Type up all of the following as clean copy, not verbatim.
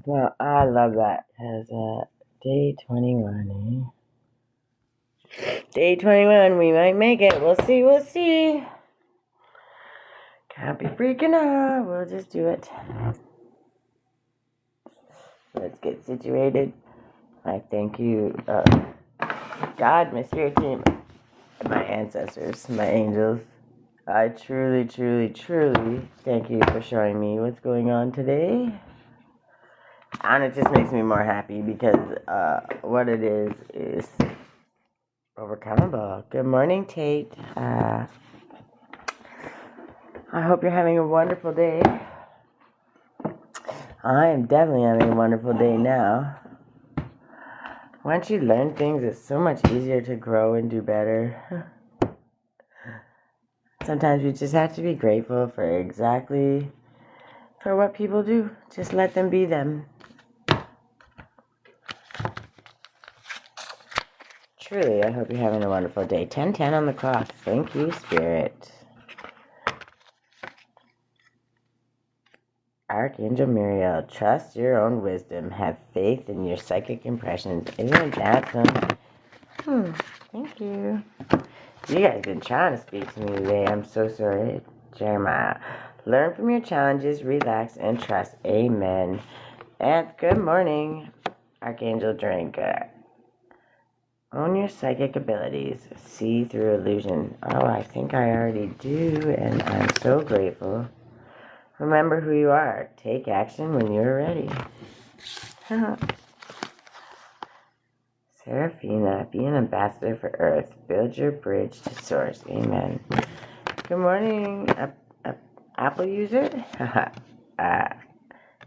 Well, I love that because day 21, Day 21, we might make it. We'll see, we'll see. Can't be freaking out. We'll just do it. Let's get situated. I thank you, God, my spirit team, my ancestors, my angels. I truly, truly, truly thank you for showing me what's going on today. And it just makes me more happy because what it is overcomable. Good morning, Tate. I hope you're having a wonderful day. I am definitely having a wonderful day now. Once you learn things, it's so much easier to grow and do better. Sometimes we just have to be grateful for what people do. Just let them be them. Truly, I hope you're having a wonderful day. 10:10 on the clock. Thank you, Spirit. Archangel Muriel, trust your own wisdom. Have faith in your psychic impressions. Isn't that some? Thank you. You guys have been trying to speak to me today. I'm so sorry. Jeremiah. Learn from your challenges, relax, and trust. Amen. And good morning, Archangel Drinker. Own your psychic abilities. See through illusion. Oh, I think I already do, and I'm so grateful. Remember who you are. Take action when you're ready. Seraphina, be an ambassador for Earth. Build your bridge to Source. Amen. Good morning, Apple user.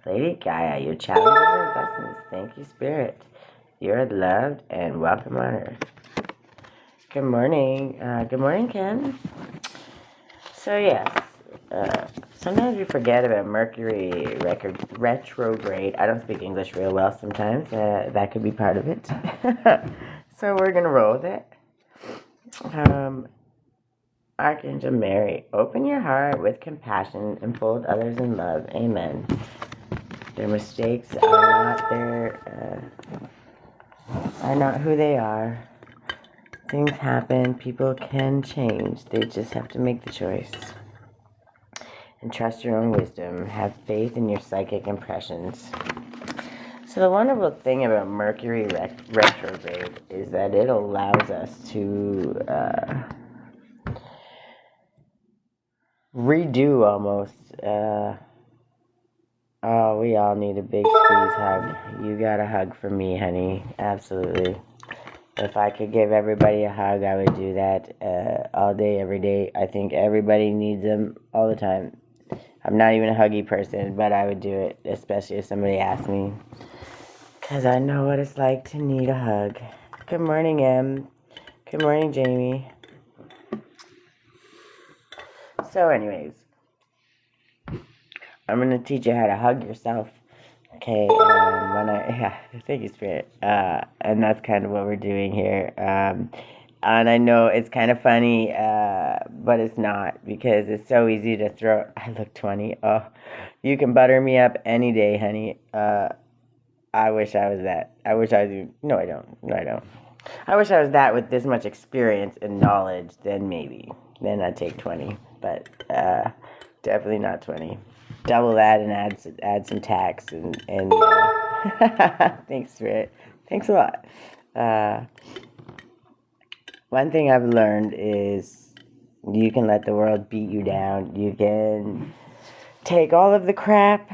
Lady Gaia, your challenges and lessons. Thank you, Spirit. You're loved and welcome on Earth. Good morning. Good morning, Ken. So, yes, sometimes we forget about Mercury retrograde. I don't speak English real well sometimes. That could be part of it. So, we're going to roll with it. Archangel Mary, open your heart with compassion and fold others in love. Amen. Their mistakes are not who they are. Things happen. People can change. They just have to make the choice. And trust your own wisdom. Have faith in your psychic impressions. So the wonderful thing about Mercury retrograde is that it allows us to redo almost. Oh, we all need a big squeeze hug. You got a hug from me, honey. Absolutely. If I could give everybody a hug, I would do that all day, every day. I think everybody needs them all the time. I'm not even a huggy person, but I would do it, especially if somebody asked me. Because I know what it's like to need a hug. Good morning, Em. Good morning, Jamie. So anyways, I'm going to teach you how to hug yourself. Okay, thank you, Spirit. And that's kind of what we're doing here. And I know it's kind of funny, but it's not, because it's so easy to throw. I look 20. Oh, you can butter me up any day, honey. I wish I was that. I wish I was. No, I don't. No, I don't. I wish I was that with this much experience and knowledge. Then maybe. Then I'd take 20. But definitely not 20. Double that and add some tax and thanks, Spirit. Thanks a lot. One thing I've learned is you can let the world beat you down. You can take all of the crap.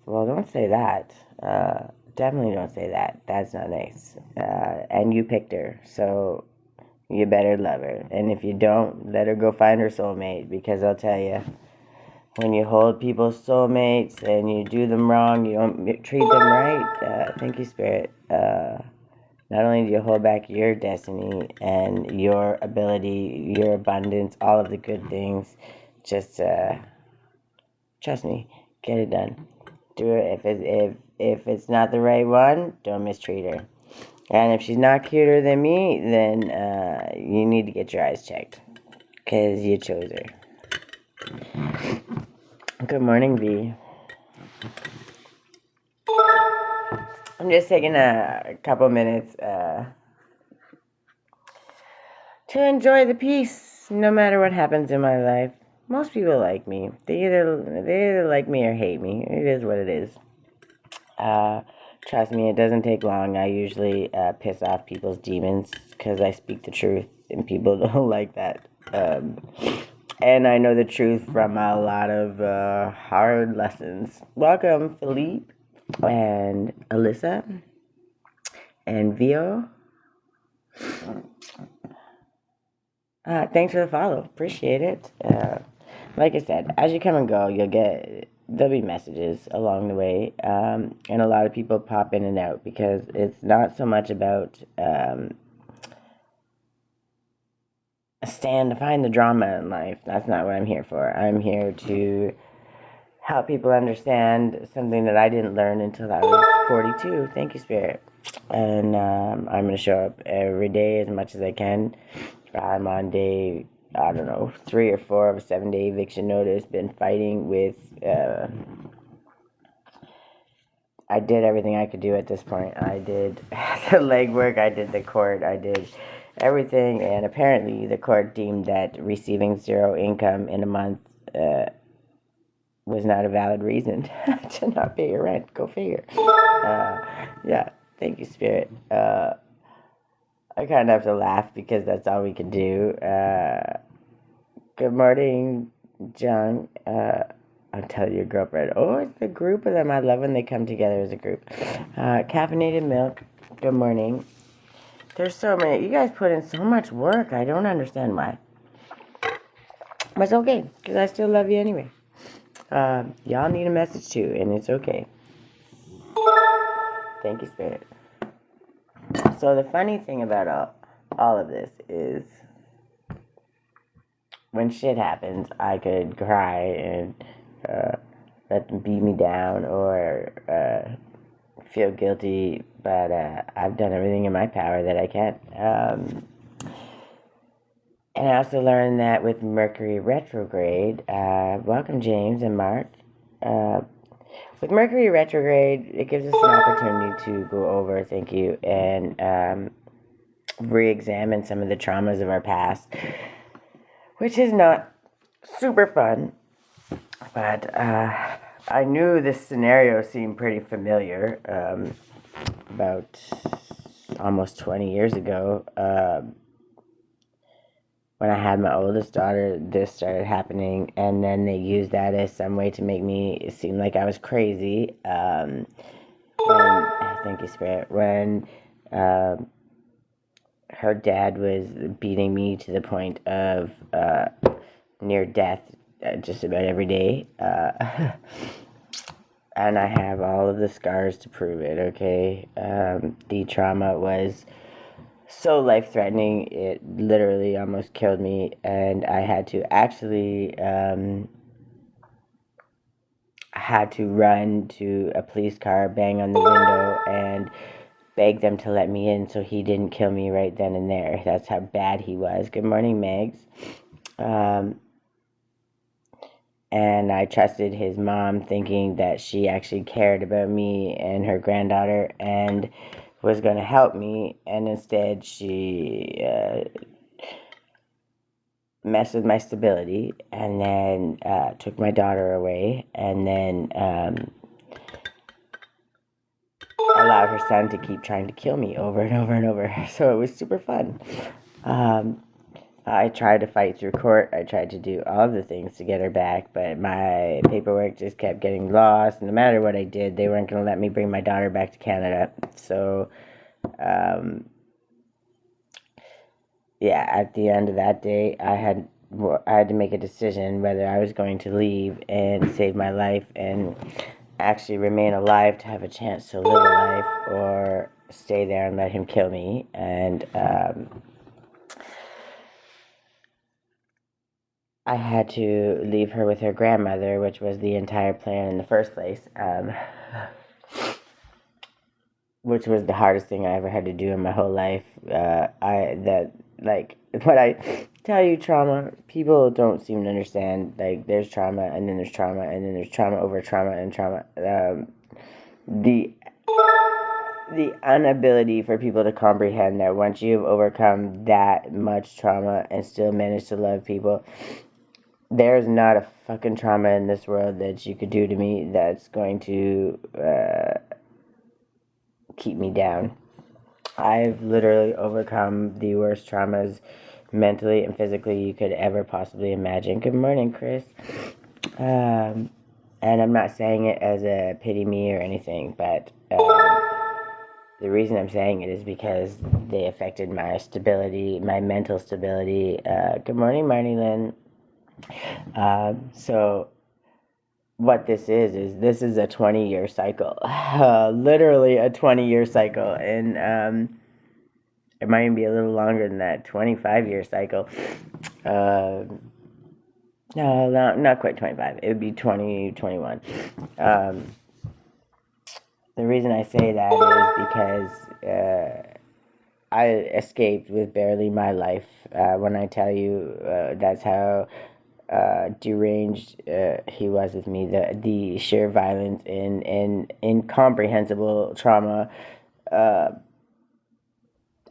Well, don't say that. Definitely don't say that. That's not nice. And you picked her, so you better love her. And if you don't, let her go find her soulmate, because I'll tell you, when you hold people's soulmates and you do them wrong, you don't treat them right. Thank you, Spirit. Not only do you hold back your destiny and your ability, your abundance, all of the good things, just trust me, get it done. Do it. If it's not the right one, don't mistreat her. And if she's not cuter than me, then you need to get your eyes checked, because you chose her. Good morning, V. I'm just taking a couple minutes to enjoy the peace, no matter what happens in my life. Most people like me. They either like me or hate me. It is what it is. Trust me, it doesn't take long. I usually piss off people's demons because I speak the truth, and people don't like that. And I know the truth from a lot of hard lessons. Welcome, Philippe and Alyssa and Vio. Thanks for the follow. Appreciate it. Like I said, as you come and go, there'll be messages along the way, and a lot of people pop in and out because it's not so much about stand to find the drama in life. That's not what I'm here for. I'm here to help people understand something that I didn't learn until I was 42. Thank you, Spirit. And I'm going to show up every day as much as I can. I'm on day, 3 or 4 of a 7-day eviction notice. Been fighting with, I did everything I could do at this point. I did the legwork, I did the court, I did everything, and apparently the court deemed that receiving 0 income in a month was not a valid reason to not pay your rent. Go figure. Yeah, thank you, Spirit. I kind of have to laugh because that's all we can do. Good morning, John. I'll tell your girlfriend. Oh, it's a group of them. I love when they come together as a group. Caffeinated milk. Good morning. There's so many. You guys put in so much work. I don't understand why. But it's okay, because I still love you anyway. Y'all need a message too, and it's okay. Thank you, Spirit. So the funny thing about all of this is when shit happens, I could cry and let them beat me down or feel guilty, but I've done everything in my power that I can. And I also learned that with Mercury retrograde, welcome James and Mark. With Mercury retrograde, it gives us an opportunity to go over, thank you, and re-examine some of the traumas of our past, which is not super fun, but I knew this scenario seemed pretty familiar about almost 20 years ago. When I had my oldest daughter, this started happening, and then they used that as some way to make me seem like I was crazy. Thank you, Spirit. When her dad was beating me to the point of near death just about every day. And I have all of the scars to prove it, okay? The trauma was so life-threatening, it literally almost killed me, and I had to actually run to a police car, bang on the window, and beg them to let me in so he didn't kill me right then and there. That's how bad he was. Good morning, Megs. And I trusted his mom, thinking that she actually cared about me and her granddaughter and was going to help me, and instead she messed with my stability, and then took my daughter away, and then allowed her son to keep trying to kill me over and over and over. So it was super fun. I tried to fight through court. I tried to do all of the things to get her back, but my paperwork just kept getting lost. No matter what I did, they weren't going to let me bring my daughter back to Canada. So, yeah, at the end of that day, I had to make a decision whether I was going to leave and save my life and actually remain alive to have a chance to live a life, or stay there and let him kill me. And I had to leave her with her grandmother, which was the entire plan in the first place, which was the hardest thing I ever had to do in my whole life. When I tell you trauma, people don't seem to understand. Like, there's trauma, and then there's trauma, and then there's trauma over trauma and trauma. the inability for people to comprehend that once you've overcome that much trauma and still manage to love people, there's not a fucking trauma in this world that you could do to me that's going to keep me down. I've literally overcome the worst traumas mentally and physically you could ever possibly imagine. Good morning, Chris. And I'm not saying it as a pity me or anything, but the reason I'm saying it is because they affected my stability, my mental stability. Good morning, Marnie Lynn. So what this is a 20-year cycle. Literally a 20-year cycle. And it might even be a little longer than that, 25-year cycle. No, not quite 25. It would be 2021. The reason I say that is because I escaped with barely my life. When I tell you that's how deranged he was with me, the sheer violence and incomprehensible trauma I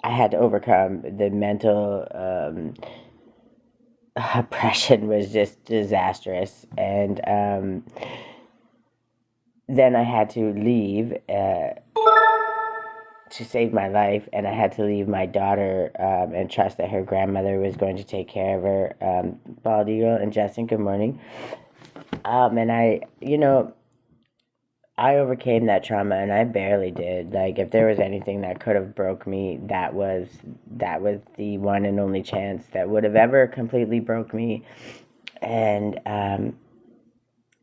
had to overcome, the mental oppression was just disastrous. And then I had to leave to save my life, and I had to leave my daughter and trust that her grandmother was going to take care of her. Bald Eagle and Justin, good morning. And I overcame that trauma, and I barely did. Like, if there was anything that could have broke me, that was the one and only chance that would have ever completely broke me. And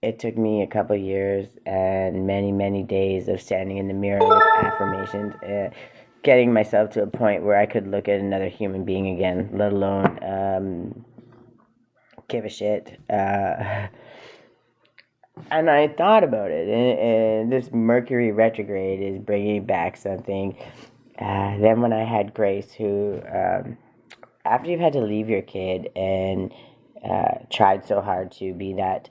it took me a couple years and many, many days of standing in the mirror with affirmations, getting myself to a point where I could look at another human being again, let alone give a shit. And I thought about it, and this Mercury retrograde is bringing back something. Then when I had Grace, who, after you've had to leave your kid and tried so hard to be that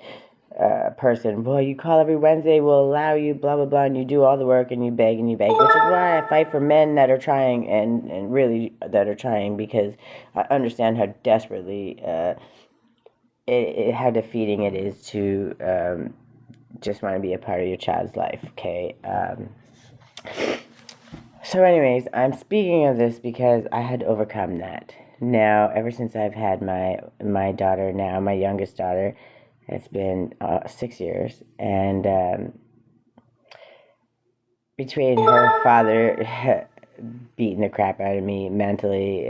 person, well, you call every Wednesday, we'll allow you, blah, blah, blah, and you do all the work, and you beg, which is why I fight for men that are trying, and really that are trying, because I understand how desperately how defeating it is to just want to be a part of your child's life, okay? So anyways, I'm speaking of this because I had to overcome that. Now, ever since I've had my daughter now, my youngest daughter, it's been 6 years, and between her father beating the crap out of me mentally,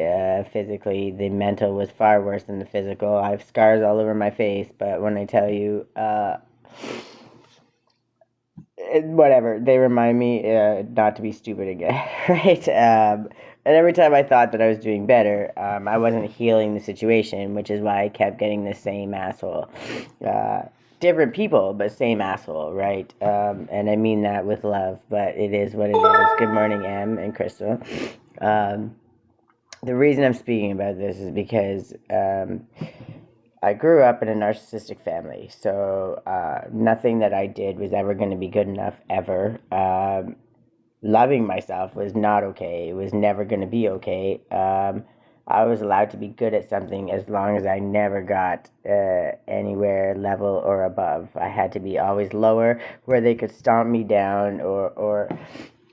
physically, the mental was far worse than the physical. I have scars all over my face, but when I tell you, whatever, they remind me not to be stupid again, right? And every time I thought that I was doing better, I wasn't healing the situation, which is why I kept getting the same asshole. Different people, but same asshole, right? And I mean that with love, but it is what it is. Good morning, Em and Crystal. The reason I'm speaking about this is because I grew up in a narcissistic family, so nothing that I did was ever going to be good enough, ever. Loving myself was not okay. It was never going to be okay. I was allowed to be good at something as long as I never got anywhere level or above. I had to be always lower, where they could stomp me down or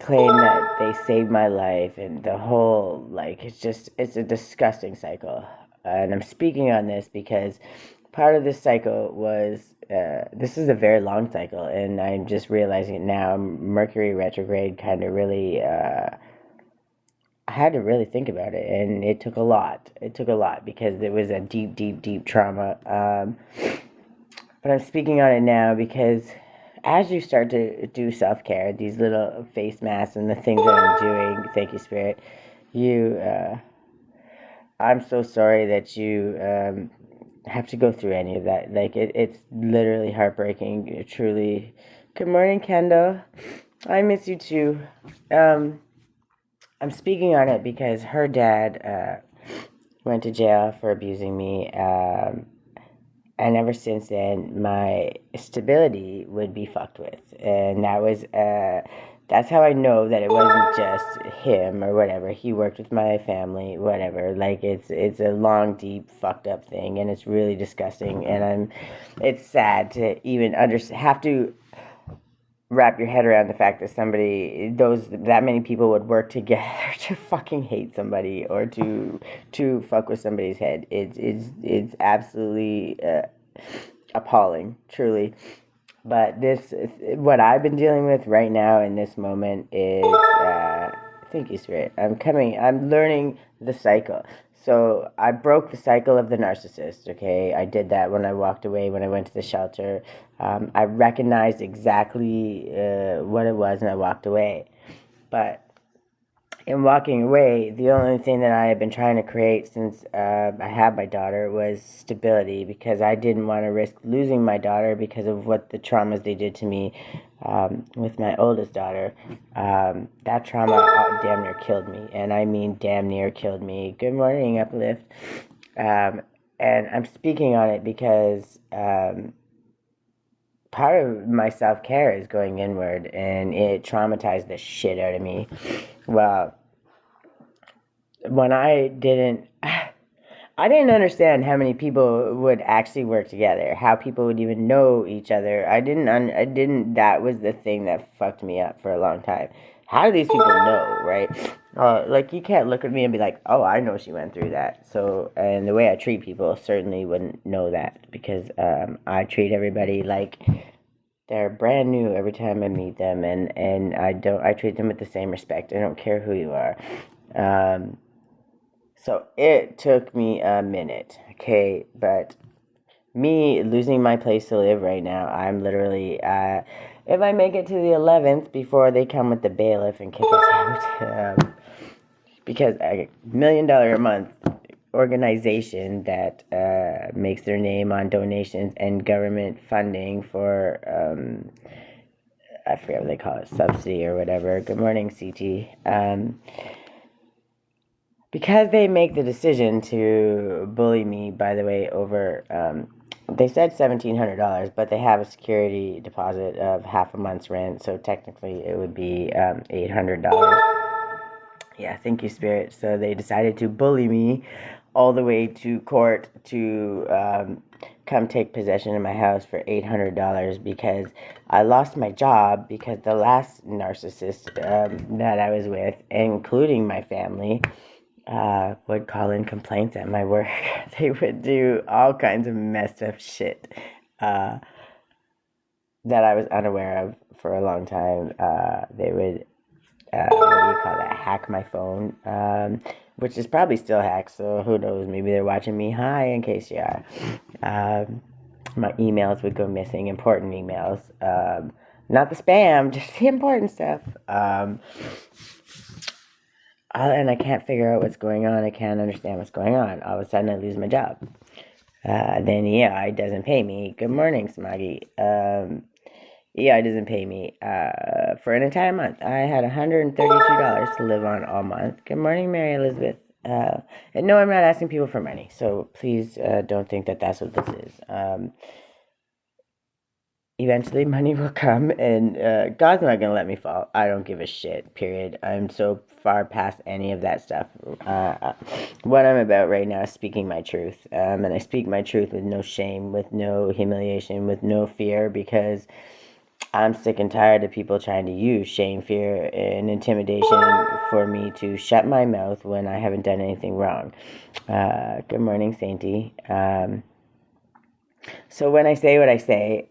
claim that they saved my life, and the whole, like, it's a disgusting cycle. And I'm speaking on this because part of this cycle was, this is a very long cycle, and I'm just realizing it now. Mercury retrograde kind of really, I had to really think about it, and it took a lot. It took a lot because it was a deep, deep, deep trauma. But I'm speaking on it now because as you start to do self-care, these little face masks and the things that I'm doing, thank you, Spirit, I'm so sorry that you have to go through any of that. Like, it's literally heartbreaking. It truly. Good morning, Kendall. I miss you too. I'm speaking on it because her dad went to jail for abusing me. And ever since then, my stability would be fucked with. And that was That's how I know that it wasn't just him or whatever. He worked with my family, whatever. Like it's a long, deep, fucked up thing, and it's really disgusting. And it's sad to even have to wrap your head around the fact that that many people would work together to fucking hate somebody or to fuck with somebody's head. It's absolutely appalling, truly. But what I've been dealing with right now in this moment is, thank you, Spirit. I'm learning the cycle. So I broke the cycle of the narcissist, okay? I did that when I walked away, when I went to the shelter. I recognized exactly what it was, and I walked away. But in walking away, the only thing that I had been trying to create since I had my daughter was stability, because I didn't want to risk losing my daughter because of what the traumas they did to me with my oldest daughter. That trauma damn near killed me, and I mean damn near killed me. Good morning, Uplift. And I'm speaking on it because part of my self-care is going inward, and it traumatized the shit out of me. Well, when I didn't understand how many people would actually work together, how people would even know each other. That was the thing that fucked me up for a long time. How do these people know, right? Like, you can't look at me and be like, oh, I know she went through that. So, and the way I treat people certainly wouldn't know that, because I treat everybody like they're brand new every time I meet them, and I treat them with the same respect. I don't care who you are. So it took me a minute, okay? But me losing my place to live right now, I'm literally, if I make it to the 11th before they come with the bailiff and kick us out, because a $1 million a month organization that makes their name on donations and government funding for, I forget what they call it, subsidy or whatever. Good morning, CT. Because they make the decision to bully me, by the way, over, they said $1,700, but they have a security deposit of half a month's rent, so technically it would be $800. Yeah, thank you, Spirit. So they decided to bully me all the way to court to come take possession of my house for $800, because I lost my job because the last narcissist that I was with, including my family, would call in complaints at my work. They would do all kinds of messed up shit that I was unaware of for a long time. They would, what do you call that, hack my phone, which is probably still hacked, so who knows, maybe they're watching me. Hi, in case you are. My emails would go missing, important emails. Not the spam, just the important stuff. And I can't figure out what's going on. I can't understand what's going on. All of a sudden, I lose my job. Then EI doesn't pay me. Good morning, Smoggy. EI doesn't pay me for an entire month. I had $132 to live on all month. Good morning, Mary Elizabeth. And no, I'm not asking people for money, so please don't think that that's what this is. Eventually money will come, and God's not gonna let me fall. I don't give a shit, period. I'm so far past any of that stuff. What I'm about right now is speaking my truth, and I speak my truth with no shame, with no humiliation, with no fear, because I'm sick and tired of people trying to use shame, fear, and intimidation for me to shut my mouth when I haven't done anything wrong. Good morning, Sainty. So when I say what I say,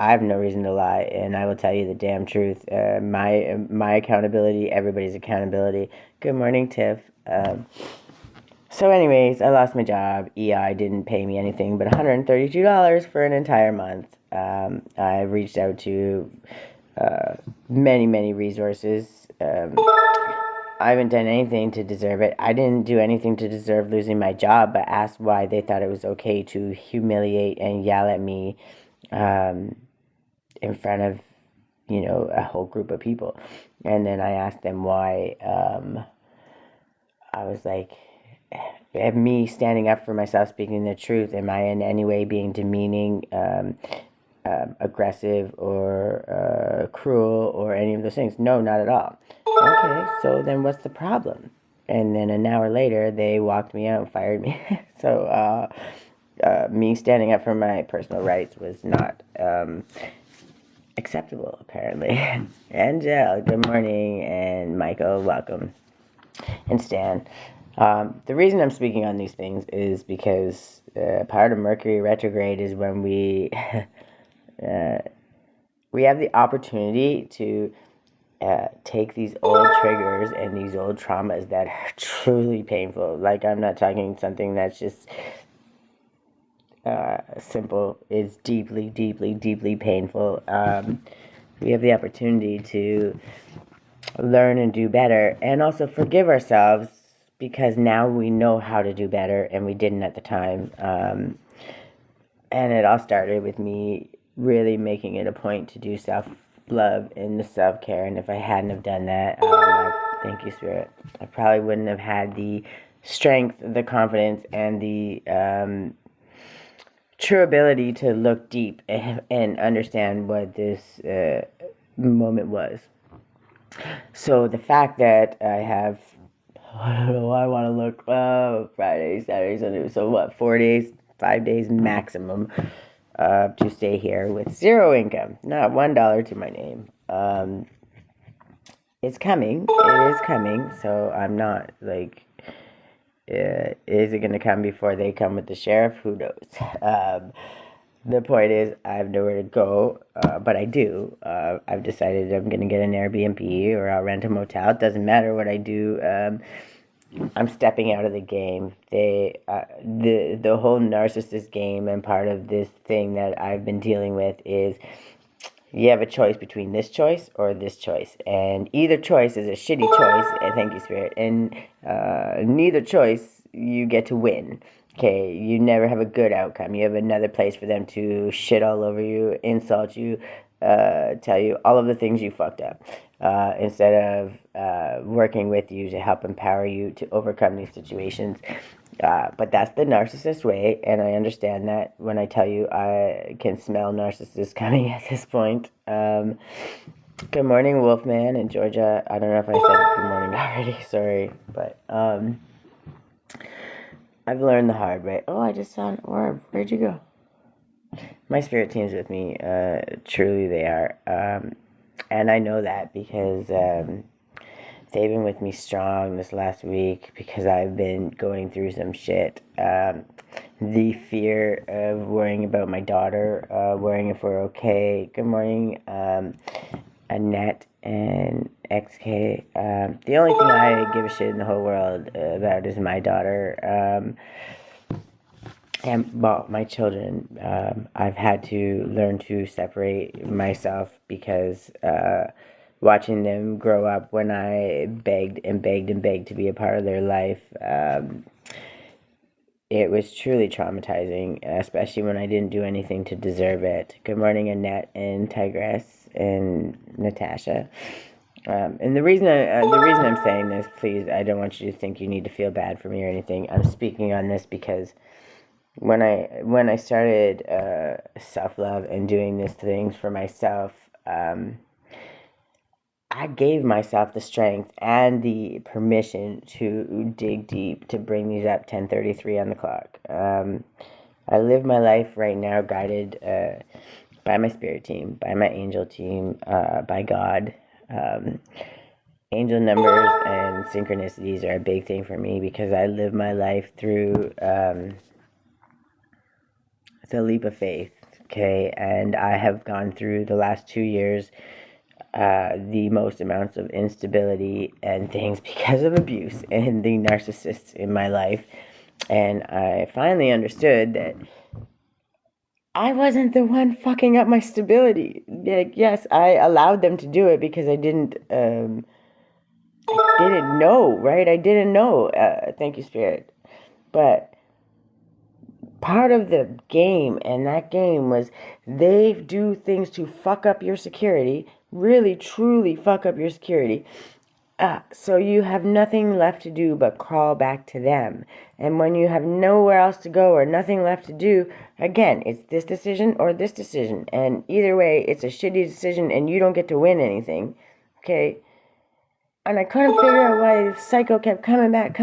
I have no reason to lie, and I will tell you the damn truth. My accountability, everybody's accountability. Good morning, Tiff. So anyways, I lost my job. EI didn't pay me anything but $132 for an entire month. I reached out to many resources. I haven't done anything to deserve it. I didn't do anything to deserve losing my job, but asked why they thought it was okay to humiliate and yell at me in front of, a whole group of people. And then I asked them why. I was like, me standing up for myself, speaking the truth, am I in any way being demeaning? aggressive or cruel or any of those things. No, not at all. Okay, so then what's the problem? And then an hour later, they walked me out and fired me. So me standing up for my personal rights was not acceptable, apparently. Angel, good morning, and Michael, welcome, and Stan. The reason I'm speaking on these things is because part of Mercury retrograde is when we we have the opportunity to take these old triggers and these old traumas that are truly painful. Like, I'm not talking something that's just simple. It's deeply, deeply, deeply painful. We have the opportunity to learn and do better, and also forgive ourselves, because now we know how to do better and we didn't at the time. And it all started with me really making it a point to do self-love and the self-care. And if I hadn't have done that, thank you, Spirit, I probably wouldn't have had the strength, the confidence, and the true ability to look deep and understand what this moment was. So the fact that I have, I don't know, I want to look, Friday, Saturday, Sunday, so what, 4 days, 5 days maximum to stay here with zero income, not $1 to my name. It's coming, it is coming, so I'm not, like, is it going to come before they come with the sheriff? Who knows? The point is, I have nowhere to go, but I do. I've decided I'm going to get an Airbnb or I'll rent a motel. It doesn't matter what I do. I'm stepping out of the game. The whole narcissist game, and part of this thing that I've been dealing with is you have a choice between this choice or this choice, and either choice is a shitty choice. And thank you, Spirit. And neither choice you get to win. Okay, you never have a good outcome. You have another place for them to shit all over you, insult you, tell you all of the things you fucked up, instead of working with you to help empower you to overcome these situations. But that's the narcissist way, and I understand that when I tell you I can smell narcissists coming at this point. Good morning, Wolfman in Georgia. I don't know if I said good morning already, sorry, but I've learned the hard way. Oh, I just saw an orb. Where'd you go? My spirit team's with me. Truly they are. And I know that because they've been with me strong this last week, because I've been going through some shit. The fear of worrying about my daughter, worrying if we're okay. Good morning, Annette and XK. The only thing I give a shit in the whole world about is my daughter. And, well, my children. I've had to learn to separate myself, because watching them grow up when I begged and begged and begged to be a part of their life, it was truly traumatizing, especially when I didn't do anything to deserve it. Good morning, Annette and Tigress and Natasha. And the reason I'm saying this, please, I don't want you to think you need to feel bad for me or anything. I'm speaking on this because when I started self-love and doing these things for myself, I gave myself the strength and the permission to dig deep, to bring these up 10:33 on the clock. I live my life right now guided by my spirit team, by my angel team, by God. Angel numbers and synchronicities are a big thing for me, because I live my life through the leap of faith, okay? And I have gone through the last 2 years the most amounts of instability and things because of abuse and the narcissists in my life. And I finally understood that I wasn't the one fucking up my stability. Like, yes, I allowed them to do it because I didn't know, right? I didn't know. Thank you, Spirit. But part of the game, and that game was they do things to fuck up your security, really, truly fuck up your security. So you have nothing left to do but crawl back to them. And when you have nowhere else to go or nothing left to do, again, it's this decision or this decision. And either way, it's a shitty decision and you don't get to win anything. Okay? And I couldn't figure out why the cycle kept coming back.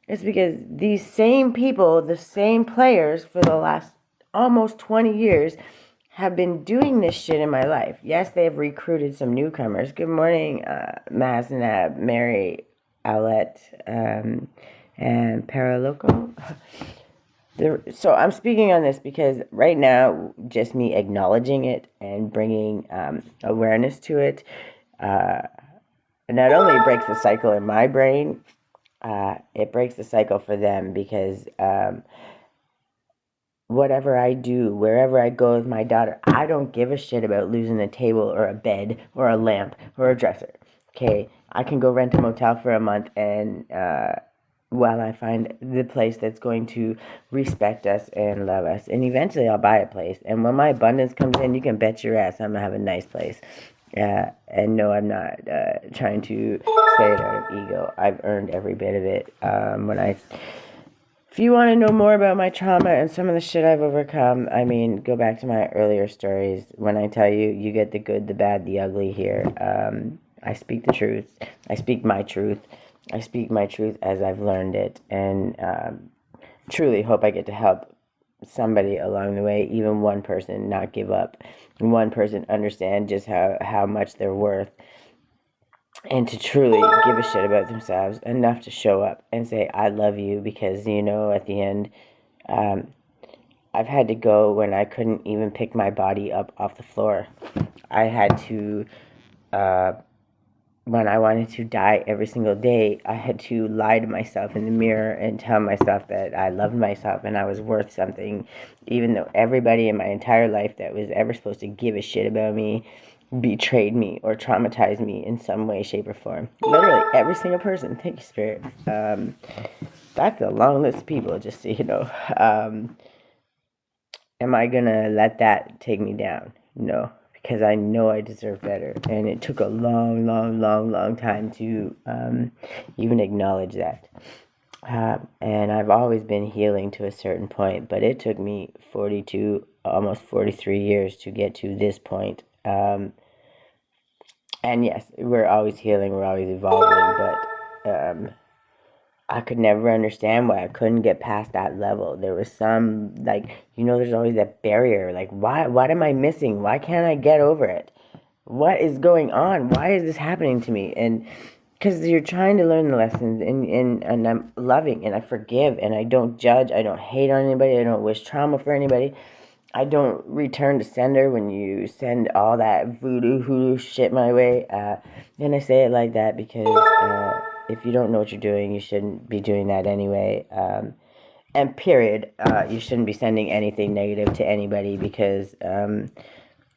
It's because these same people, the same players for the last almost 20 years have been doing this shit in my life. Yes, they have recruited some newcomers. Good morning, Maznab, Mary, Owlette, and Paraloco. So I'm speaking on this because right now, just me acknowledging it and bringing awareness to it, not only breaks the cycle in my brain, it breaks the cycle for them because whatever I do, wherever I go with my daughter, I don't give a shit about losing a table or a bed or a lamp or a dresser. Okay, I can go rent a motel for a month and while I find the place that's going to respect us and love us. And eventually I'll buy a place. And when my abundance comes in, you can bet your ass I'm going to have a nice place. And no, I'm not trying to say it out of ego. I've earned every bit of it. If you want to know more about my trauma and some of the shit I've overcome, I mean, go back to my earlier stories. When I tell you, you get the good, the bad, the ugly here. I speak the truth. I speak my truth. I speak my truth as I've learned it. And truly hope I get to help somebody along the way, even one person not give up, one person understand just how much they're worth, and to truly give a shit about themselves enough to show up and say, I love you, because, at the end, I've had to go when I couldn't even pick my body up off the floor. I had to, when I wanted to die every single day, I had to lie to myself in the mirror and tell myself that I loved myself and I was worth something, even though everybody in my entire life that was ever supposed to give a shit about me betrayed me or traumatized me in some way, shape, or form. Literally every single person. Thank you, Spirit. That's a long list of people, just so you know. Am I gonna let that take me down? No, because I know I deserve better. And it took a long, long, long, long time to even acknowledge that. And I've always been healing to a certain point, but it took me 42, almost 43 years to get to this point. And yes, we're always healing, we're always evolving, but I could never understand why I couldn't get past that level. There was some, there's always that barrier. Like, what am I missing? Why can't I get over it? What is going on? Why is this happening to me? And because you're trying to learn the lessons, and I'm loving, and I forgive, and I don't judge, I don't hate on anybody, I don't wish trauma for anybody. I don't return to sender when you send all that voodoo hoodoo shit my way. And I say it like that because if you don't know what you're doing, you shouldn't be doing that anyway. And period, you shouldn't be sending anything negative to anybody because I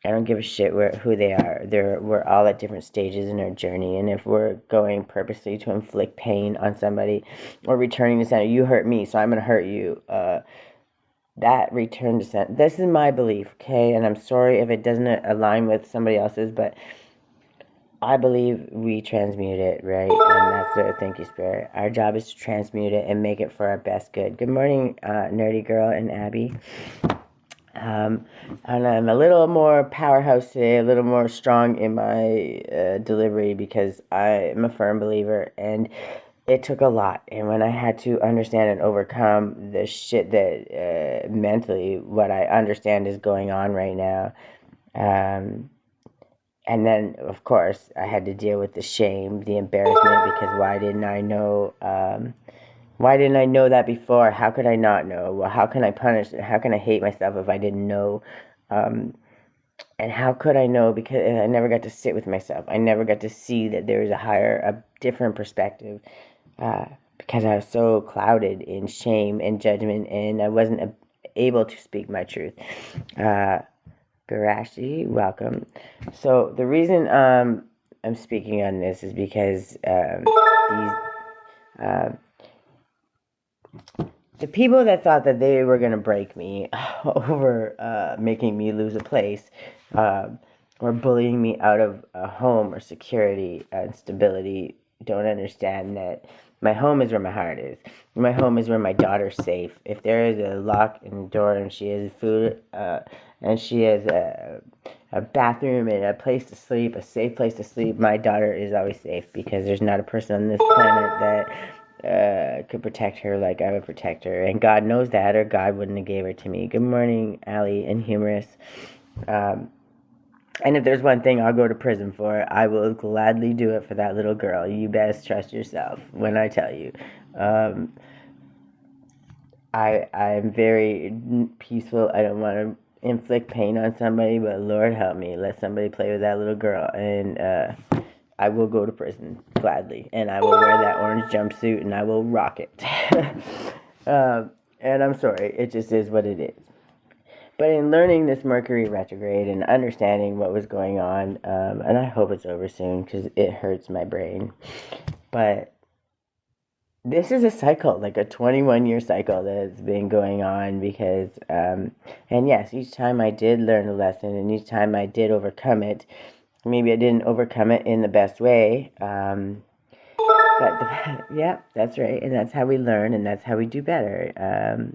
don't give a shit who they are. We're all at different stages in our journey, and if we're going purposely to inflict pain on somebody or returning to sender, you hurt me, so I'm going to hurt you. That return to sender. This is my belief, okay? And I'm sorry if it doesn't align with somebody else's, but I believe we transmute it, right? And that's the thank you, Spirit. Our job is to transmute it and make it for our best good. Good morning, Nerdy Girl and Abby. And I'm a little more powerhouse today, a little more strong in my delivery because I am a firm believer, and it took a lot. And when I had to understand and overcome the shit that mentally what I understand is going on right now, and then of course I had to deal with the shame, the embarrassment, because why didn't I know that before? How could I not know? Well, how can I punish? How can I hate myself if I didn't know? And how could I know? Because I never got to sit with myself. I never got to see that there is a different perspective. Because I was so clouded in shame and judgment, and I wasn't able to speak my truth. Garashi, welcome. So the reason I'm speaking on this is because the people that thought that they were going to break me over making me lose a place or bullying me out of a home or security and stability don't understand that my home is where my heart is. My home is where my daughter's safe. If there is a lock in the door and she has food and she has a bathroom and a place to sleep, a safe place to sleep, my daughter is always safe because there's not a person on this planet that could protect her like I would protect her. And God knows that, or God wouldn't have gave her to me. Good morning, Allie and Humorous. And if there's one thing I'll go to prison for, I will gladly do it for that little girl. You best trust yourself when I tell you. I'm very peaceful. I don't want to inflict pain on somebody, but Lord help me, let somebody play with that little girl. And I will go to prison gladly. And I will wear that orange jumpsuit and I will rock it. And I'm sorry, it just is what it is. But in learning this Mercury retrograde and understanding what was going on, and I hope it's over soon because it hurts my brain. But this is a cycle, like a 21-year cycle that's been going on because, and yes, each time I did learn a lesson and each time I did overcome it, maybe I didn't overcome it in the best way, but yeah, that's right, and that's how we learn and that's how we do better.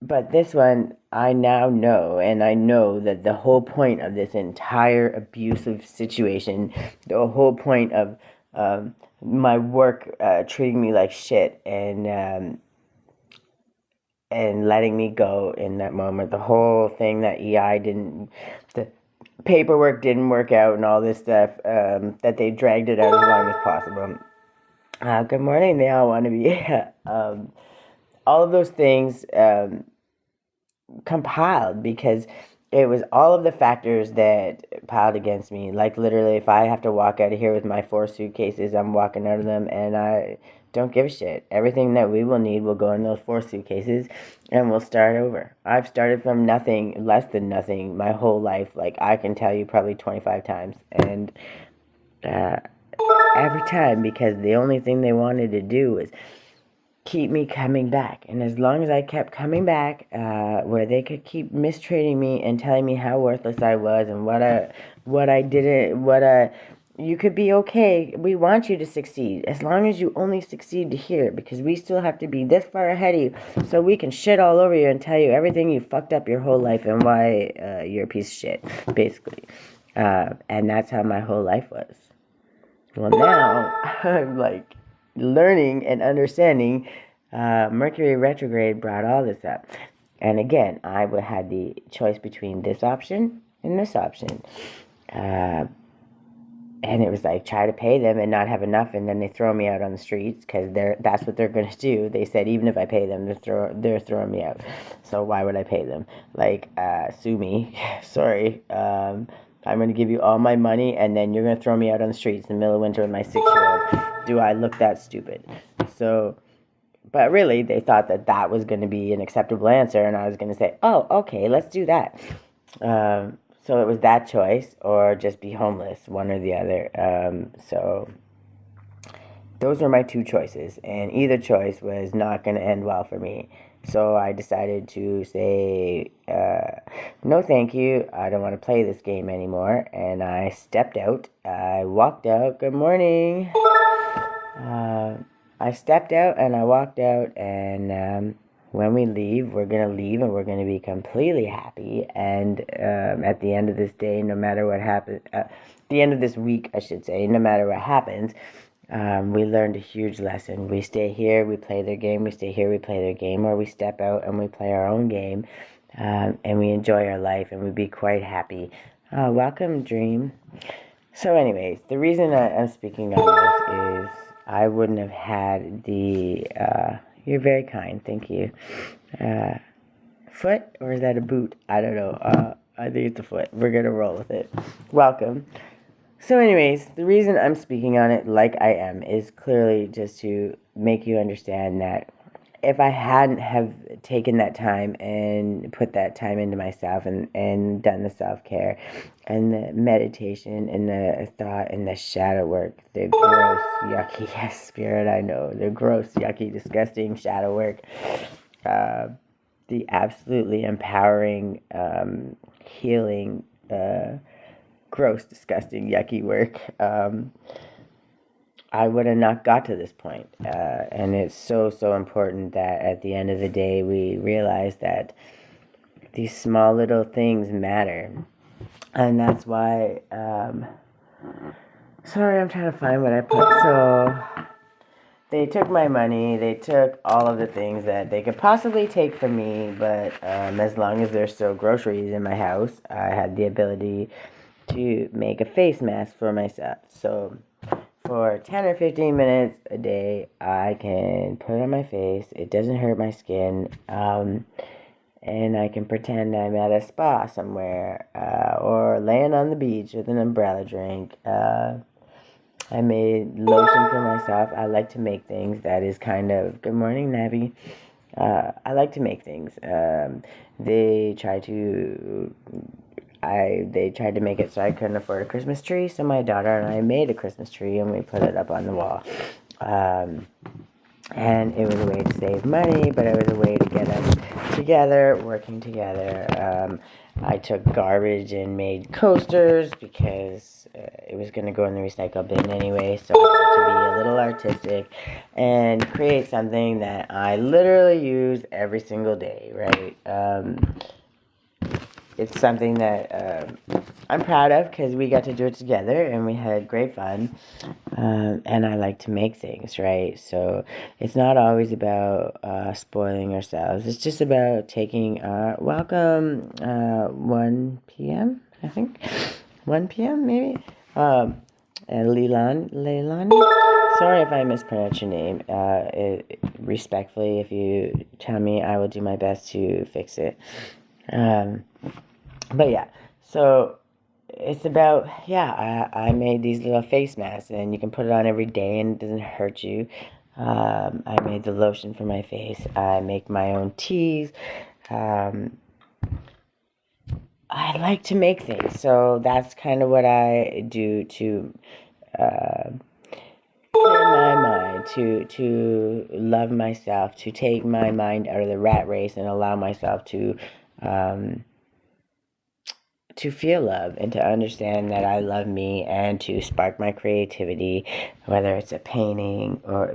But this one, I now know, and I know that the whole point of this entire abusive situation, the whole point of my work treating me like shit and letting me go in that moment, the whole thing that the paperwork didn't work out and all this stuff, that they dragged it out as long as possible. Good morning, they all want to be, all of those things, compiled because it was all of the factors that piled against me. Like literally, if I have to walk out of here with my 4 suitcases, I'm walking out of them and I don't give a shit. Everything that we will need will go in those 4 suitcases and we'll start over. I've started from nothing, less than nothing, my whole life. Like I can tell you probably 25 times. And every time, because the only thing they wanted to do was keep me coming back. And as long as I kept coming back, where they could keep mistreating me and telling me how worthless I was and you could be okay. We want you to succeed. As long as you only succeed to here, because we still have to be this far ahead of you so we can shit all over you and tell you everything you fucked up your whole life and why you're a piece of shit, basically. And that's how my whole life was. Well, now I'm like learning and understanding. Mercury retrograde brought all this up. And again, I had the choice between this option and this option. And it was like, try to pay them and not have enough, and then they throw me out on the streets because that's what they're going to do. They said, even if I pay them, they're throwing me out. So why would I pay them? Like, sue me. Sorry. I'm going to give you all my money, and then you're going to throw me out on the streets in the middle of winter with my 6-year-old. Do I look that stupid? So, but really, they thought that was going to be an acceptable answer, and I was going to say, oh, okay, let's do that. So it was that choice, or just be homeless, one or the other. So those were my 2 choices, and either choice was not going to end well for me. So I decided to say, no thank you, I don't want to play this game anymore, and I stepped out. I walked out. Good morning. I stepped out and I walked out, and when we leave, we're going to leave and we're going to be completely happy. And at the end of this day, no matter what happens, the end of this week, I should say, no matter what happens, we learned a huge lesson. We stay here, we play their game, we stay here, we play their game, or we step out and we play our own game, and we enjoy our life and we be quite happy. Welcome, Dream. So anyways, the reason I'm speaking on this is I wouldn't have had the... You're very kind, thank you. Foot, or is that a boot? I don't know. I think it's a foot. We're going to roll with it. Welcome. So anyways, the reason I'm speaking on it like I am is clearly just to make you understand that if I hadn't have taken that time and put that time into myself and done the self-care and the meditation and the thought and the shadow work, the gross, yucky, yes, spirit, I know, the gross, yucky, disgusting shadow work, the absolutely empowering, healing gross, disgusting, yucky work, I would have not got to this point. And it's so, so important that at the end of the day, we realize that these small little things matter. And that's why, sorry, I'm trying to find what I put. So they took my money, they took all of the things that they could possibly take from me, but as long as there's still groceries in my house, I had the ability to make a face mask for myself. So for 10 or 15 minutes a day, I can put it on my face. It doesn't hurt my skin. And I can pretend I'm at a spa somewhere, or laying on the beach with an umbrella drink. I made lotion for myself. I like to make things. That is kind of, good morning, Navi. I like to make things. They tried to make it so I couldn't afford a Christmas tree. So my daughter and I made a Christmas tree and we put it up on the wall. And it was a way to save money, but it was a way to get us together, working together. I took garbage and made coasters because it was going to go in the recycle bin anyway, so I had to be a little artistic and create something that I literally use every single day, right? It's something that I'm proud of because we got to do it together and we had great fun. And I like to make things, right? So it's not always about spoiling ourselves. It's just about taking welcome 1 p.m., I think. 1 p.m. maybe? Leilani? Sorry if I mispronounce your name. Respectfully, if you tell me, I will do my best to fix it. But yeah, so it's about, I made these little face masks and you can put it on every day and it doesn't hurt you. I made the lotion for my face. I make my own teas. I like to make things, so that's kind of what I do to clear my mind, to love myself, to take my mind out of the rat race and allow myself to feel love and to understand that I love me and to spark my creativity, whether it's a painting or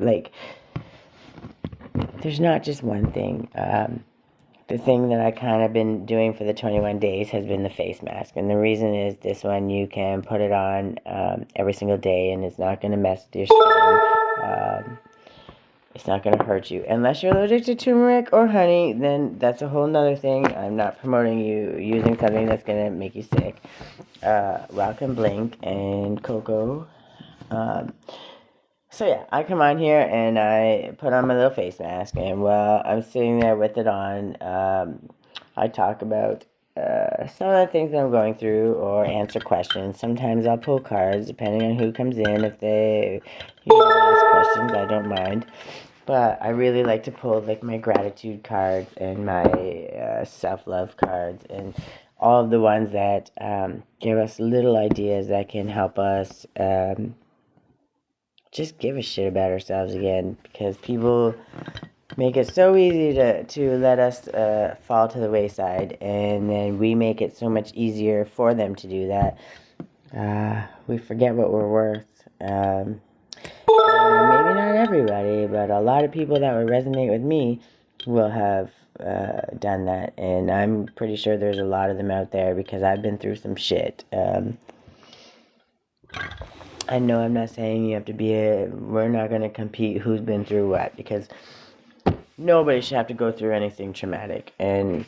there's not just one thing. The thing that I kind of been doing for the 21 days has been the face mask. And the reason is this one, you can put it on every single day and it's not going to mess with your skin. It's not going to hurt you. Unless you're allergic to turmeric or honey, then that's a whole nother thing. I'm not promoting you using something that's going to make you sick. Welcome Blink and Coco. So yeah, I come on here and I put on my little face mask. And while I'm sitting there with it on, I talk about some of the things that I'm going through or answer questions. Sometimes I'll pull cards depending on who comes in. If they ask questions, I don't mind. But I really like to pull my gratitude cards and my self-love cards and all of the ones that give us little ideas that can help us just give a shit about ourselves again, because people make it so easy to let us fall to the wayside, and then we make it so much easier for them to do that. We forget what we're worth. Maybe not everybody, but a lot of people that would resonate with me will have done that, and I'm pretty sure there's a lot of them out there because I've been through some shit. I know I'm not saying you have to we're not going to compete who's been through what, because nobody should have to go through anything traumatic, and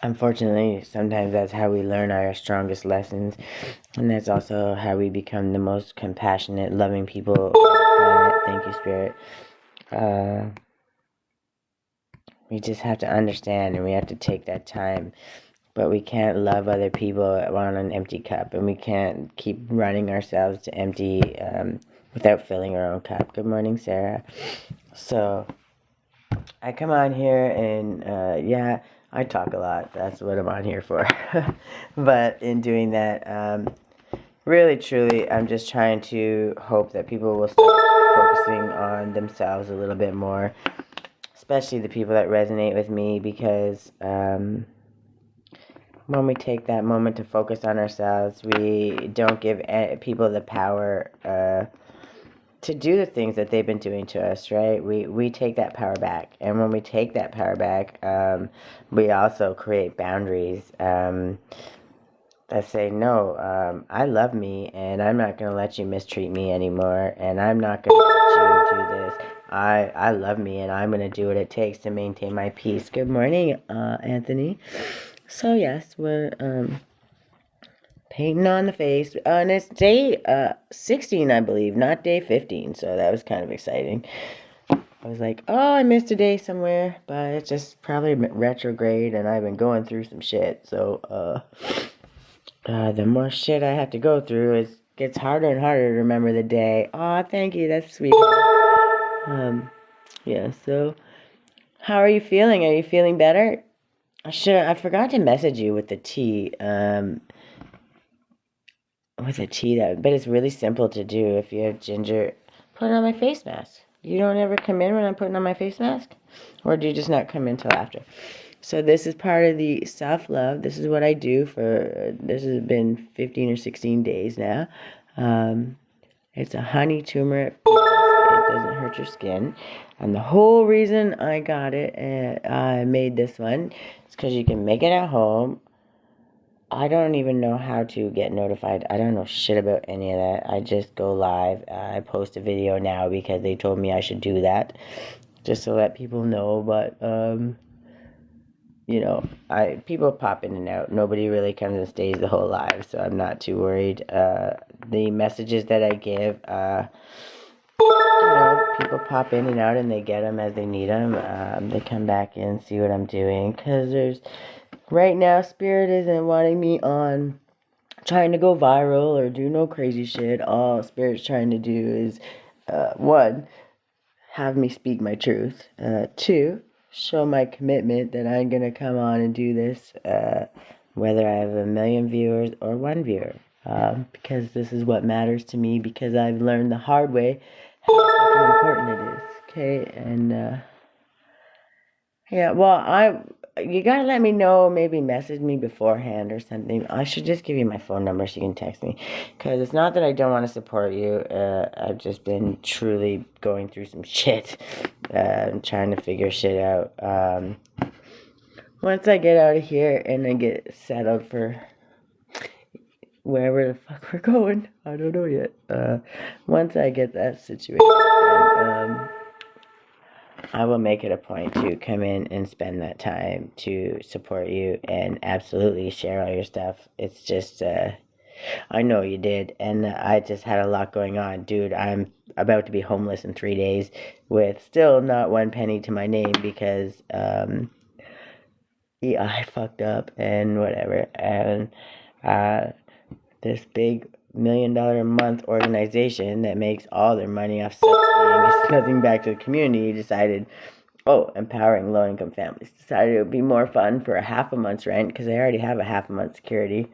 unfortunately, sometimes that's how we learn our strongest lessons, and that's also how we become the most compassionate, loving people on the planet. Thank you, Spirit. We just have to understand, and we have to take that time. But we can't love other people on an empty cup, and we can't keep running ourselves to empty without filling our own cup. Good morning, Sarah. So I come on here and I talk a lot. That's what I'm on here for. But in doing that, really, truly, I'm just trying to hope that people will start focusing on themselves a little bit more, especially the people that resonate with me, because when we take that moment to focus on ourselves, we don't give people the power to do the things that they've been doing to us, right? We take that power back. And when we take that power back, we also create boundaries that say, no, I love me, and I'm not going to let you mistreat me anymore, and I'm not going to let you do this. I love me, and I'm going to do what it takes to maintain my peace. Good morning, Anthony. So, yes, we're painting on the face, and it's day 16, I believe, not day 15, so that was kind of exciting. I was like, oh, I missed a day somewhere, but it's just probably retrograde, and I've been going through some shit, so, the more shit I have to go through, it gets harder and harder to remember the day. Aw, thank you, that's sweet. Yeah, so, how are you feeling? Are you feeling better? I forgot to message you with the tea, but it's really simple to do. If you have ginger, put it on my face mask. You don't ever come in when I'm putting on my face mask? Or do you just not come in till after? So this is part of the self-love. This is what I do this has been 15 or 16 days now. It's a honey turmeric. It doesn't hurt your skin. And the whole reason I got it and I made this one is because you can make it at home. I don't even know how to get notified. I don't know shit about any of that. I just go live. I post a video now because they told me I should do that, just to let people know. But people pop in and out. Nobody really comes and stays the whole live, so I'm not too worried. The messages that I give, people pop in and out and they get them as they need them. They come back in, see what I'm doing, because right now, Spirit isn't wanting me on trying to go viral or do no crazy shit. All Spirit's trying to do is, one, have me speak my truth. Two, show my commitment that I'm going to come on and do this, whether I have 1 million viewers or 1 viewer. Because this is what matters to me, because I've learned the hard way how important it is. Okay, and yeah, well, you gotta let me know, maybe message me beforehand or something. I should just give you my phone number so you can text me. Because it's not that I don't want to support you. I've just been truly going through some shit. And trying to figure shit out. Once I get out of here and I get settled for wherever the fuck we're going, I don't know yet. Once I get that situation, I will make it a point to come in and spend that time to support you and absolutely share all your stuff. It's just, I know you did, and I just had a lot going on. Dude, I'm about to be homeless in 3 days with still not 1 penny to my name because, yeah, I fucked up and whatever. And this big $1 million a month organization that makes all their money off subsidy and gives nothing back to the community decided, empowering low-income families, decided it would be more fun for a half a month's rent, because they already have a half a month security.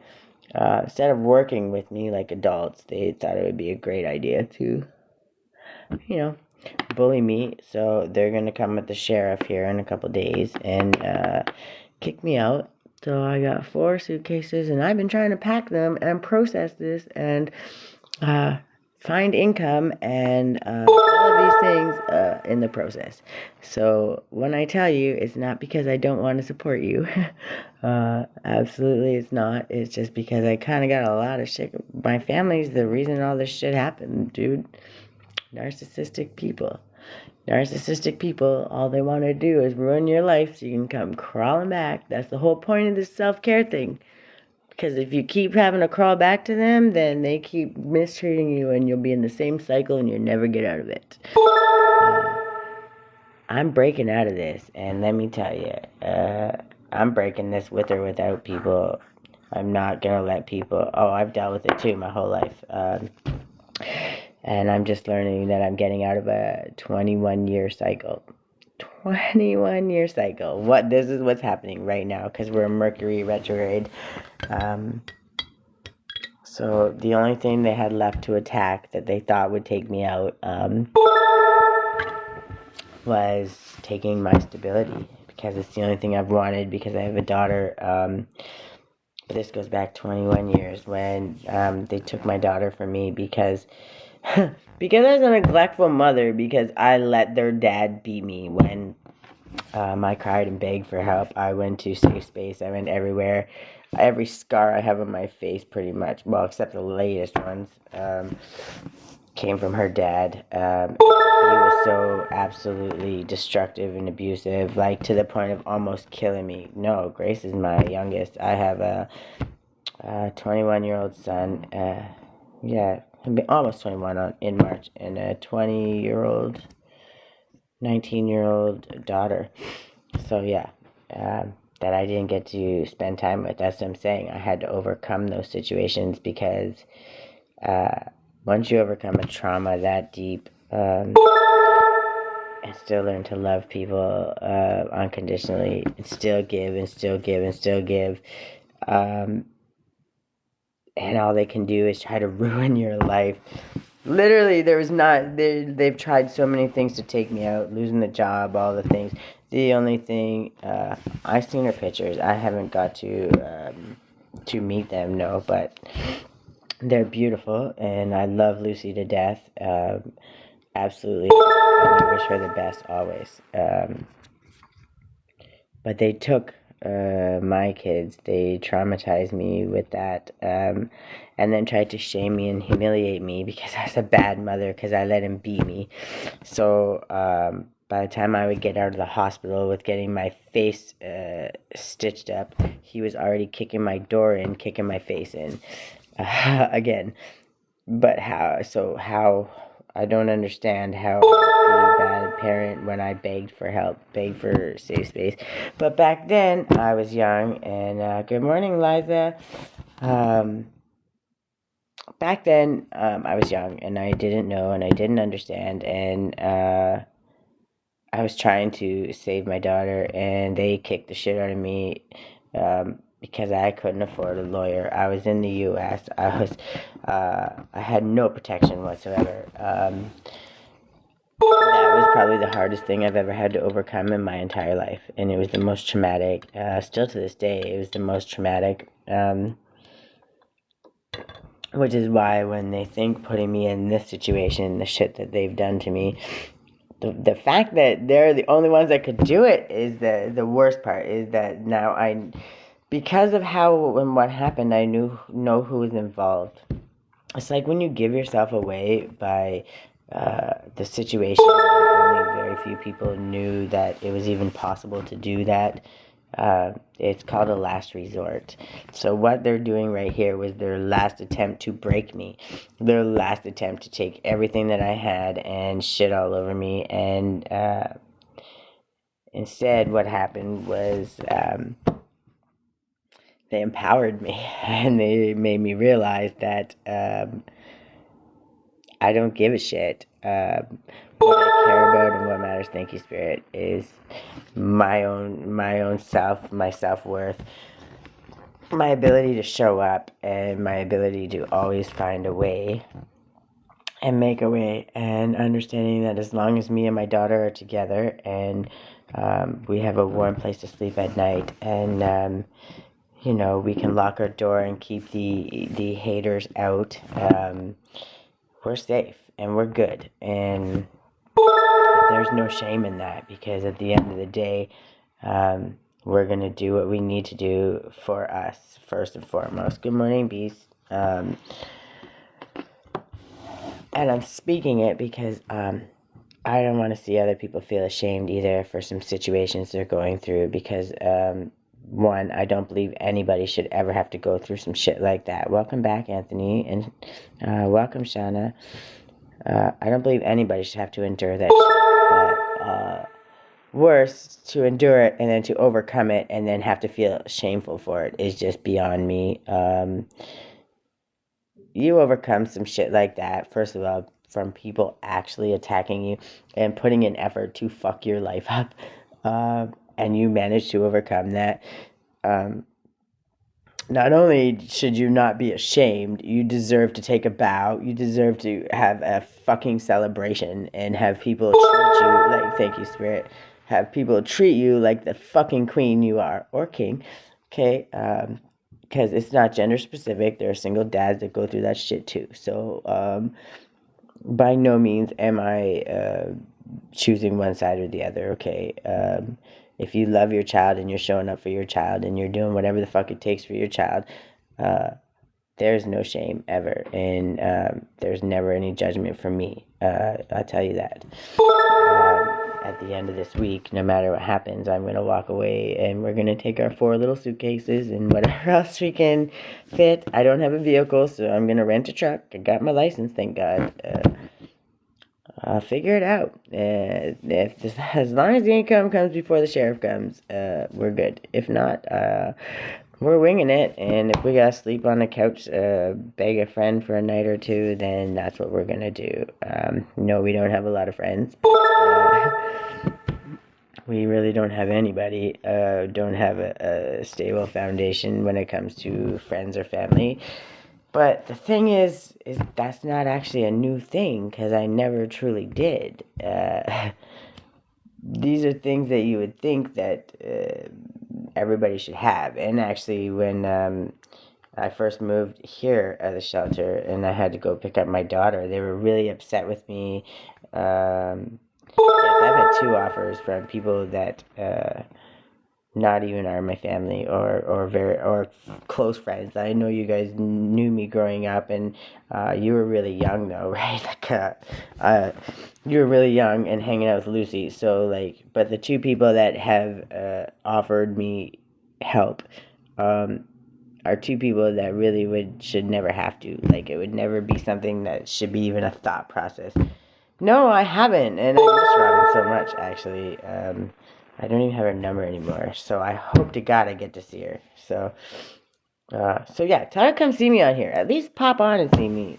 Instead of working with me like adults, they thought it would be a great idea to, bully me. So they're going to come with the sheriff here in a couple days and kick me out. So I got 4 suitcases, and I've been trying to pack them and process this and find income and all of these things in the process. So when I tell you, it's not because I don't want to support you. Absolutely it's not. It's just because I kind of got a lot of shit. My family's the reason all this shit happened, dude. Narcissistic people, all they want to do is ruin your life so you can come crawling back. That's the whole point of this self-care thing. Because if you keep having to crawl back to them, then they keep mistreating you and you'll be in the same cycle and you'll never get out of it. I'm breaking out of this, and let me tell you, I'm breaking this with or without people. I'm not going to let people... I've dealt with it too my whole life. And I'm just learning that I'm getting out of a 21-year cycle. 21-year cycle. This is what's happening right now, because we're in Mercury retrograde. So the only thing they had left to attack that they thought would take me out was taking my stability, because it's the only thing I've wanted, because I have a daughter This goes back 21 years when they took my daughter from me because because I was a neglectful mother, because I let their dad beat me when I cried and begged for help. I went to safe space. I went everywhere. Every scar I have on my face, pretty much, well, except the latest ones, came from her dad. He was so absolutely destructive and abusive, like to the point of almost killing me. No, Grace is my youngest. I have a 21-year-old son. Yeah, he'll be almost 21 in March, and a 20-year-old, 19-year-old daughter. So yeah, that I didn't get to spend time with. That's what I'm saying. I had to overcome those situations because once you overcome a trauma that deep, and still learn to love people unconditionally, and still give and still give and still give, and all they can do is try to ruin your life. Literally, they've tried so many things to take me out, losing the job, all the things. The only thing, I've seen her pictures. I haven't got to meet them, no, but they're beautiful, and I love Lucy to death. Absolutely, and I wish her the best always. But they took my kids. They traumatized me with that, and then tried to shame me and humiliate me because I was a bad mother because I let him beat me. So by the time I would get out of the hospital with getting my face stitched up, he was already kicking my door in, kicking my face in again. But how I don't understand how I could be a bad parent when I begged for help, begged for safe space. But back then, I was young, and good morning, Liza. Back then, I was young, and I didn't know, and I didn't understand, and I was trying to save my daughter, and they kicked the shit out of me. Because I couldn't afford a lawyer. I was in the U.S. I had no protection whatsoever. That was probably the hardest thing I've ever had to overcome in my entire life, and it was the most traumatic. Still to this day, it was the most traumatic. Which is why when they think putting me in this situation, the shit that they've done to me, the fact that they're the only ones that could do it is the worst part. Is that now because of how and what happened, I know who was involved. It's like when you give yourself away by the situation, only very few people knew that it was even possible to do that. It's called a last resort. So what they're doing right here was their last attempt to break me, their last attempt to take everything that I had and shit all over me. And instead, what happened was they empowered me, and they made me realize that I don't give a shit. What I care about and what matters, thank you, Spirit, is my own self, my self-worth, my ability to show up, and my ability to always find a way and make a way, and understanding that as long as me and my daughter are together, and we have a warm place to sleep at night, and we can lock our door and keep the haters out, we're safe and we're good, and there's no shame in that, because at the end of the day, we're going to do what we need to do for us first and foremost. Good morning, Beast. And I'm speaking it because I don't want to see other people feel ashamed either for some situations they're going through, because one, I don't believe anybody should ever have to go through some shit like that. Welcome back, Anthony, and welcome, Shauna. I don't believe anybody should have to endure that shit, but worse, to endure it and then to overcome it and then have to feel shameful for it is just beyond me. You overcome some shit like that, first of all, from people actually attacking you and putting in effort to fuck your life up, and you manage to overcome that. Not only should you not be ashamed, you deserve to take a bow. You deserve to have a fucking celebration and have people treat you like, thank you, Spirit, have people treat you like the fucking queen you are, or king, okay? because it's not gender specific. There are single dads that go through that shit too. So by no means am I choosing one side or the other. Okay, if you love your child and you're showing up for your child and you're doing whatever the fuck it takes for your child, there's no shame ever, and there's never any judgment from me. I'll tell you that. At the end of this week, no matter what happens, I'm going to walk away and we're going to take our 4 little suitcases and whatever else we can fit. I don't have a vehicle, so I'm going to rent a truck. I got my license, thank God. I'll figure it out. As long as the income comes before the sheriff comes, we're good. If not, we're winging it, and if we gotta sleep on the couch, beg a friend for a night or two, then that's what we're gonna do. No, we don't have a lot of friends. We really don't have anybody. Don't have a stable foundation when it comes to friends or family. But the thing is that's not actually a new thing, because I never truly did. These are things that you would think that everybody should have. And actually, when I first moved here at the shelter and I had to go pick up my daughter, they were really upset with me. Yes, I've had 2 offers from people that not even are my family or close friends. I know you guys knew me growing up, and you were really young though, right? Like you were really young and hanging out with Lucy. So like, but the 2 people that have offered me help are 2 people that really should never have to. Like, it would never be something that should be even a thought process. No, I haven't, and I miss Robin so much, actually. I don't even have her number anymore, so I hope to God I get to see her. So yeah, tell her to come see me on here. At least pop on and see me.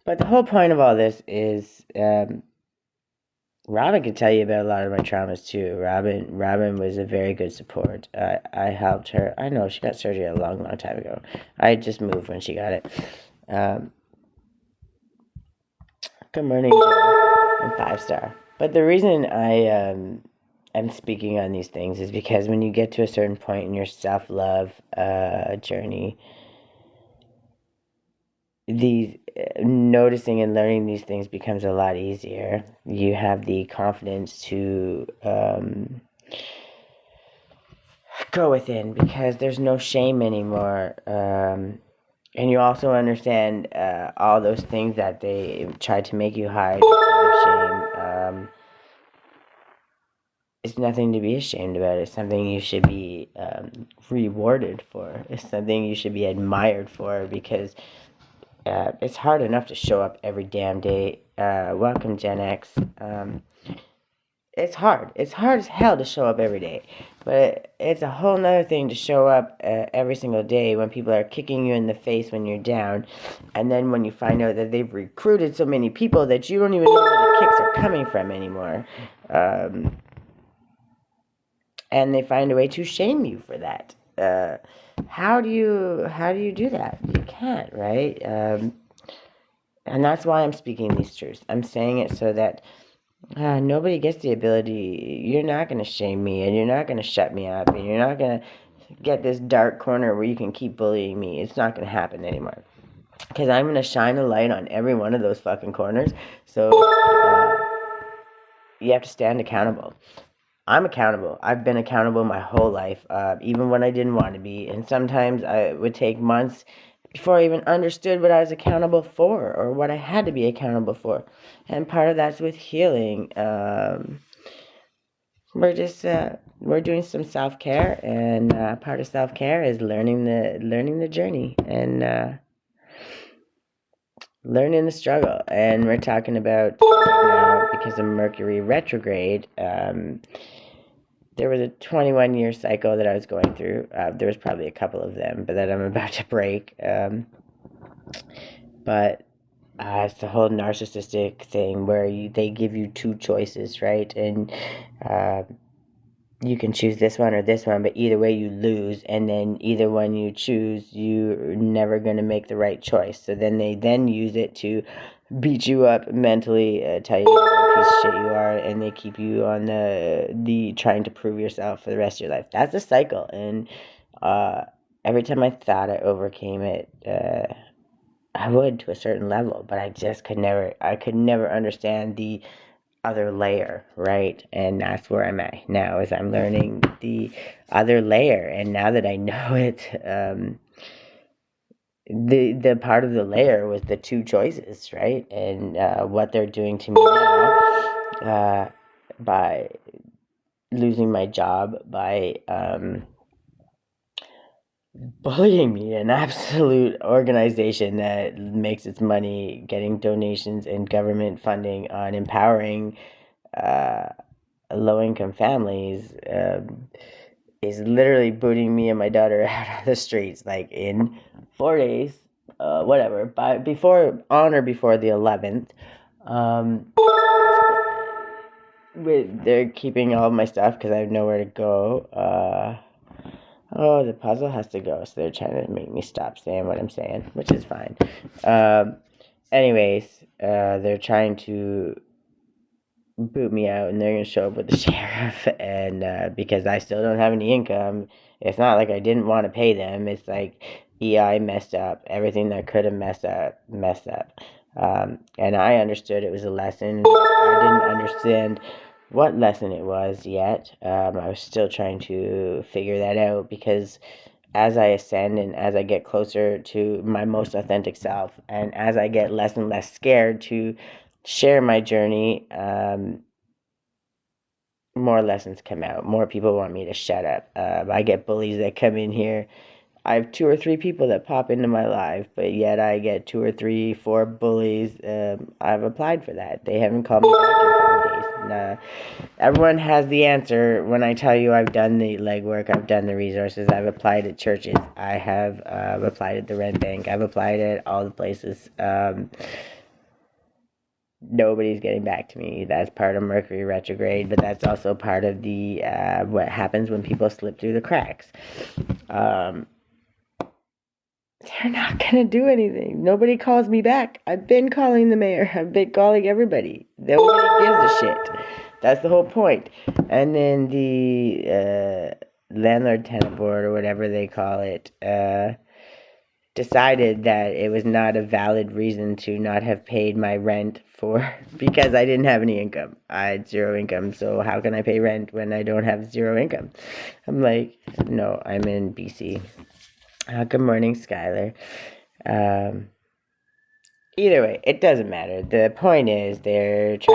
But the whole point of all this is, Robin can tell you about a lot of my traumas too. Robin was a very good support. I helped her. I know she got surgery a long, long time ago. I just moved when she got it. Good morning, Joe. I'm 5-star. But the reason I'm speaking on these things is because when you get to a certain point in your self-love journey, these noticing and learning these things becomes a lot easier. You have the confidence to go within, because there's no shame anymore. And you also understand all those things that they tried to make you hide because of shame. It's nothing to be ashamed about. It's something you should be rewarded for. It's something you should be admired for, because it's hard enough to show up every damn day. Welcome, Gen X. It's hard. It's hard as hell to show up every day. But it's a whole nother thing to show up every single day when people are kicking you in the face when you're down. And then when you find out that they've recruited so many people that you don't even know where the kicks are coming from anymore. And they find a way to shame you for that. How do you do that? You can't, right? And that's why I'm speaking these truths. I'm saying it so that nobody gets the ability. You're not going to shame me, and you're not going to shut me up, and you're not going to get this dark corner where you can keep bullying me. It's not going to happen anymore, because I'm going to shine a light on every one of those fucking corners. So you have to stand accountable. I'm accountable. I've been accountable my whole life, even when I didn't want to be. And sometimes it would take months before I even understood what I was accountable for, or what I had to be accountable for. And part of that's with healing. We're doing some self-care, and part of self-care is learning the journey and learning the struggle. And we're talking about right now, because of Mercury retrograde, there was a 21-year cycle that I was going through. There was probably a couple of them, but that I'm about to break. But it's the whole narcissistic thing where they give you 2 choices, right? And you can choose this one or this one, but either way you lose. And then either one you choose, you're never going to make the right choice. So then they use it to beat you up mentally, tell you what a piece of shit you are, and they keep you on the trying to prove yourself for the rest of your life. That's a cycle, and every time I thought I overcame it, I would to a certain level, but I just could never understand the other layer, right? And that's where I'm at now, is I'm learning the other layer, and now that I know it, the part of the layer was the two choices, right? And what they're doing to me now, by losing my job, by bullying me, an absolute organization that makes its money getting donations and government funding on empowering low-income families, is literally booting me and my daughter out of the streets, like in 4 days, whatever, on or before the 11th. They're keeping all of my stuff because I have nowhere to go. Oh, the puzzle has to go, so they're trying to make me stop saying what I'm saying, which is fine. Anyways, they're trying to boot me out, and they're going to show up with the sheriff, and because I still don't have any income, it's not like I didn't want to pay them. It's like EI messed up. Everything that could have messed up. And I understood it was a lesson. I didn't understand what lesson it was yet. I was still trying to figure that out, because as I ascend and as I get closer to my most authentic self, and as I get less and less scared to share my journey, more lessons come out. More people want me to shut up. I get bullies that come in here. I have 2 or 3 people that pop into my life, but yet I get 2 or 3, 4 bullies. I've applied for that. They haven't called me back in 5 days. Everyone has the answer when I tell you I've done the legwork, I've done the resources, I've applied at churches, I have applied at the rent bank, I've applied at all the places. Nobody's getting back to me. That's part of Mercury retrograde, but that's also part of the what happens when people slip through the cracks. They're not gonna do anything. Nobody calls me back. I've been calling the mayor. I've been calling everybody. Nobody gives a shit. That's the whole point. And then the landlord tenant board, or whatever they call it, decided that it was not a valid reason to not have paid my rent because I didn't have any income. I had 0 income, so how can I pay rent when I don't have 0 income? I'm like, no, I'm in BC. Good morning, Skylar. Either way, it doesn't matter. The point is, there's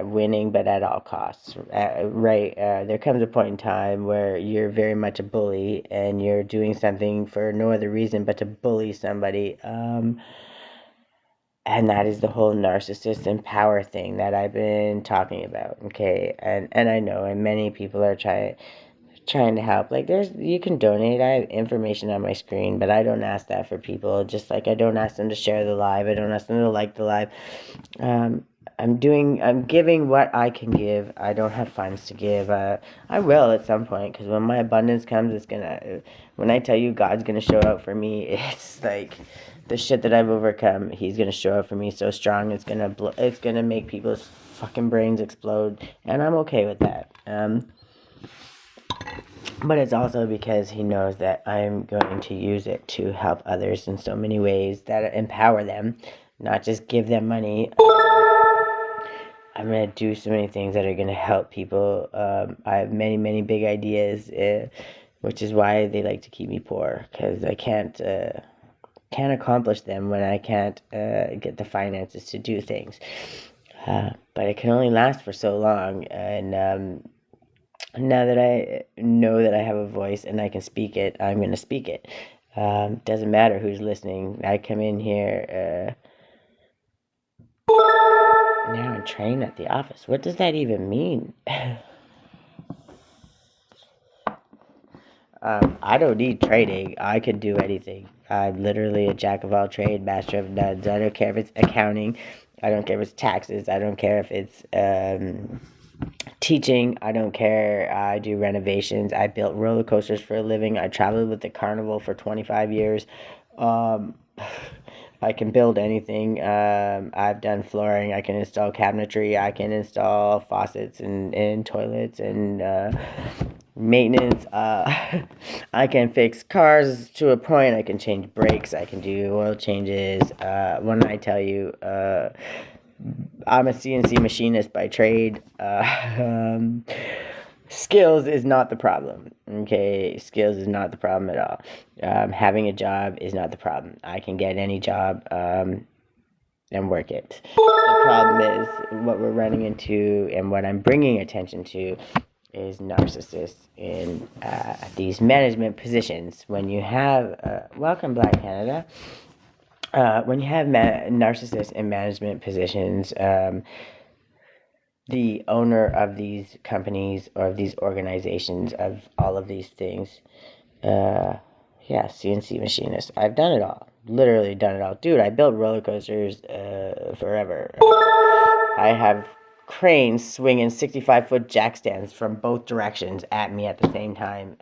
winning, but at all costs, right? There comes a point in time where you're very much a bully, and you're doing something for no other reason but to bully somebody. And that is the whole narcissist and power thing that I've been talking about, okay? And I know, and many people are trying to help. Like, you can donate. I have information on my screen, but I don't ask that for people. Just like I don't ask them to share the live. I don't ask them to like the live. I'm giving what I can give. I don't have funds to give. I will at some point, because when my abundance comes, when I tell you God's gonna show up for me, it's like the shit that I've overcome. He's gonna show up for me so strong. It's gonna make people's fucking brains explode, and I'm okay with that. But it's also because he knows that I'm going to use it to help others in so many ways that empower them, not just give them money. I'm going to do so many things that are going to help people. I have many, many big ideas, which is why they like to keep me poor, because I can't accomplish them when I can't get the finances to do things. But it can only last for so long, and now that I know that I have a voice and I can speak it, I'm going to speak it. Doesn't matter who's listening. I come in here now and train at the office. What does that even mean? I don't need training. I can do anything. I'm literally a jack of all trades, master of none. I don't care if it's accounting. I don't care if it's taxes. I don't care if it's teaching. I don't care. I do renovations. I built roller coasters for a living. I traveled with the carnival for 25 years. I can build anything. I've done flooring. I can install cabinetry. I can install faucets and toilets and maintenance. I can fix cars to a point. I can change brakes. I can do oil changes. When I tell you, I'm a CNC machinist by trade. Skills is not the problem. Okay, skills is not the problem at all. Having a job is not the problem. I can get any job and work it. The problem is what we're running into and what I'm bringing attention to is narcissists in these management positions. When you have, welcome Black Canada, when you have narcissists in management positions, the owner of these companies or of these organizations, of all of these things, CNC machinist. I've done it all. Literally done it all. Dude, I built roller coasters forever. I have cranes swinging 65-foot jack stands from both directions at me at the same time.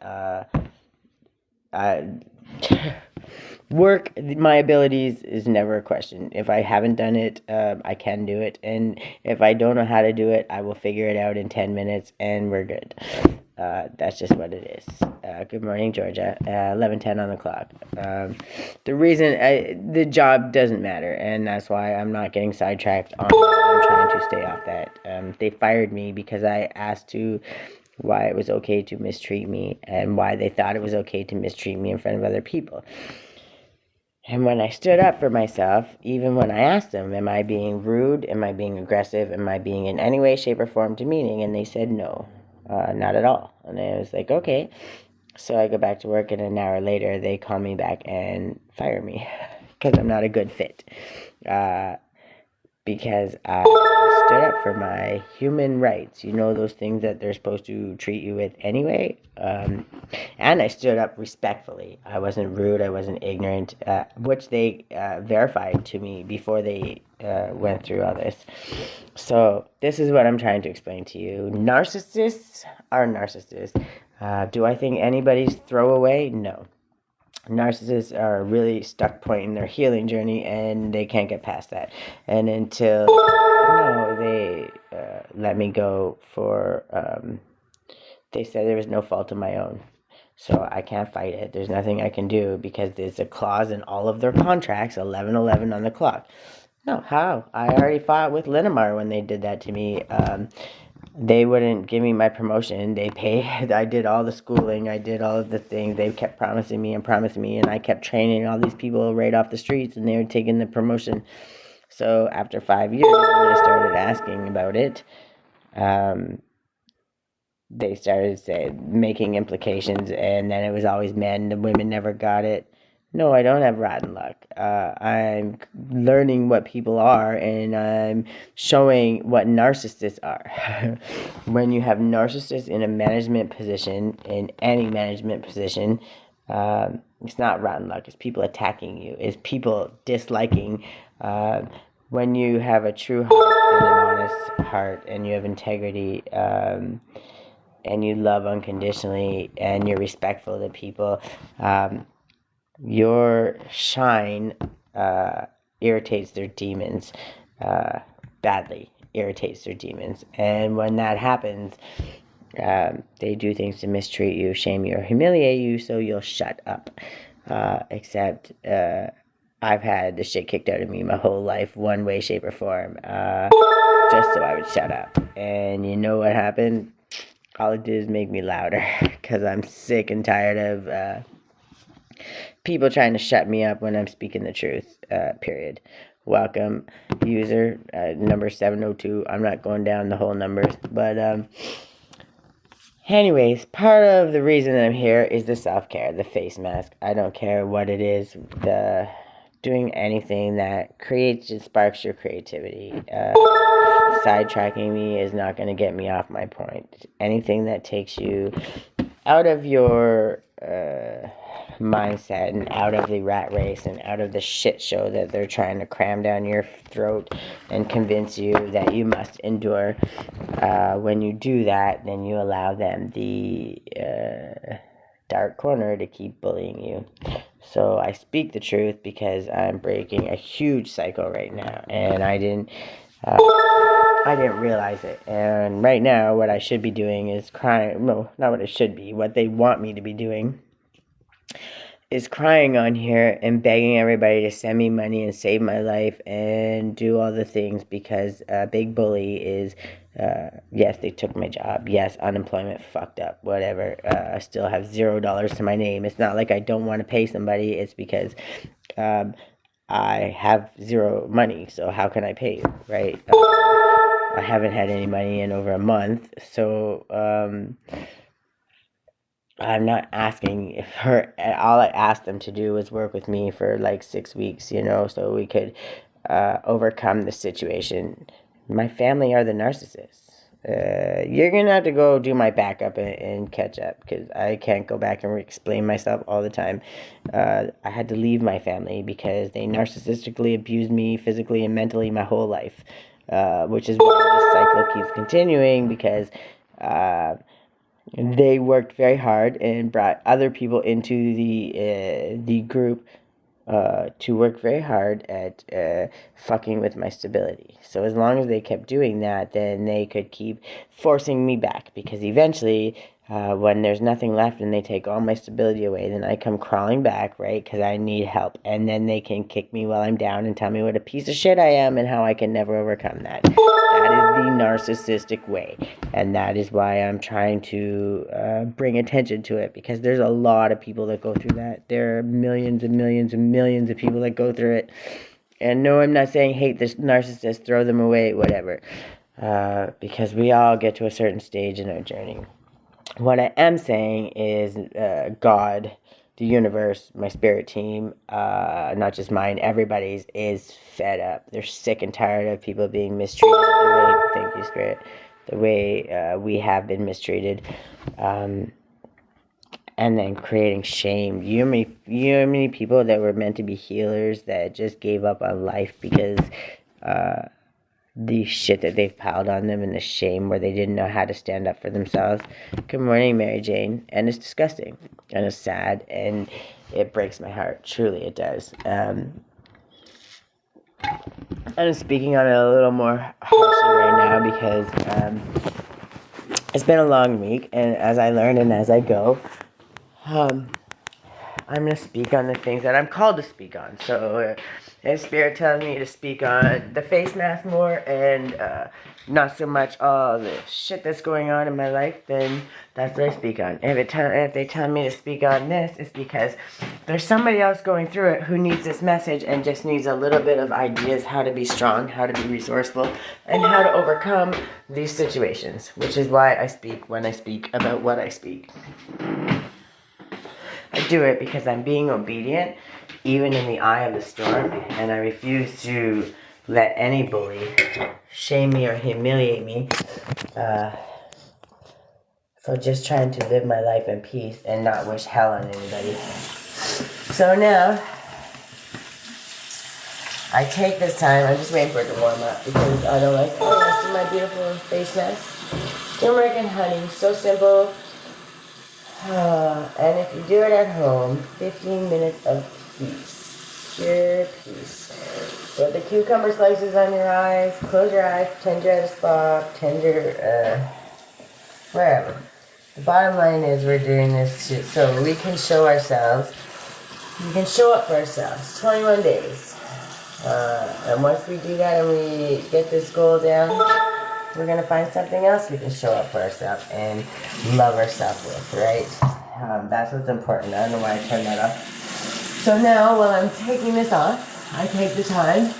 Work, my abilities is never a question. If I haven't done it, I can do it. And if I don't know how to do it, I will figure it out in 10 minutes and we're good. That's just what it is. Good morning, Georgia. 11:10 on the clock. The reason the job doesn't matter, and that's why I'm not getting sidetracked on that. I'm trying to stay off that. They fired me because I asked why it was okay to mistreat me and why they thought it was okay to mistreat me in front of other people. And when I stood up for myself, even when I asked them, am I being rude? Am I being aggressive? Am I being in any way, shape, or form demeaning? And they said no, not at all. And I was like, okay. So I go back to work, and an hour later, they call me back and fire me because I'm not a good fit. Because I stood up for my human rights. You know, those things that they're supposed to treat you with anyway. And I stood up respectfully. I wasn't rude. I wasn't ignorant, which they verified to me before they went through all this. So this is what I'm trying to explain to you. Narcissists are narcissists. Do I think anybody's throwaway? No. Narcissists are really stuck point in their healing journey and they can't get past that. And until they let me go for they said there was no fault of my own, so I can't fight it. There's nothing I can do because there's a clause in all of their contracts, 11:11 on the clock. No, how? I already fought with Linamar when they did that to me. They wouldn't give me my promotion. They paid. I did all the schooling. I did all of the things. They kept promising me, and I kept training all these people right off the streets, and they were taking the promotion. So after 5 years, when they started asking about it, they started making implications, and then it was always men. The women never got it. No, I don't have rotten luck. I'm learning what people are, and I'm showing what narcissists are. When you have narcissists in a management position, in any management position, it's not rotten luck. It's people attacking you. It's people disliking. When you have a true heart and an honest heart, and you have integrity, and you love unconditionally, and you're respectful to people, your shine irritates their demons, badly irritates their demons. And when that happens, they do things to mistreat you, shame you, or humiliate you, so you'll shut up. Except I've had the shit kicked out of me my whole life, one way, shape, or form, just so I would shut up. And you know what happened? All it did is make me louder, because I'm sick and tired of people trying to shut me up when I'm speaking the truth, period. Welcome, user, number 702. I'm not going down the whole numbers, but anyways, part of the reason that I'm here is the self-care, the face mask. I don't care what it is, doing anything that sparks your creativity. Sidetracking me is not going to get me off my point. Anything that takes you out of your mindset and out of the rat race and out of the shit show that they're trying to cram down your throat and convince you that you must endure. When you do that, then you allow them the dark corner to keep bullying you. So I speak the truth because I'm breaking a huge cycle right now, and I didn't realize it. And right now, what I should be doing is crying. No, not what I should be. What they want me to be doing is crying on here and begging everybody to send me money and save my life and do all the things because Big Bully is, yes, they took my job. Yes, unemployment fucked up. Whatever. I still have $0 to my name. It's not like I don't want to pay somebody. It's because I have zero money. So how can I pay you, right? I haven't had any money in over a month. So, I'm not asking if her. All I asked them to do was work with me for like 6 weeks, so we could overcome the situation. My family are the narcissists. You're gonna have to go do my backup and catch up because I can't go back and explain myself all the time. I had to leave my family because they narcissistically abused me physically and mentally my whole life, which is why this cycle keeps continuing because. They worked very hard and brought other people into the group to work very hard at fucking with my stability. So as long as they kept doing that, then they could keep forcing me back because eventually, when there's nothing left and they take all my stability away, then I come crawling back, right? Because I need help. And then they can kick me while I'm down and tell me what a piece of shit I am and how I can never overcome that. That is the narcissistic way. And that is why I'm trying to bring attention to it because there's a lot of people that go through that. There are millions and millions and millions of people that go through it. And no, I'm not saying hate this narcissist, throw them away, whatever. Because we all get to a certain stage in our journey. What I am saying is God, the universe, my spirit team, not just mine, everybody's, is fed up. They're sick and tired of people being mistreated thank you, Spirit, the way we have been mistreated. And then creating shame. You know how many people that were meant to be healers that just gave up on life because the shit that they've piled on them and the shame where they didn't know how to stand up for themselves. Good morning, Mary Jane. And it's disgusting. And it's sad. And it breaks my heart. Truly, it does. I'm speaking on it a little more harshly right now because it's been a long week. And as I learn and as I go, I'm going to speak on the things that I'm called to speak on. So if Spirit tells me to speak on the face mask more and not so much all the shit that's going on in my life, then that's what I speak on. If they tell me to speak on this, it's because there's somebody else going through it who needs this message and just needs a little bit of ideas how to be strong, how to be resourceful, and how to overcome these situations, which is why I speak when I speak about what I speak. I do it because I'm being obedient, even in the eye of the storm, and I refuse to let any bully shame me or humiliate me. So just trying to live my life in peace and not wish hell on anybody. So now, I take this time, I'm just waiting for it to warm up because I don't like, this is my beautiful face mask. Turmeric and honey, so simple. And if you do it at home, 15 minutes of peace, pure peace. Put the cucumber slices on your eyes, close your eyes, pretend you're at a spa, pretend you're, wherever. The bottom line is we're doing this so we can show ourselves, we can show up for ourselves, 21 days. And once we do that and we get this goal down, we're going to find something else we can show up for ourselves and love ourselves with, right? That's what's important. I don't know why I turned that off. So now, while I'm taking this off, I take the time.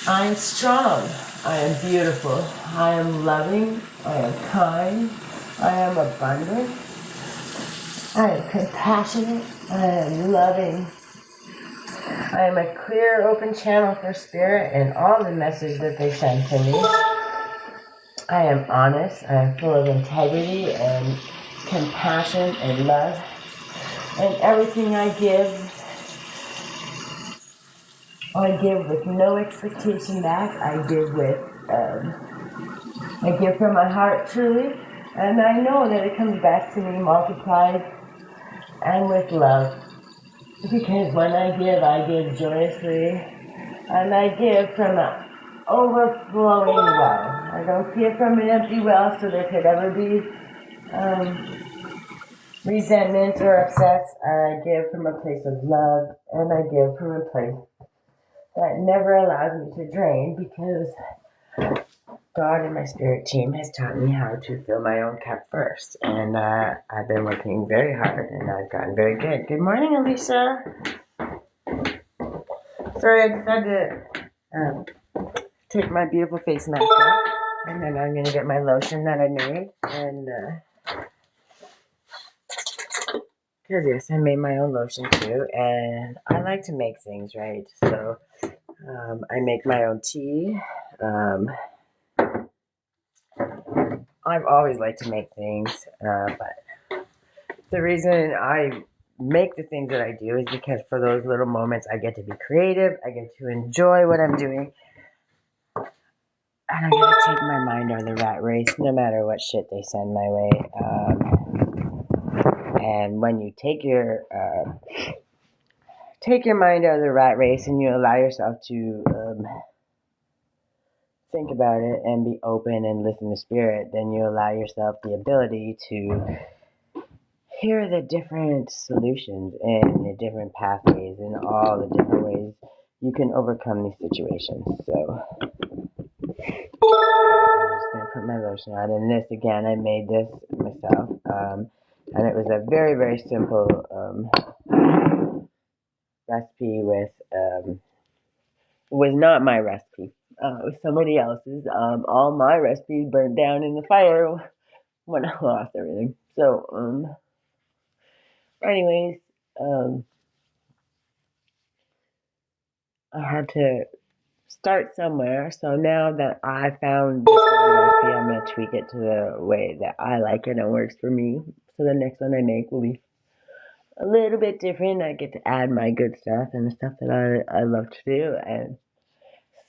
I am strong. I am beautiful. I am loving. I am kind. I am abundant. I am compassionate. I am loving. I am a clear, open channel for Spirit and all the message that they send to me. I am honest, I am full of integrity and compassion and love. And everything I give with no expectation back. I give from my heart truly. And I know that it comes back to me multiplied and with love. Because when I give joyously, and I give from an overflowing well. I don't give from an empty well, so there could ever be resentments or upsets. I give from a place of love, and I give from a place that never allows me to drain, because God and my spirit team has taught me how to fill my own cup first. And I've been working very hard, and I've gotten very good. Good morning, Alicia. Sorry, I decided to take my beautiful face mask off, and then I'm going to get my lotion that I made. And, because yes, I made my own lotion too. And I like to make things, right? So I make my own tea. I've always liked to make things, but the reason I make the things that I do is because for those little moments I get to be creative, I get to enjoy what I'm doing, and I get to take my mind out of the rat race no matter what shit they send my way. And when you take your mind out of the rat race and you allow yourself to think about it and be open and listen to spirit, then you allow yourself the ability to hear the different solutions and the different pathways and all the different ways you can overcome these situations. So I'm just going to put my lotion on. And this, again, I made this myself. And it was a very, very simple recipe with, was not my recipe. It was somebody else's. All my recipes burned down in the fire when I lost everything. So, anyways, I had to start somewhere. So now that I found this recipe, I'm going to tweak it to the way that I like it and works for me. So the next one I make will be a little bit different. I get to add my good stuff and the stuff that I love to do, and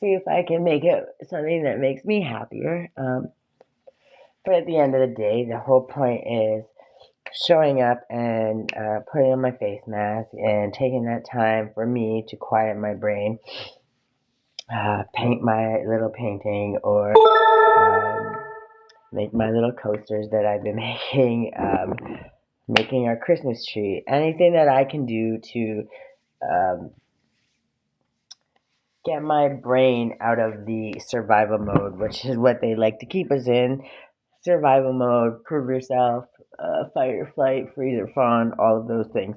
see if I can make it something that makes me happier. But at the end of the day, the whole point is showing up and putting on my face mask and taking that time for me to quiet my brain, paint my little painting, or make my little coasters that I've been making our Christmas tree. Anything that I can do to get my brain out of the survival mode, which is what they like to keep us in. Survival mode, prove yourself, fight or flight, freeze or fawn, all of those things.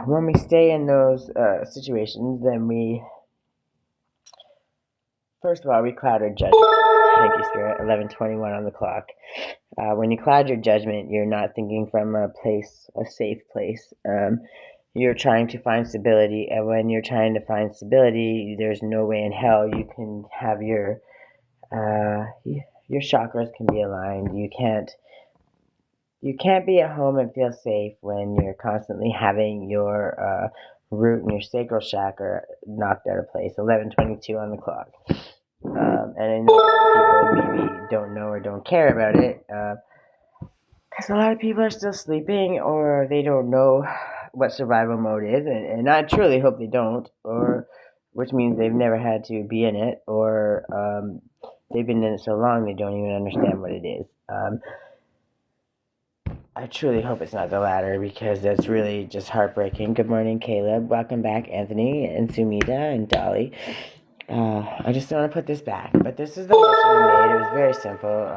When we stay in those situations, then first of all, we cloud our judgment. Thank you, Spirit. 11:21 on the clock. When you cloud your judgment, you're not thinking from a safe place. You're trying to find stability, and when you're trying to find stability, there's no way in hell you can have your chakras can be aligned. You can't be at home and feel safe when you're constantly having your root and your sacral chakra knocked out of place. 11:22 on the clock. And I know a lot of people maybe don't know or don't care about it, because a lot of people are still sleeping, or they don't know what survival mode is, and I truly hope they don't, or which means they've never had to be in it, or they've been in it so long they don't even understand what it is. I truly hope it's not the latter, because that's really just heartbreaking. Good morning, Caleb. Welcome back, Anthony and Sumida and Dolly. I just want to put this back, but this is the lotion I made. It was very simple,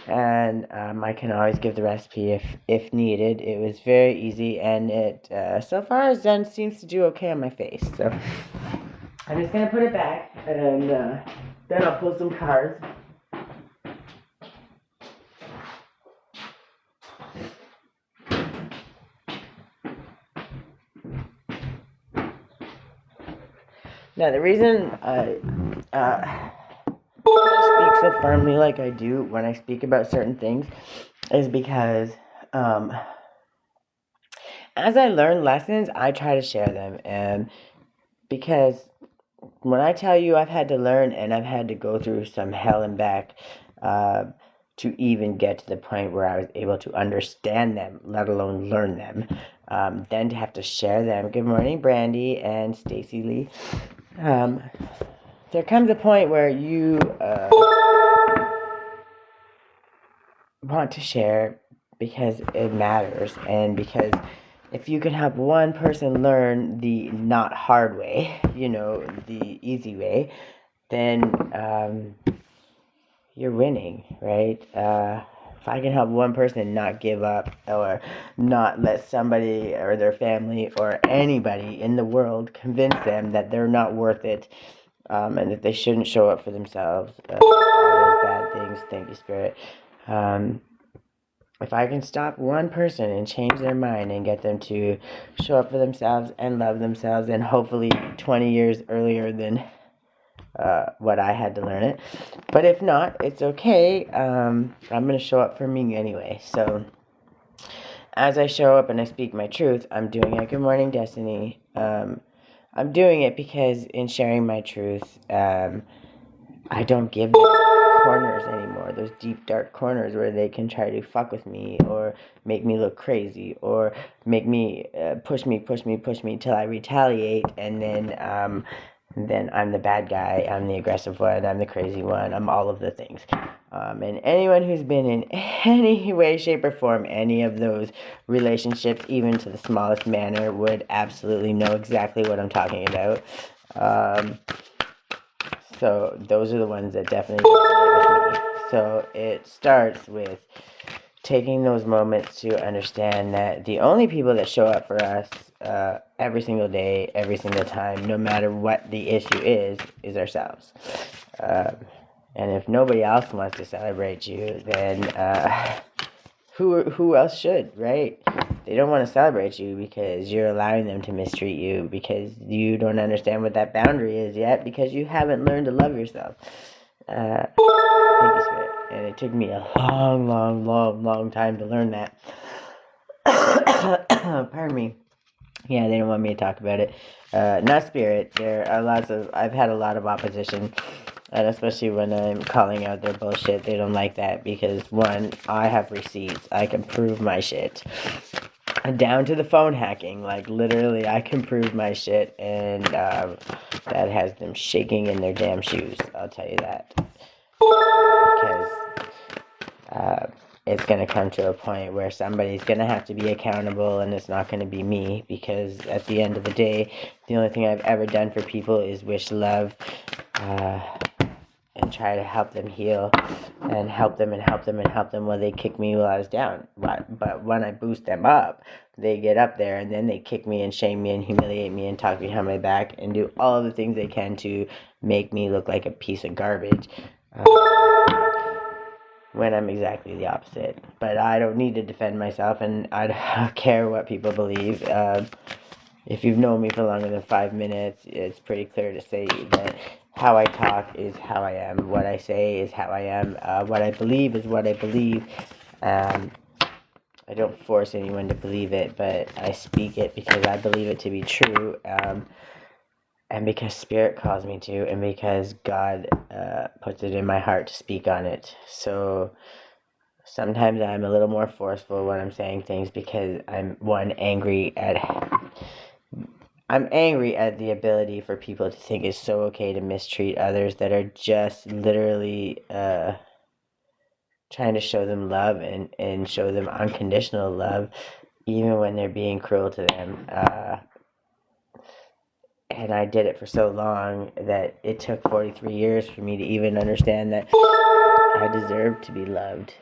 and I can always give the recipe if needed. It was very easy, and it so far has done seems to do okay on my face. So I'm just gonna put it back, and then I'll pull some cards. Now, the reason I speak so firmly like I do when I speak about certain things is because as I learn lessons, I try to share them. And because when I tell you I've had to learn and I've had to go through some hell and back to even get to the point where I was able to understand them, let alone learn them. then to have to share them. Good morning, Brandy and Stacy Lee. There comes a point where you want to share because it matters, and because if you can help one person learn the not hard way, the easy way, then you're winning, right? If I can help one person not give up or not let somebody or their family or anybody in the world convince them that they're not worth it, and that they shouldn't show up for themselves, all those bad things, thank you, Spirit. If I can stop one person and change their mind and get them to show up for themselves and love themselves, and hopefully 20 years earlier than what I had to learn it. But if not, it's okay. I'm going to show up for me anyway. So as I show up and I speak my truth, I'm doing it. Good morning, Destiny. I'm doing it because in sharing my truth, I don't give them corners anymore, those deep dark corners where they can try to fuck with me or make me look crazy or make me push me till I retaliate, and then I'm the bad guy, I'm the aggressive one, I'm the crazy one, I'm all of the things. And anyone who's been in any way, shape, or form any of those relationships, even to the smallest manner, would absolutely know exactly what I'm talking about. So those are the ones that definitely resonate with me. So it starts with taking those moments to understand that the only people that show up for us every single day, every single time, no matter what the issue is ourselves. And if nobody else wants to celebrate you, then who else should, right? They don't want to celebrate you because you're allowing them to mistreat you, because you don't understand what that boundary is yet, because you haven't learned to love yourself. Thank you, Spirit. And it took me a long time to learn that. Pardon me. Yeah, they don't want me to talk about it. Not Spirit. I've had a lot of opposition. And especially when I'm calling out their bullshit, they don't like that because, one, I have receipts. I can prove my shit. Down to the phone hacking. Like, literally, I can prove my shit, and that has them shaking in their damn shoes. I'll tell you that. Because it's going to come to a point where somebody's going to have to be accountable, and it's not going to be me, because at the end of the day, the only thing I've ever done for people is wish love, and try to help them heal, and help them while they kick me while I was down. But when I boost them up, they get up there, and then they kick me and shame me and humiliate me and talk behind my back and do all of the things they can to make me look like a piece of garbage, when I'm exactly the opposite. But I don't need to defend myself, and I don't care what people believe. If you've known me for longer than 5 minutes, it's pretty clear to say that how I talk is how I am. What I say is how I am. What I believe is what I believe. I don't force anyone to believe it, but I speak it because I believe it to be true, and because Spirit calls me to, and because God puts it in my heart to speak on it. So sometimes I'm a little more forceful when I'm saying things because I'm angry at the ability for people to think it's so okay to mistreat others that are just literally trying to show them love and show them unconditional love, even when they're being cruel to them. And I did it for so long that it took 43 years for me to even understand that I deserve to be loved.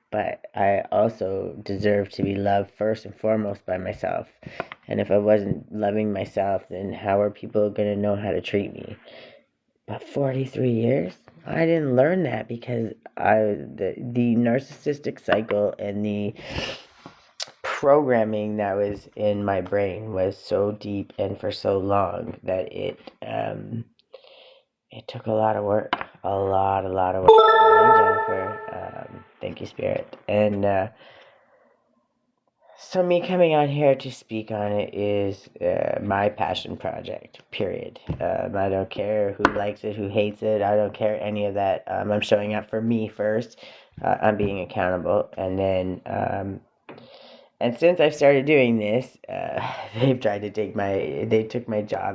But I also deserve to be loved first and foremost by myself. And if I wasn't loving myself, then how are people going to know how to treat me? But 43 years? I didn't learn that because the narcissistic cycle and the programming that was in my brain was so deep and for so long that it took a lot of work. A lot of work. Jennifer. Thank you, Spirit. And so me coming on here to speak on it is my passion project, period. I don't care who likes it, who hates it. I don't care any of that. I'm showing up for me first. I'm being accountable. And then And since I started doing this, they've tried to they took my job, uh,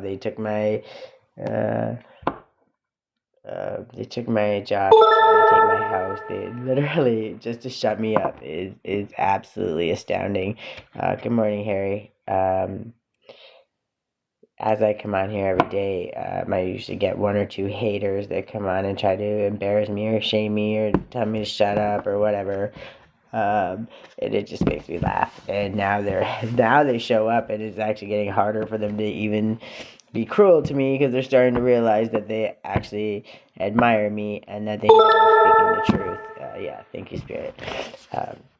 they took my job, they tried to take my house. They literally, just to shut me up is absolutely astounding. Good morning, Harry. As I come on here every day, I usually get one or two haters that come on and try to embarrass me or shame me or tell me to shut up or whatever. And it just makes me laugh. And now they show up, and it's actually getting harder for them to even be cruel to me, because they're starting to realize that they actually admire me and that they know I'm speaking the truth. Yeah, thank you, Spirit.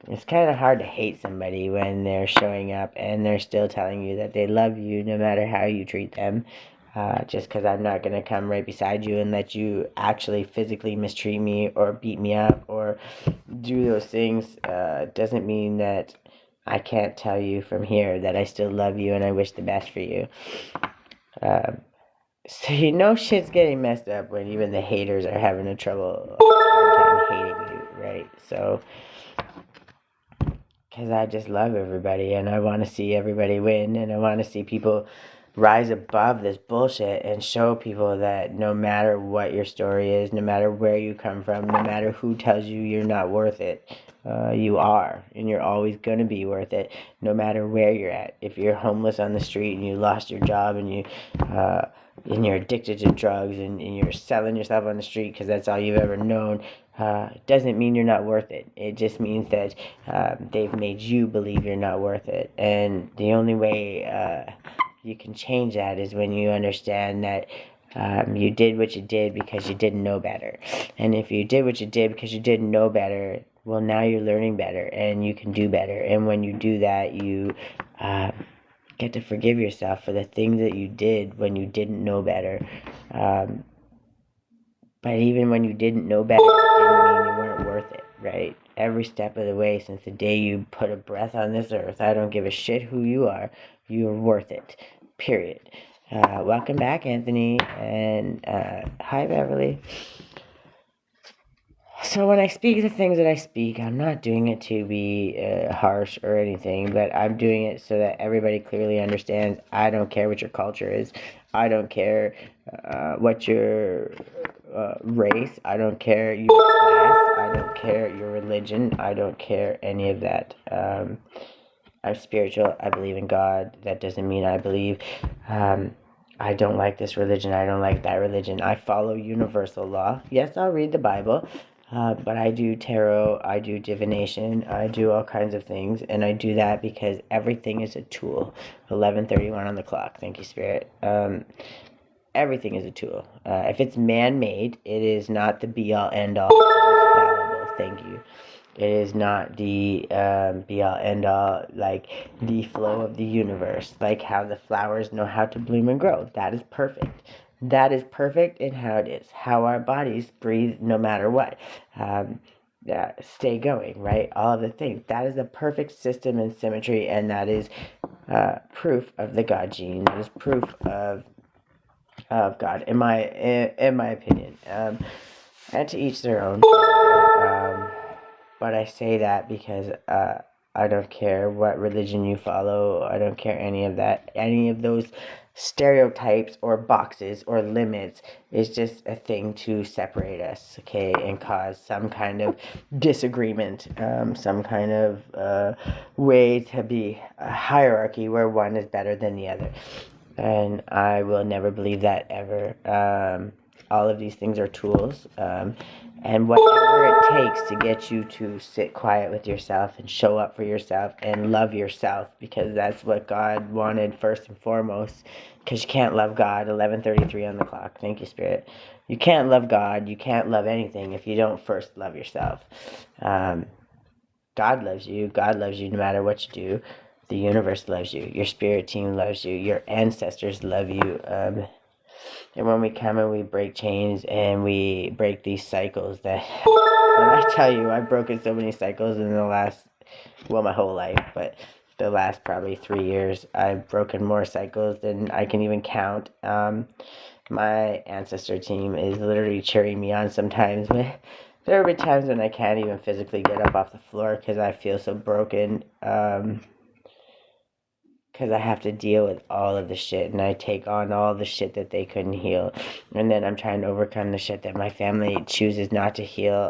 It's kind of hard to hate somebody when they're showing up and they're still telling you that they love you no matter how you treat them. Just because I'm not going to come right beside you and let you actually physically mistreat me or beat me up or do those things doesn't mean that I can't tell you from here that I still love you and I wish the best for you. So you know shit's getting messed up when even the haters are having a hard time hating you, right? So, because I just love everybody and I want to see everybody win, and I want to see people rise above this bullshit and show people that no matter what your story is, no matter where you come from, no matter who tells you you're not worth it, you are, and you're always going to be worth it, no matter where you're at. If you're homeless on the street and you lost your job and you're addicted to drugs and you're selling yourself on the street because that's all you've ever known, it doesn't mean you're not worth it. It just means that they've made you believe you're not worth it. And the only way you can change that is when you understand that you did what you did because you didn't know better. And if you did what you did because you didn't know better, well, now you're learning better and you can do better. And when you do that, you get to forgive yourself for the things that you did when you didn't know better. But even when you didn't know better, it didn't mean you weren't worth it, right? Every step of the way since the day you put a breath on this earth, I don't give a shit who you are worth it, period. Welcome back, Anthony, and hi, Beverly. So when I speak the things that I speak, I'm not doing it to be harsh or anything, but I'm doing it so that everybody clearly understands. I don't care what your culture is. I don't care what your race. I don't care your class. I don't care your religion. I don't care any of that. I'm spiritual. I believe in God. That doesn't mean I believe I don't like this religion. I don't like that religion. I follow universal law. Yes, I'll read the Bible. But I do tarot, I do divination, I do all kinds of things, and I do that because everything is a tool. 11:31 on the clock. Thank you, Spirit. Everything is a tool. If it's man-made, it is not the be-all, end-all. It's fallible. Thank you. It is not the be-all, end-all, like the flow of the universe, like how the flowers know how to bloom and grow. That is perfect. That is perfect in how it is, how our bodies breathe no matter what. Stay going, right? All of the things. That is the perfect system and symmetry, and that is proof of the God gene. That is proof of God, in my opinion. And to each their own. But I say that because I don't care what religion you follow. I don't care any of that. Any of those stereotypes or boxes or limits is just a thing to separate us, okay, and cause some kind of disagreement, some kind of way to be a hierarchy where one is better than the other. And I will never believe that ever. All of these things are tools. And whatever it takes to get you to sit quiet with yourself and show up for yourself and love yourself, because that's what God wanted first and foremost. Because you can't love God. 11:33 on the clock. Thank you, Spirit. You can't love God. You can't love anything if you don't first love yourself. God loves you. God loves you no matter what you do. The universe loves you. Your spirit team loves you. Your ancestors love you. And when we come and we break chains and we break these cycles that, when I tell you, I've broken so many cycles in the last, well, my whole life, but the last probably 3 years, I've broken more cycles than I can even count. My ancestor team is literally cheering me on sometimes. There have been times when I can't even physically get up off the floor because I feel so broken. because I have to deal with all of the shit, and I take on all the shit that they couldn't heal, and then I'm trying to overcome the shit that my family chooses not to heal.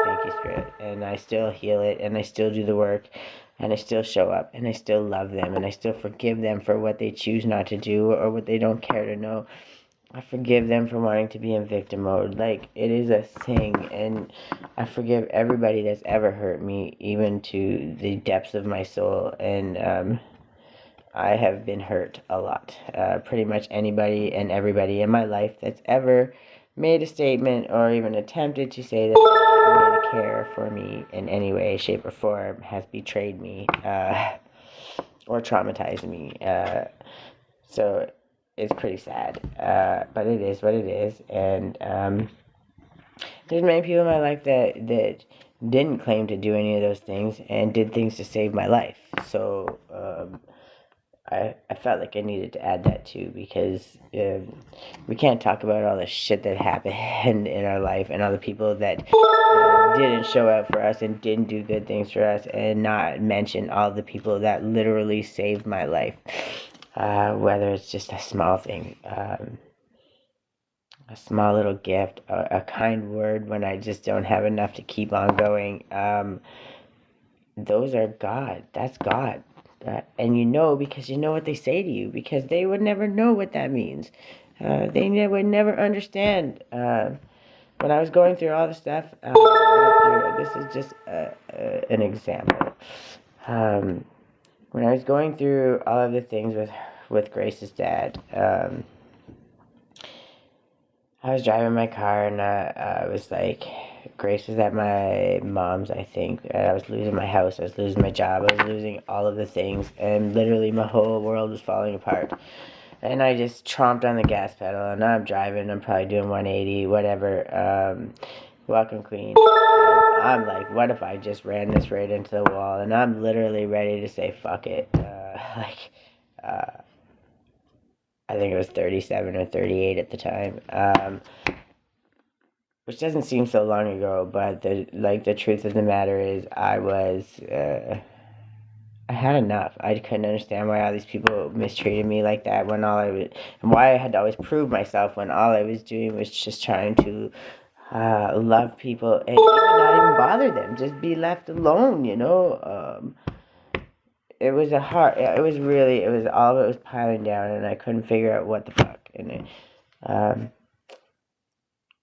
Thank you, Spirit. And I still heal it, and I still do the work, and I still show up, and I still love them, and I still forgive them for what they choose not to do or what they don't care to know. I forgive them for wanting to be in victim mode. Like, it is a thing, and I forgive everybody that's ever hurt me, even to the depths of my soul, and I have been hurt a lot. Pretty much anybody and everybody in my life that's ever made a statement or even attempted to say that they really care for me in any way, shape, or form has betrayed me or traumatized me. So it's pretty sad, but it is what it is. And there's many people in my life that didn't claim to do any of those things and did things to save my life. So I felt like I needed to add that too, because we can't talk about all the shit that happened in our life and all the people that didn't show up for us and didn't do good things for us, and not mention all the people that literally saved my life. Whether it's just a small thing, a small little gift, a kind word when I just don't have enough to keep on going. Those are God. That's God. And you know, because you know what they say to you, because they would never know what that means. They would never understand. When I was going through all the stuff, this is just an example. When I was going through all of the things with Grace's dad, I was driving my car, and I was like, Grace was at my mom's, I think, and I was losing my house, I was losing my job, I was losing all of the things, and literally my whole world was falling apart. And I just tromped on the gas pedal, and I'm driving, I'm probably doing 180, whatever, welcome queen. And I'm like, what if I just ran this right into the wall? And I'm literally ready to say, fuck it. I think it was 37 or 38 at the time, which doesn't seem so long ago, but the truth of the matter is I had enough. I couldn't understand why all these people mistreated me like that, when and why I had to always prove myself when all I was doing was just trying to love people and even not even bother them, just be left alone, you know. It was all of it was piling down, and I couldn't figure out what the fuck.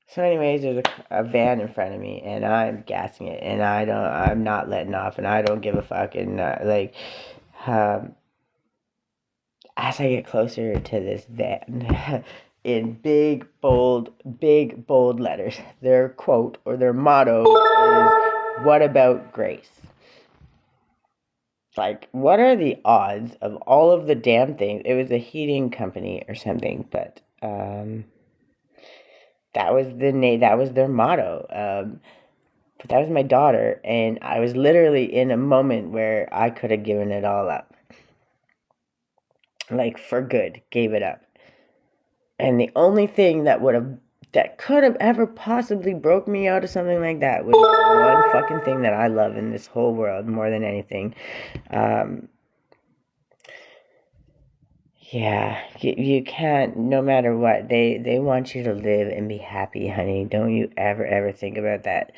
So anyways, there's a van in front of me, and I'm gassing it, and I'm not letting off, and I don't give a fuck, and as I get closer to this van, in big bold letters, their quote or their motto is, "What about Grace?" Like, what are the odds of all of the damn things? It was a heating company or something, but that was that was their motto. But that was my daughter, and I was literally in a moment where I could have given it all up. Like, for good, gave it up. And the only thing that could have ever possibly broke me out of something like that was one fucking thing that I love in this whole world more than anything. Yeah, you can't, no matter what, they want you to live and be happy, honey. Don't you ever think about that.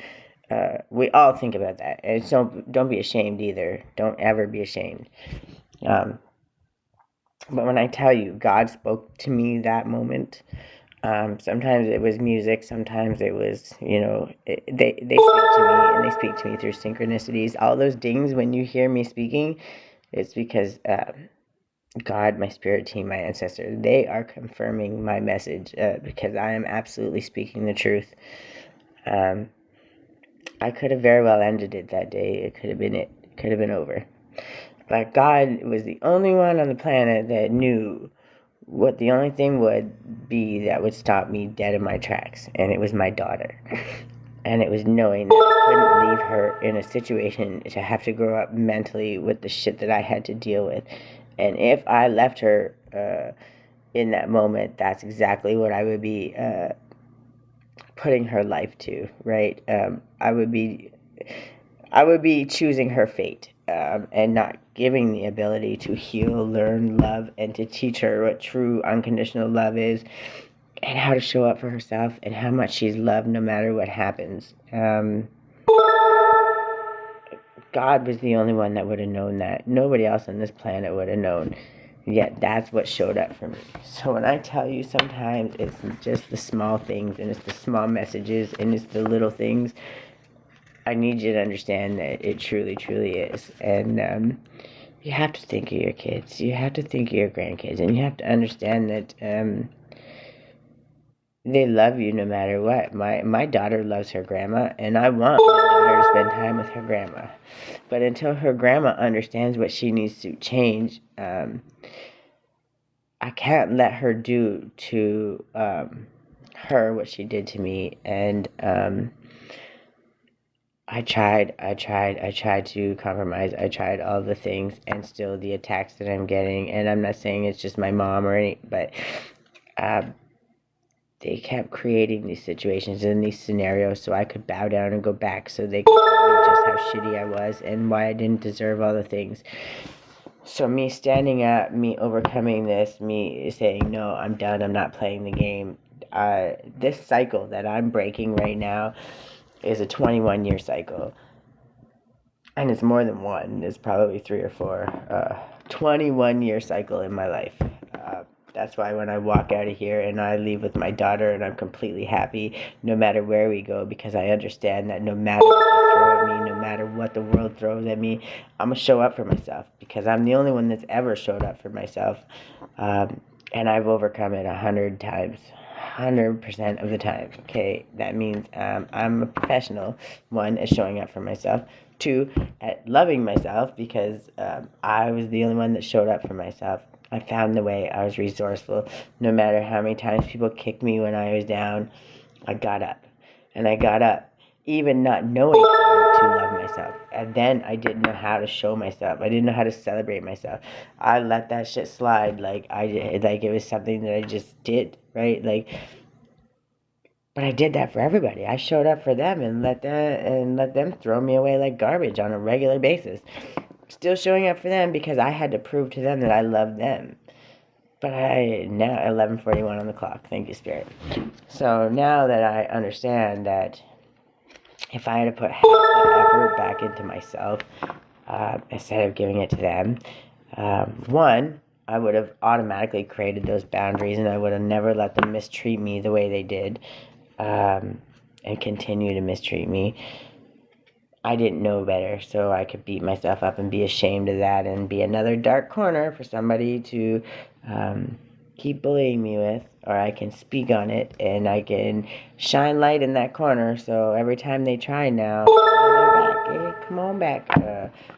We all think about that. And don't be ashamed either. Don't ever be ashamed. But when I tell you, God spoke to me that moment. Sometimes it was music. Sometimes it was, they speak to me, and they speak to me through synchronicities. All those dings when you hear me speaking, it's because God, my spirit team, my ancestors, they are confirming my message, because I am absolutely speaking the truth. I could have very well ended it that day. It could have been it. It could have been over. But God was the only one on the planet that knew what the only thing would be that would stop me dead in my tracks, and it was my daughter. And it was knowing that I couldn't leave her in a situation to have to grow up mentally with the shit that I had to deal with. And if I left her in that moment, that's exactly what I would be putting her life to, right? I would be choosing her fate. and not giving the ability to heal, learn, love, and to teach her what true unconditional love is, and how to show up for herself, and how much she's loved no matter what happens. God was the only one that would have known that. Nobody else on this planet would have known. Yet that's what showed up for me. So when I tell you, sometimes it's just the small things, and it's the small messages, and it's the little things, I need you to understand that it truly, truly is. And you have to think of your kids. You have to think of your grandkids. And you have to understand that they love you no matter what. My daughter loves her grandma, and I want my daughter to spend time with her grandma. But until her grandma understands what she needs to change, I can't let her do to her what she did to me. And I tried to compromise. I tried all the things, and still the attacks that I'm getting. And I'm not saying it's just my mom or any, but they kept creating these situations and these scenarios so I could bow down and go back, so they could tell me just how shitty I was and why I didn't deserve all the things. So me standing up, me overcoming this, me saying, no, I'm done, I'm not playing the game. This cycle that I'm breaking right now is a 21-year cycle. And it's more than one. It's probably 3 or 4. 21-year cycle in my life. That's why when I walk out of here and I leave with my daughter and I'm completely happy no matter where we go, because I understand that no matter what they throw at me, no matter what the world throws at me, I'm going to show up for myself, because I'm the only one that's ever showed up for myself. And I've overcome it 100 times. 100% of the time. Okay, that means I'm a professional, 1, at showing up for myself, 2, at loving myself, because I was the only one that showed up for myself. I found the way. I was resourceful. No matter how many times people kicked me when I was down, I got up. And I got up, even not knowing how to love myself. And then I didn't know how to show myself. I didn't know how to celebrate myself. I let that shit slide like it was something that I just did, right? But I did that for everybody. I showed up for them and let them throw me away like garbage on a regular basis. Still showing up for them because I had to prove to them that I loved them. But now 11:41 on the clock. Thank you, Spirit. So now that I understand that if I had to put half that effort back into myself instead of giving it to them, 1, I would have automatically created those boundaries, and I would have never let them mistreat me the way they did, and continue to mistreat me. I didn't know better, so I could beat myself up and be ashamed of that and be another dark corner for somebody to keep bullying me with, or I can speak on it and I can shine light in that corner, so every time they try now, they're back. Hey, come on back.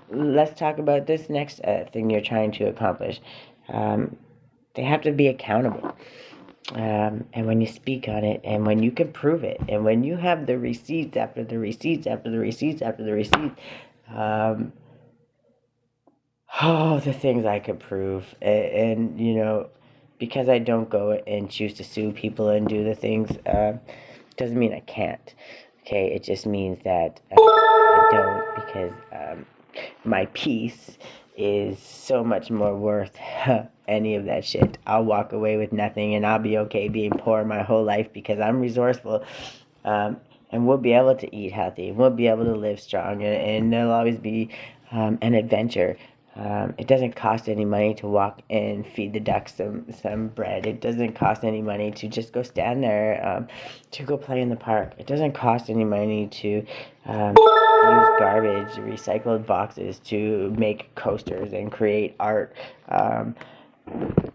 Let's talk about this next thing you're trying to accomplish. They have to be accountable. And when you speak on it, and when you can prove it, and when you have the receipts after the receipts after the receipts after the receipts, the things I could prove, and you know, because I don't go and choose to sue people and do the things, doesn't mean I can't. Okay, it just means that I don't, because my peace is so much more worth any of that shit. I'll walk away with nothing, and I'll be okay being poor my whole life because I'm resourceful, and we'll be able to eat healthy. We'll be able to live strong, and there'll always be an adventure. It doesn't cost any money to walk and feed the ducks some bread. It doesn't cost any money to just go stand there, to go play in the park. It doesn't cost any money to use garbage, recycled boxes to make coasters and create art. It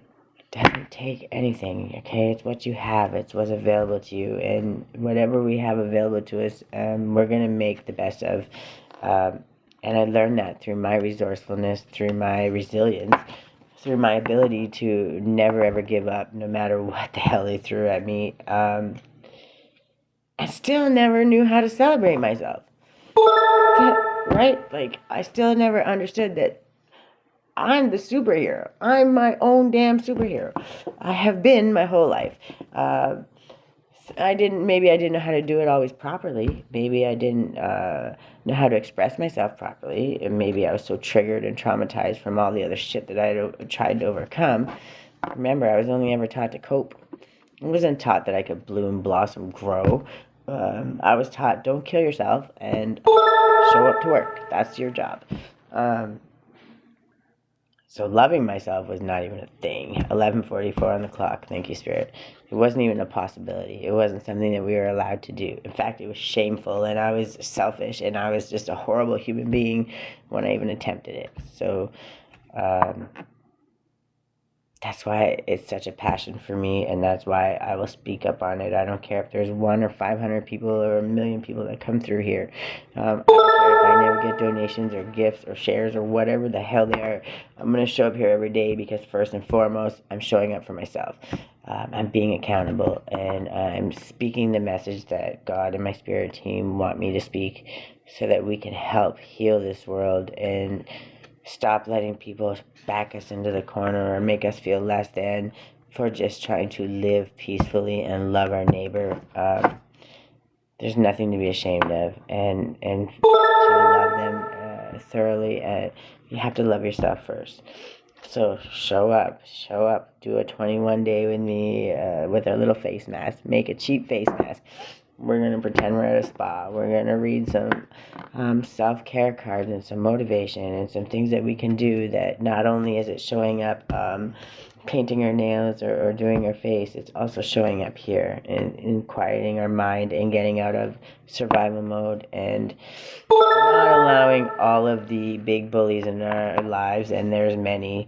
doesn't take anything, okay? It's what you have. It's what's available to you. And whatever we have available to us, we're going to make the best of. And I learned that through my resourcefulness, through my resilience, through my ability to never ever give up, no matter what the hell they threw at me. I still never knew how to celebrate myself. Right? Like, I still never understood that I'm the superhero. I'm my own damn superhero. I have been my whole life. maybe I didn't know how to do it always properly. Maybe I didn't know how to express myself properly. And maybe I was so triggered and traumatized from all the other shit that I tried to overcome. Remember, I was only ever taught to cope. I wasn't taught that I could bloom, blossom, grow. I was taught, don't kill yourself and show up to work. That's your job. So loving myself was not even a thing. 11:44 on the clock. Thank you, Spirit. It wasn't even a possibility. It wasn't something that we were allowed to do. In fact, it was shameful, and I was selfish, and I was just a horrible human being when I even attempted it. So that's why it's such a passion for me, and that's why I will speak up on it. I don't care if there's 1 or 500 people or 1,000,000 people that come through here. I don't care if I never get donations or gifts or shares or whatever the hell they are. I'm going to show up here every day because first and foremost, I'm showing up for myself. I'm being accountable, and I'm speaking the message that God and my spirit team want me to speak so that we can help heal this world and stop letting people back us into the corner or make us feel less than for just trying to live peacefully and love our neighbor. There's nothing to be ashamed of, and to love them thoroughly, you have to love yourself first. So show up, do a 21-day with me with our little face mask. Make a cheap face mask. We're going to pretend we're at a spa. We're going to read some self-care cards and some motivation and some things that we can do that not only is it showing up painting our nails or doing our face, it's also showing up here and quieting our mind and getting out of survival mode and not allowing all of the big bullies in our lives, and there's many,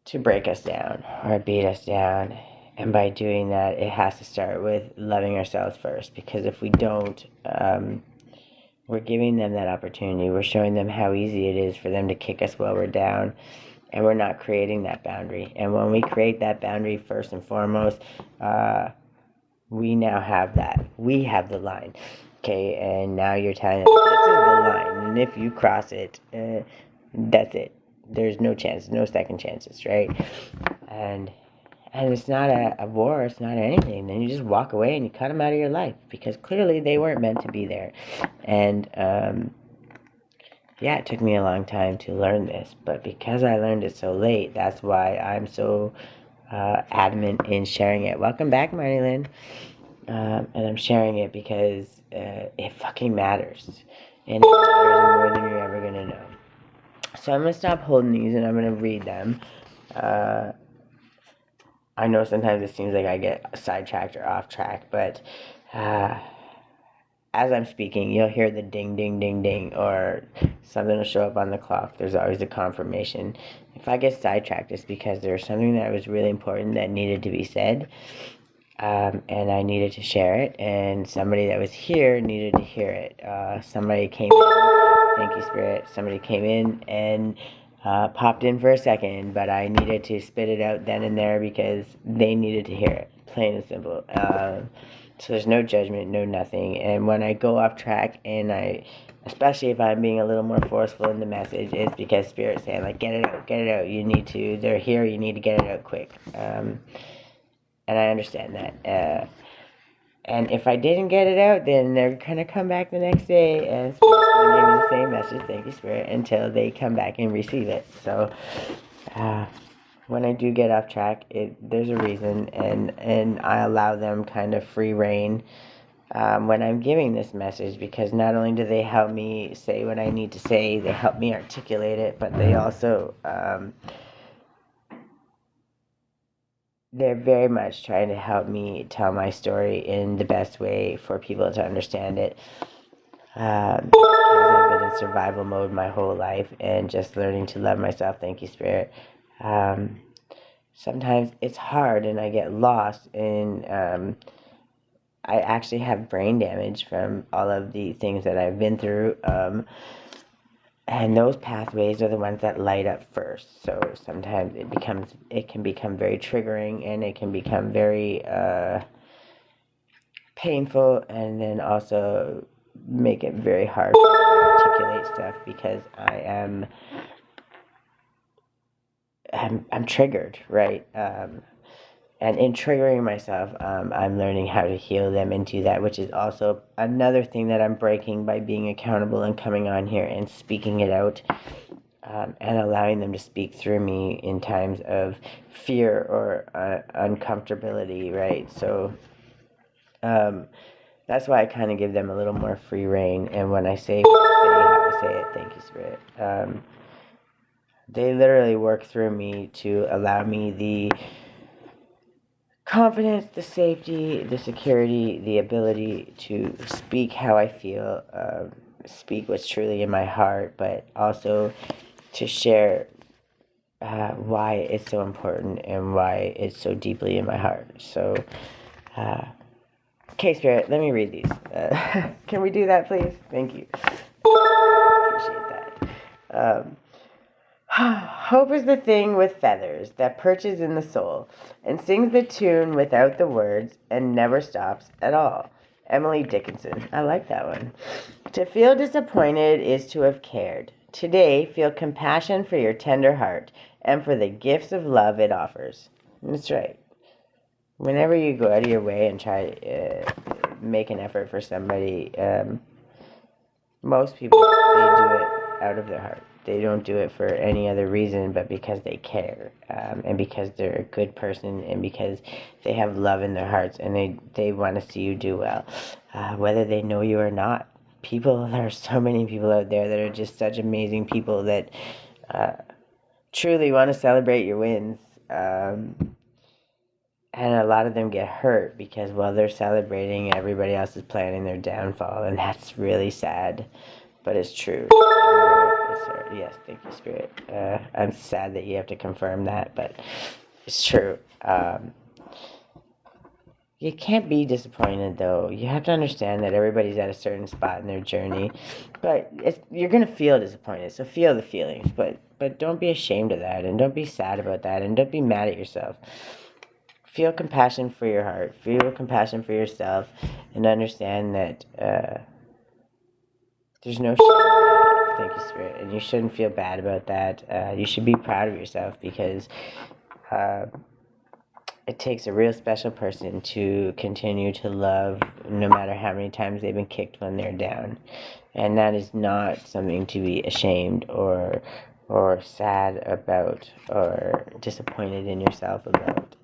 to break us down or beat us down. And by doing that, it has to start with loving ourselves first, because if we don't, we're giving them that opportunity. We're showing them how easy it is for them to kick us while we're down, and we're not creating that boundary. And when we create that boundary, first and foremost, we now have that. We have the line. Okay, and now you're telling them, this is the line, and if you cross it, that's it. There's no chance, no second chances, right? And it's not a war, it's not anything. Then you just walk away and you cut them out of your life, because clearly they weren't meant to be there. And yeah, it took me a long time to learn this, but because I learned it so late, that's why I'm so adamant in sharing it. Welcome back, Marnie Lynn. And I'm sharing it because it fucking matters. And it matters more than you're ever going to know. So I'm going to stop holding these and I'm going to read them. I know sometimes it seems like I get sidetracked or off track, but as I'm speaking, you'll hear the ding, ding, ding, ding, or something will show up on the clock. There's always a confirmation. If I get sidetracked, it's because there's something that was really important that needed to be said, and I needed to share it, and somebody that was here needed to hear it. Somebody came in, thank you, Spirit, somebody came in and popped in for a second, but I needed to spit it out then and there because they needed to hear it, plain and simple. So there's no judgment, no nothing. And when I go off track, and especially if I'm being a little more forceful in the message, it's because Spirit's saying, like, get it out, you need to, they're here, you need to get it out quick. And I understand that. And if I didn't get it out, then they're going to come back the next day, and Spirit's going to give me the same message, thank you, Spirit, until they come back and receive it. So, when I do get off track, there's a reason, and I allow them kind of free reign when I'm giving this message, because not only do they help me say what I need to say, they help me articulate it, but they also, they're very much trying to help me tell my story in the best way for people to understand it. Because I've been in survival mode my whole life and just learning to love myself, thank you, Spirit. Sometimes it's hard and I get lost, and I actually have brain damage from all of the things that I've been through, and those pathways are the ones that light up first. So sometimes it can become very triggering, and it can become very painful, and then also make it very hard for me to articulate stuff because I'm triggered, right? and in triggering myself, I'm learning how to heal them and do that, which is also another thing that I'm breaking by being accountable and coming on here and speaking it out, and allowing them to speak through me in times of fear or uncomfortability, right? So that's why I kind of give them a little more free reign. And when I say what I say, how I say it, thank you, Spirit. They literally work through me to allow me the confidence, the safety, the security, the ability to speak how I feel, speak what's truly in my heart, but also to share why it's so important and why it's so deeply in my heart. So, okay, Spirit, let me read these. Can we do that, please? Thank you. Appreciate that. Hope is the thing with feathers that perches in the soul and sings the tune without the words and never stops at all. Emily Dickinson. I like that one. To feel disappointed is to have cared. Today, feel compassion for your tender heart and for the gifts of love it offers. That's right. Whenever you go out of your way and try to make an effort for somebody, most people, they do it out of their heart. They don't do it for any other reason but because they care, and because they're a good person, and because they have love in their hearts, and they want to see you do well, whether they know you or not. There are so many people out there that are just such amazing people that truly want to celebrate your wins. And a lot of them get hurt because while they're celebrating, everybody else is planning their downfall, and that's really sad, but it's true. Yes, thank you, Spirit. I'm sad that you have to confirm that, but it's true. You can't be disappointed, though. You have to understand that everybody's at a certain spot in their journey, but you're going to feel disappointed, so feel the feelings, but don't be ashamed of that, and don't be sad about that, and don't be mad at yourself. Feel compassion for your heart, feel compassion for yourself, and understand that there's no shame. Thank you, Spirit. And you shouldn't feel bad about that. You should be proud of yourself because it takes a real special person to continue to love no matter how many times they've been kicked when they're down. And that is not something to be ashamed or sad about or disappointed in yourself about.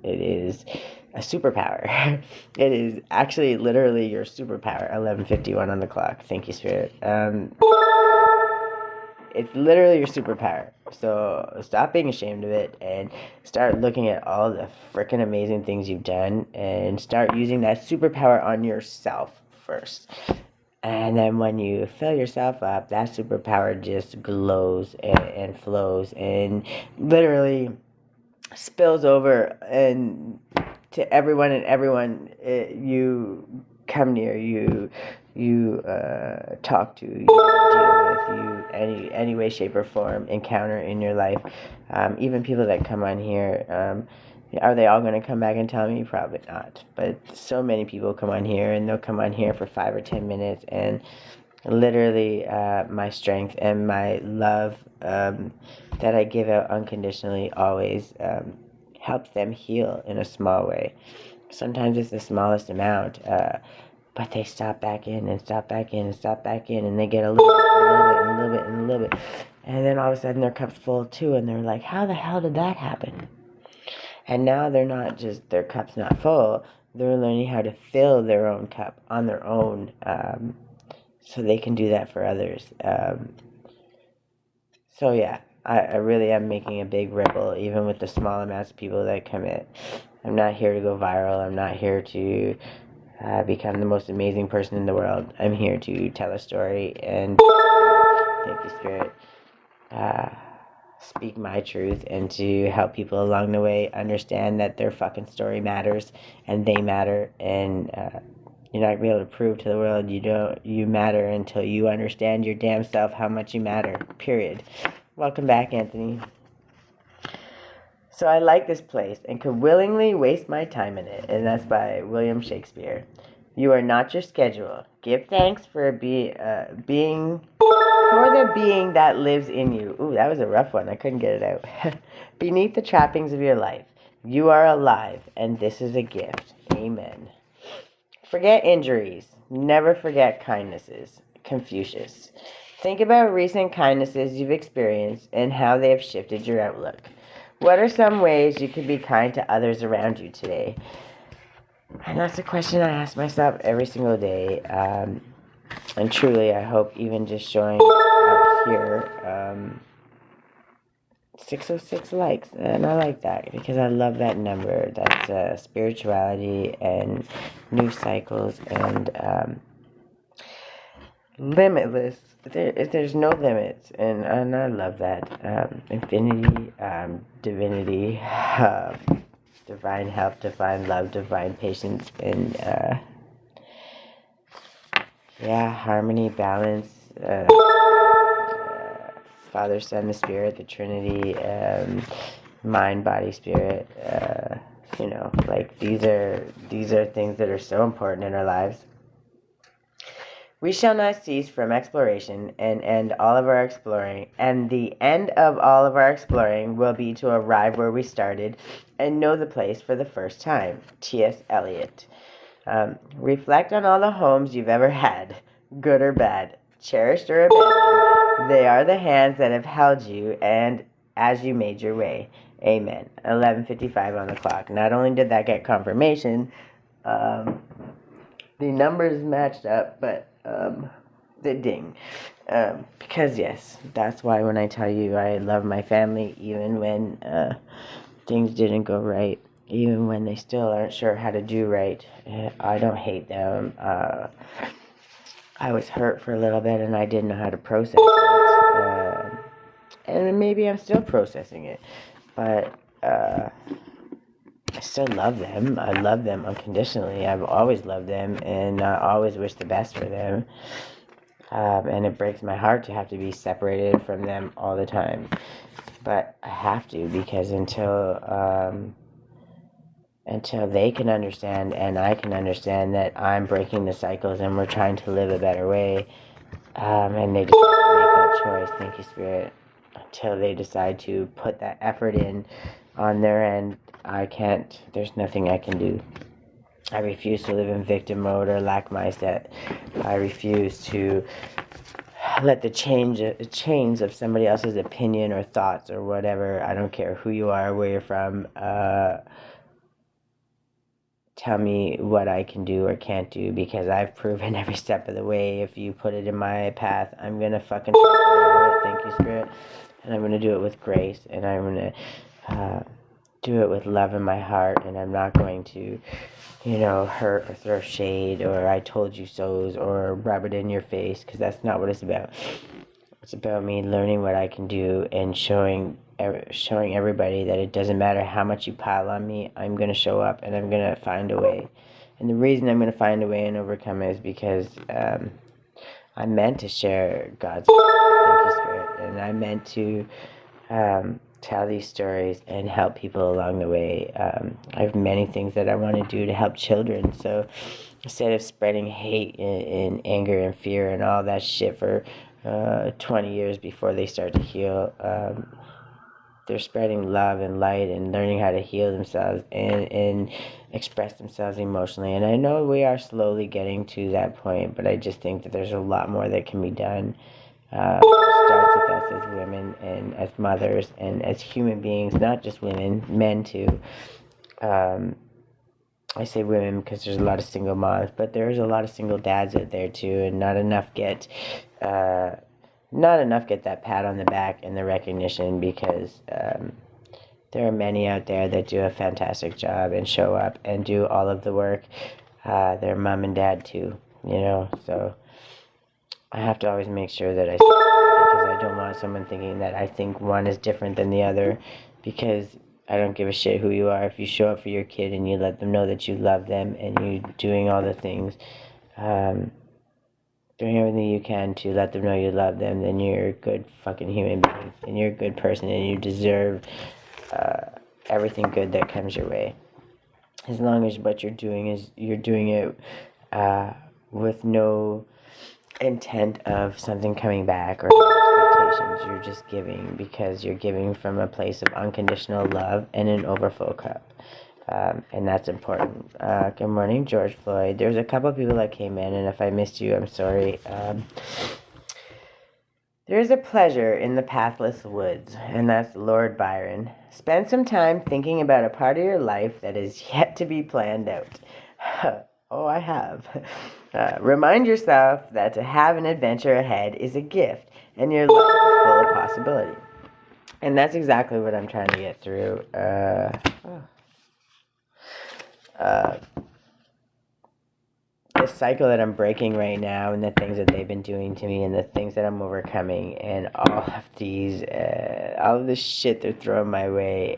It is a superpower. It is actually literally your superpower. 11:51 on the clock. Thank you, Spirit. It's literally your superpower. So stop being ashamed of it and start looking at all the freaking amazing things you've done and start using that superpower on yourself first. And then when you fill yourself up, that superpower just glows and flows and literally spills over and to everyone and everyone you come near, you talk to, you deal with, you any way, shape, or form encounter in your life. Even people that come on here, are they all going to come back and tell me? Probably not. But so many people come on here, and they'll come on here for 5 or 10 minutes, and literally my strength and my love that I give out unconditionally always helps them heal in a small way. Sometimes it's the smallest amount, but they stop back in and stop back in and stop back in, and they get a little bit and a little bit and a little bit and a little bit. And then all of a sudden their cup's full too, and they're like, how the hell did that happen? And now they're not just, their cup's not full, they're learning how to fill their own cup on their own, so they can do that for others. So yeah, I really am making a big ripple, even with the small amounts of people that come in. I'm not here to go viral. I'm not here to become the most amazing person in the world. I'm here to tell a story and, thank you, Spirit, speak my truth and to help people along the way understand that their fucking story matters and they matter, and you're not going to be able to prove to the world you matter until you understand your damn self how much you matter, period. Welcome back, Anthony. So I like this place and could willingly waste my time in it, and that's by William Shakespeare. You are not your schedule. Give thanks for the being that lives in you. Ooh, that was a rough one. I couldn't get it out. Beneath the trappings of your life. You are alive, and this is a gift. Amen. Forget injuries. Never forget kindnesses. Confucius. Think about recent kindnesses you've experienced and how they have shifted your outlook. What are some ways you can be kind to others around you today? And that's a question I ask myself every single day. And truly, I hope even just showing up here, 606 likes, and I like that because I love that number. That's spirituality and new cycles and limitless. There's no limits, and I love that. Infinity, divinity, divine help, divine love, divine patience, and harmony, balance. Father, Son, the Spirit, the Trinity, mind, body, spirit. These are things that are so important in our lives. We shall not cease from exploration, and the end of all of our exploring will be to arrive where we started and know the place for the first time. T.S. Eliot. Reflect on all the homes you've ever had, good or bad, cherished or abandoned. They are the hands that have held you and as you made your way. Amen. 11:55 on the clock. Not only did that get confirmation, the numbers matched up, but the ding. Because yes, that's why when I tell you I love my family, even when things didn't go right, even when they still aren't sure how to do right, I don't hate them. I was hurt for a little bit and I didn't know how to process it. And maybe I'm still processing it. But I still love them. I love them unconditionally. I've always loved them and I always wish the best for them. And it breaks my heart to have to be separated from them all the time. But I have to, because until they can understand and I can understand that I'm breaking the cycles and we're trying to live a better way, and they decide to make that choice, thank you, Spirit, until they decide to put that effort in on their end, there's nothing I can do. I refuse to live in victim mode or lack mindset. I refuse to let the chains of somebody else's opinion or thoughts or whatever, I don't care who you are, where you're from, tell me what I can do or can't do, because I've proven every step of the way, if you put it in my path, I'm gonna fucking try to deliver it, thank you, Spirit, and I'm gonna do it with grace, and I'm gonna do it with love in my heart, and I'm not going to, hurt or throw shade or I told you so's or rub it in your face, because that's not what it's about. It's about me learning what I can do and showing everybody that it doesn't matter how much you pile on me, I'm going to show up and I'm going to find a way. And the reason I'm going to find a way and overcome it is because I'm meant to share God's love, thank you, Spirit, and I'm meant to tell these stories and help people along the way. I have many things that I want to do to help children, so instead of spreading hate and anger and fear and all that shit for 20 years before they start to heal, they're spreading love and light and learning how to heal themselves and express themselves emotionally. And I know we are slowly getting to that point, but I just think that there's a lot more that can be done. It starts with us as women and as mothers and as human beings, not just women, men too. I say women because there's a lot of single moms, but there's a lot of single dads out there too, and not enough get that pat on the back and the recognition, because there are many out there that do a fantastic job and show up and do all of the work. Their mom and dad too, so I have to always make sure that I say that, because I don't want someone thinking that I think one is different than the other, because I don't give a shit who you are. If you show up for your kid and you let them know that you love them and you're doing all the things, doing everything you can to let them know you love them, then you're a good fucking human being and you're a good person and you deserve everything good that comes your way. As long as what you're doing is you're doing it with no intent of something coming back or no expectations. You're just giving because you're giving from a place of unconditional love and an overflow cup. And that's important. Good morning, George Floyd. There's a couple of people that came in, and if I missed you, I'm sorry. There is a pleasure in the pathless woods, and that's Lord Byron. Spend some time thinking about a part of your life that is yet to be planned out. Oh, I have. Remind yourself that to have an adventure ahead is a gift, and your life is full of possibility. And that's exactly what I'm trying to get through. The cycle that I'm breaking right now, and the things that they've been doing to me, and the things that I'm overcoming, and all of this shit they're throwing my way,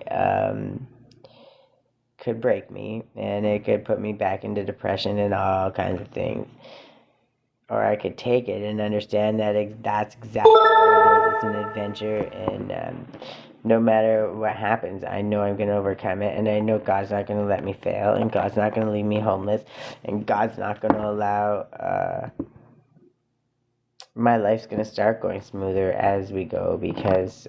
could break me, and it could put me back into depression and all kinds of things. Or I could take it and understand that that's exactly what it is. It's an adventure, and no matter what happens, I know I'm going to overcome it, and I know God's not going to let me fail, and God's not going to leave me homeless, and God's not going to allow my life's going to start going smoother as we go, because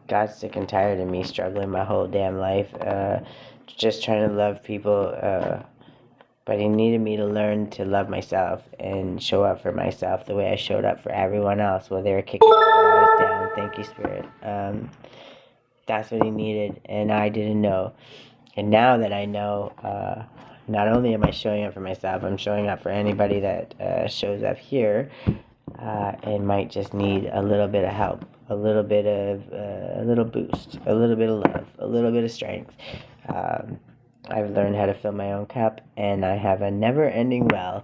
God's sick and tired of me struggling my whole damn life, just trying to love people, but he needed me to learn to love myself and show up for myself the way I showed up for everyone else while they were kicking me when I was down. Thank you, Spirit. That's what he needed, and I didn't know. And now that I know, not only am I showing up for myself, I'm showing up for anybody that shows up here and might just need a little bit of help, a little bit of a little boost, a little bit of love, a little bit of strength. I've learned how to fill my own cup, and I have a never-ending well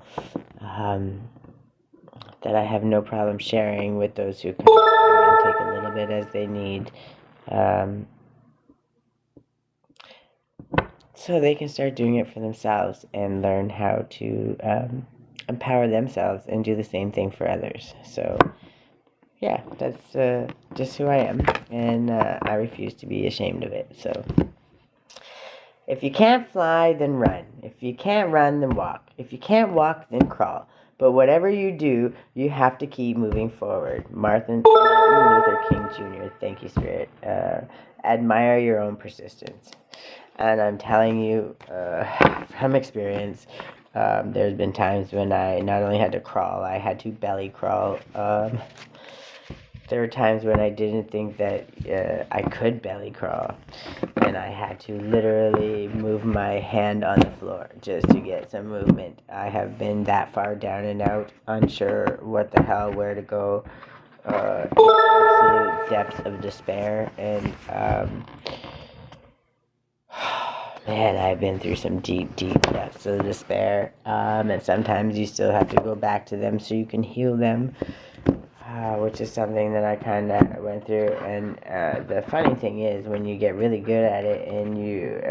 that I have no problem sharing with those who come and take a little bit as they need, so they can start doing it for themselves and learn how to empower themselves and do the same thing for others. So, yeah, that's just who I am, and I refuse to be ashamed of it. So, if you can't fly, then run. If you can't run, then walk. If you can't walk, then crawl. But whatever you do, you have to keep moving forward. Martin Luther King Jr., thank you, Spirit. Admire your own persistence. And I'm telling you, from experience, there's been times when I not only had to crawl, I had to belly crawl. There were times when I didn't think that I could belly crawl, and I had to literally move my hand on the floor just to get some movement. I have been that far down and out, unsure what the hell, where to go, in absolute depths of despair, and man, I've been through some deep, deep depths of despair, and sometimes you still have to go back to them so you can heal them. Which is something that I kind of went through, and the funny thing is, when you get really good at it, and you,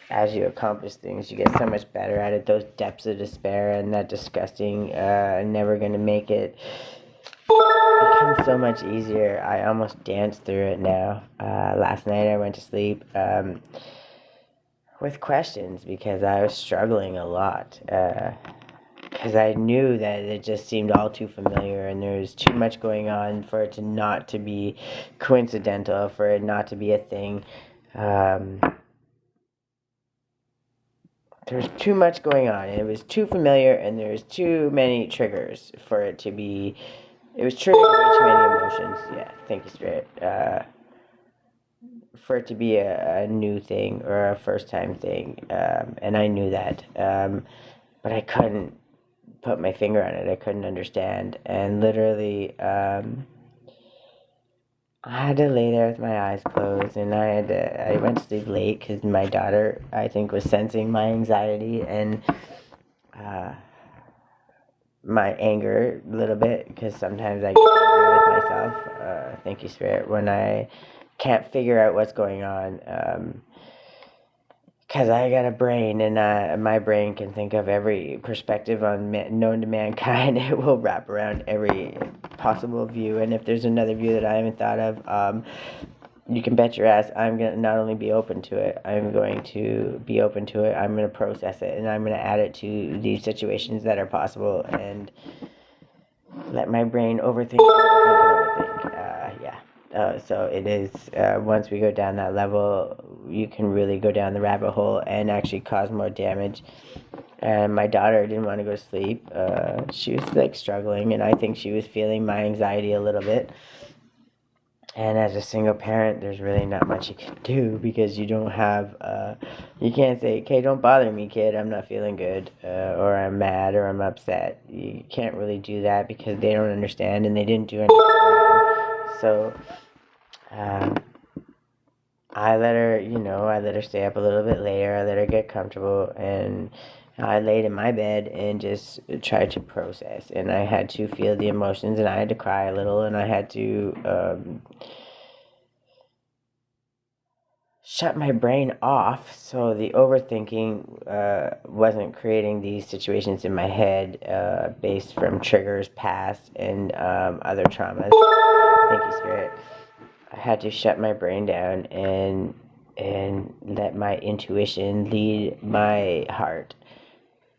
as you accomplish things, you get so much better at it. Those depths of despair and that disgusting, never gonna make it, becomes so much easier. I almost danced through it now. Last night I went to sleep with questions because I was struggling a lot. Because I knew that it just seemed all too familiar, and there was too much going on for it to not to be coincidental, for it not to be a thing. There's too much going on, and it was too familiar, and there's too many triggers for it to be. It was triggering way too many emotions. Yeah, thank you, Spirit. For it to be a new thing or a first-time thing, and I knew that, but I couldn't put my finger on it. I couldn't understand, and literally I had to lay there with my eyes closed, and I went to sleep late because my daughter, I think, was sensing my anxiety and my anger a little bit, because sometimes I get angry with myself, thank you, Spirit, when I can't figure out what's going on, because I got a brain, and my brain can think of every perspective known to mankind. It will wrap around every possible view, and if there's another view that I haven't thought of, you can bet your ass I'm going to not only be open to it, I'm going to be open to it, I'm going to process it, and I'm going to add it to these situations that are possible, and let my brain overthink. Yeah. So it is, once we go down that level, you can really go down the rabbit hole and actually cause more damage. And my daughter didn't want to go to sleep. She was like struggling, and I think she was feeling my anxiety a little bit. And as a single parent, there's really not much you can do because you don't have, you can't say, okay, don't bother me, kid, I'm not feeling good, or I'm mad, or I'm upset. You can't really do that because they don't understand and they didn't do anything wrong. So, I let her, I let her stay up a little bit later. I let her get comfortable, and I laid in my bed and just tried to process. And I had to feel the emotions, and I had to cry a little, and I had to shut my brain off so the overthinking wasn't creating these situations in my head based from triggers past and other traumas. Thank you, Spirit. I had to shut my brain down and let my intuition lead my heart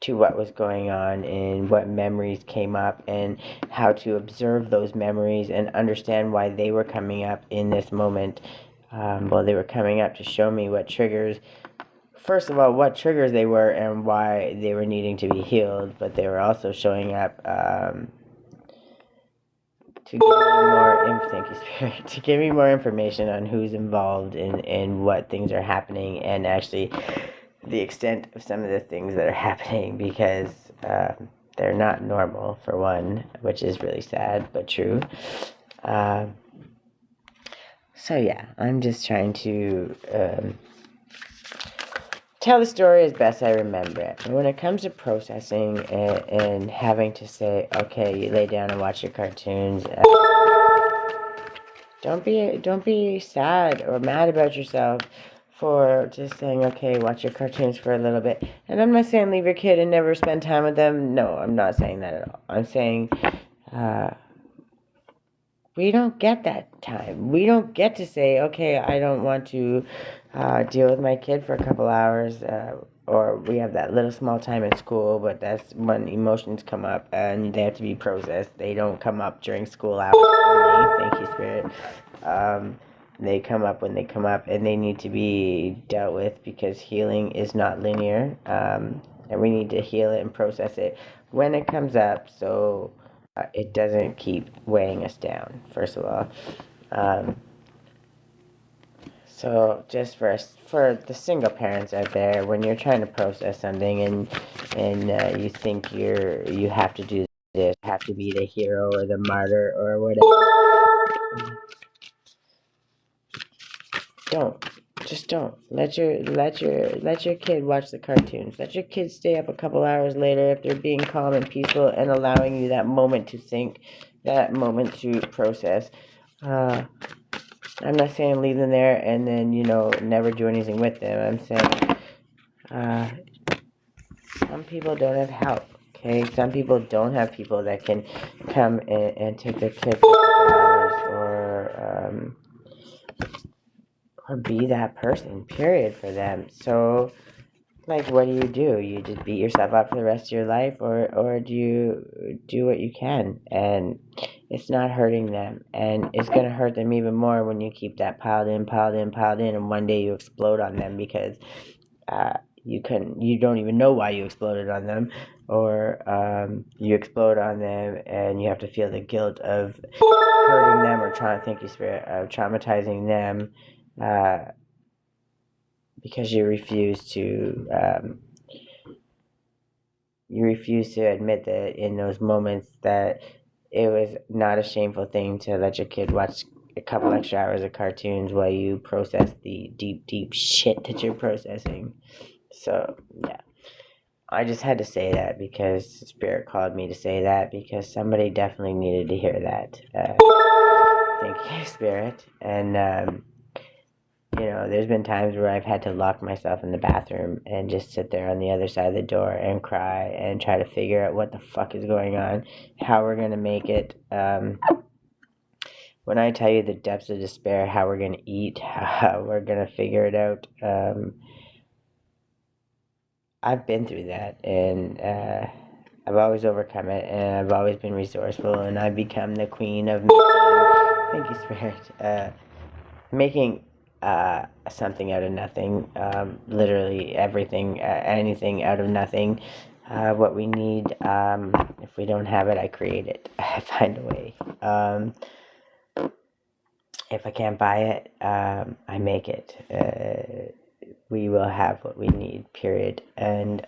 to what was going on and what memories came up and how to observe those memories and understand why they were coming up in this moment. Well, they were coming up to show me what triggers, first of all, what triggers they were and why they were needing to be healed, but they were also showing up to give me more thank you, Spirit, to give me more information on who's involved and what things are happening and actually the extent of some of the things that are happening because they're not normal, for one, which is really sad but true. So yeah, I'm just trying to tell the story as best I remember it. And when it comes to processing and having to say, okay, you lay down and watch your cartoons, don't be sad or mad about yourself for just saying, okay, watch your cartoons for a little bit. And I'm not saying leave your kid and never spend time with them. No, I'm not saying that at all. I'm saying we don't get that time. We don't get to say, okay, I don't want to deal with my kid for a couple hours, or we have that little small time in school, but that's when emotions come up and they have to be processed. They don't come up during school hours only. Thank you, Spirit. They come up when they come up, and they need to be dealt with because healing is not linear, and we need to heal it and process it when it comes up. So it doesn't keep weighing us down, first of all. So just for the single parents out there, when you're trying to process something and you think you have to do this, have to be the hero or the martyr or whatever, don't. Just don't. Let your kid watch the cartoons. Let your kid stay up a couple hours later if they're being calm and peaceful and allowing you that moment to think, that moment to process. I'm not saying leave them there and then, never do anything with them. I'm saying some people don't have help, okay? Some people don't have people that can come and take their kids for a couple hours or be that person, period, for them. So, like, what do? You just beat yourself up for the rest of your life, or do you do what you can? And it's not hurting them, and it's going to hurt them even more when you keep that piled in, and one day you explode on them because you don't even know why you exploded on them, or you explode on them and you have to feel the guilt of hurting them or thank you, Spirit, of traumatizing them because you refuse to admit that in those moments that it was not a shameful thing to let your kid watch a couple extra hours of cartoons while you process the deep shit that you're processing. So yeah, I just had to say that because Spirit called me to say that because somebody definitely needed to hear that. Thank you, Spirit. And there's been times where I've had to lock myself in the bathroom and just sit there on the other side of the door and cry and try to figure out what the fuck is going on, how we're going to make it. When I tell you the depths of despair, how we're going to eat, how we're going to figure it out, I've been through that, and I've always overcome it, and I've always been resourceful, and I've become the queen of making Thank you, Spirit. Making something out of nothing, literally everything, anything out of nothing. What we need, if we don't have it, I create it. I find a way. If I can't buy it, I make it. We will have what we need, period. And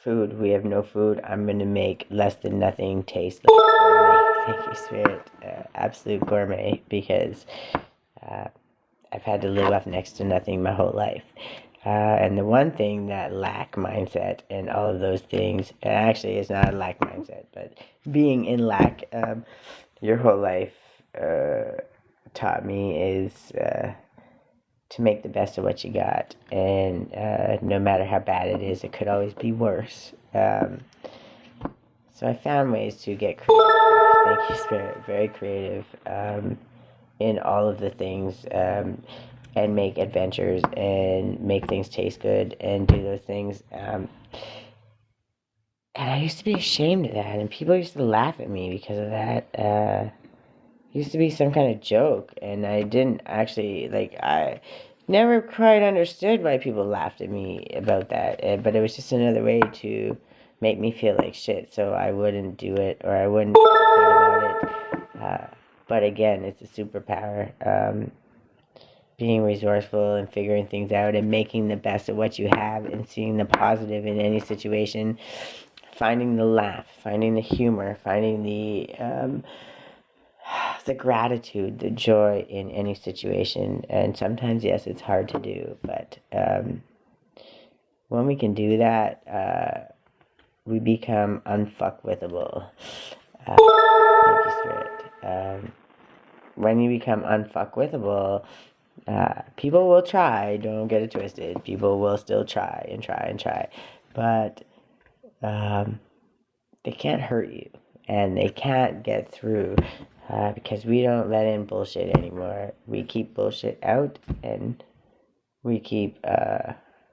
food, we have no food. I'm going to make less than nothing taste like gourmet. Thank you, Spirit. Absolute gourmet, because I've had to live off next to nothing my whole life. And the one thing that lack mindset and all of those things, and actually it's not a lack mindset, but being in lack your whole life taught me is to make the best of what you got. And no matter how bad it is, it could always be worse. So I found ways to get creative. Thank you, Spirit. Very creative in all of the things. And make adventures and make things taste good and do those things. And I used to be ashamed of that, and people used to laugh at me because of that. It used to be some kind of joke, and I didn't actually, I never quite understood why people laughed at me about that, but it was just another way to make me feel like shit, so I wouldn't do it, or I wouldn't feel good about it. But again, it's a superpower. Being resourceful and figuring things out and making the best of what you have and seeing the positive in any situation, finding the laugh, finding the humor, finding the gratitude, the joy in any situation. And sometimes, yes, it's hard to do, but when we can do that, we become unfuckwithable. Thank you, Spirit. When you become unfuckwithable, people will try, don't get it twisted. People will still try and try and try. But they can't hurt you. And they can't get through because we don't let in bullshit anymore. We keep bullshit out, and we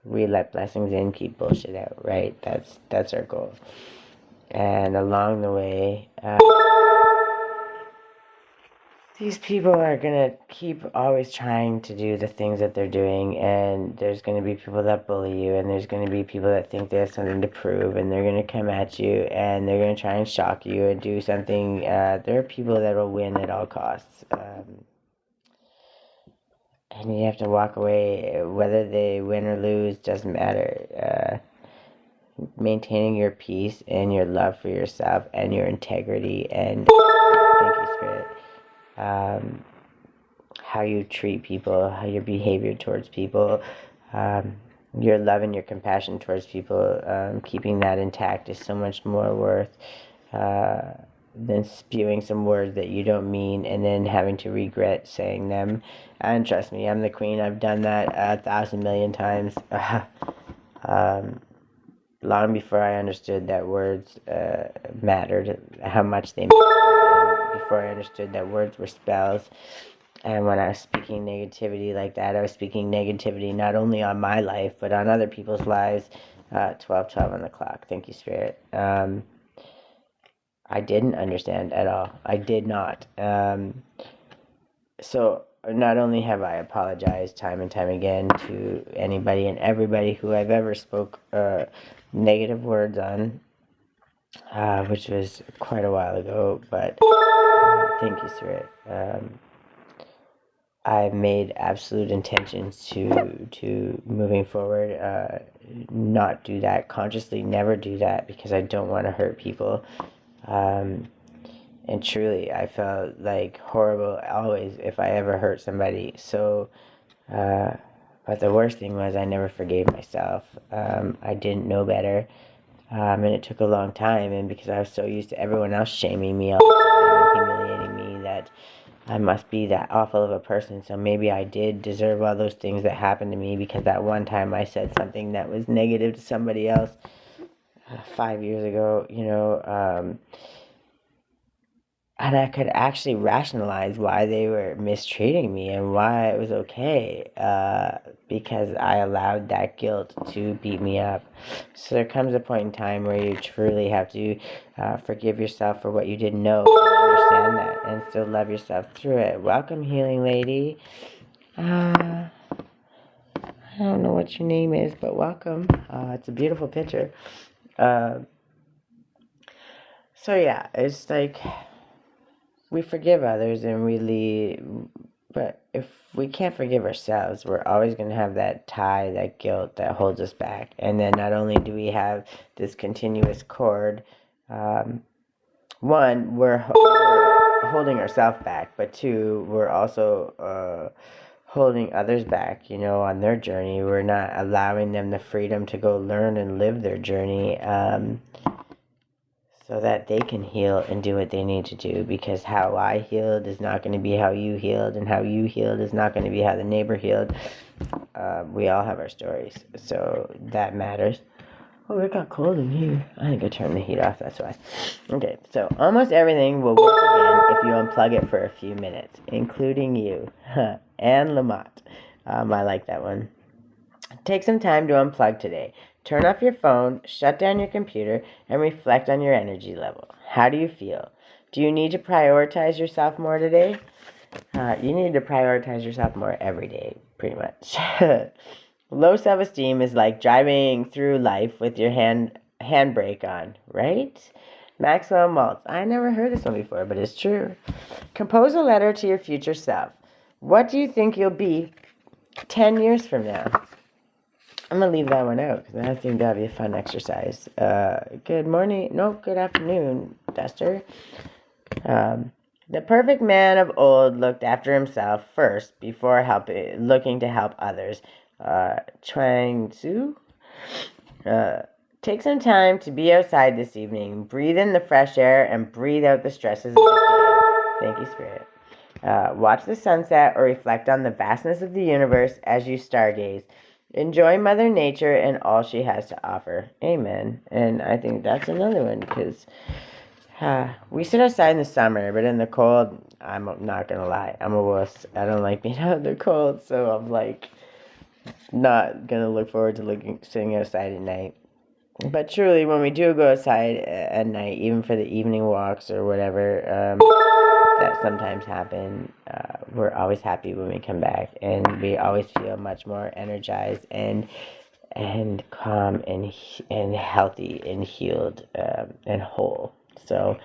let blessings in, keep bullshit out, right? That's our goal. And along the way, these people are going to keep always trying to do the things that they're doing, and there's going to be people that bully you, and there's going to be people that think they have something to prove, and they're going to come at you, and they're going to try and shock you and do something. There are people that will win at all costs, and you have to walk away. Whether they win or lose doesn't matter. Maintaining your peace and your love for yourself and your integrity, and thank you, Spirit. How you treat people, how your behavior towards people, your love and your compassion towards people, keeping that intact is so much more worth than spewing some words that you don't mean and then having to regret saying them. And trust me, I'm the queen. I've done that 1,000 million times. Long before I understood that words mattered, how much they mattered, and before I understood that words were spells. And when I was speaking negativity like that, I was speaking negativity not only on my life, but on other people's lives. 12:12 on the clock. Thank you, Spirit. I didn't understand at all. I did not. So not only have I apologized time and time again to anybody and everybody who I've ever spoke negative words on, which was quite a while ago, but thank you, Spirit. I've made absolute intentions to moving forward, not do that consciously, never do that, because I don't want to hurt people. And truly, I felt like horrible always if I ever hurt somebody. So, but the worst thing was I never forgave myself. I didn't know better, and it took a long time. And because I was so used to everyone else shaming me all the time and humiliating me, that I must be that awful of a person. So maybe I did deserve all those things that happened to me, because that one time I said something that was negative to somebody else 5 years ago, and I could actually rationalize why they were mistreating me and why it was okay, because I allowed that guilt to beat me up. So there comes a point in time where you truly have to forgive yourself for what you didn't know and understand that, and still love yourself through it. Welcome, healing lady. I don't know what your name is, but welcome. It's a beautiful picture. So yeah, it's like we forgive others and we leave, but if we can't forgive ourselves, we're always going to have that tie, that guilt that holds us back. And then not only do we have this continuous cord, one, we're holding ourselves back, but two, we're also holding others back, on their journey. We're not allowing them the freedom to go learn and live their journey. So that they can heal and do what they need to do, because how I healed is not going to be how you healed, and how you healed is not going to be how the neighbor healed. We all have our stories, so that matters. Oh, it got cold in here. I think I turned the heat off, that's why. Okay, so almost everything will work again if you unplug it for a few minutes, including you. Anne Lamott. I like that one. Take some time to unplug today. Turn off your phone, shut down your computer, and reflect on your energy level. How do you feel? Do you need to prioritize yourself more today? You need to prioritize yourself more every day, pretty much. Low self-esteem is like driving through life with your handbrake on, right? Maxwell Maltz. I never heard this one before, but it's true. Compose a letter to your future self. What do you think you'll be 10 years from now? I'm going to leave that one out because I think that'd be a fun exercise. Good morning. No, good afternoon, Duster. The perfect man of old looked after himself first before looking to help others. Chuang Tzu. Take some time to be outside this evening. Breathe in the fresh air and breathe out the stresses of the day. Thank you, Spirit. Watch the sunset or reflect on the vastness of the universe as you stargaze. Enjoy Mother Nature and all she has to offer. Amen. And I think that's another one, because we sit outside in the summer, but in the cold, I'm not going to lie, I'm a wuss. I don't like being out in the cold, so I'm like not going to look forward to sitting outside at night. But truly, when we do go outside at night, even for the evening walks or whatever, that sometimes happen, we're always happy when we come back, and we always feel much more energized and calm and healthy and healed and whole. So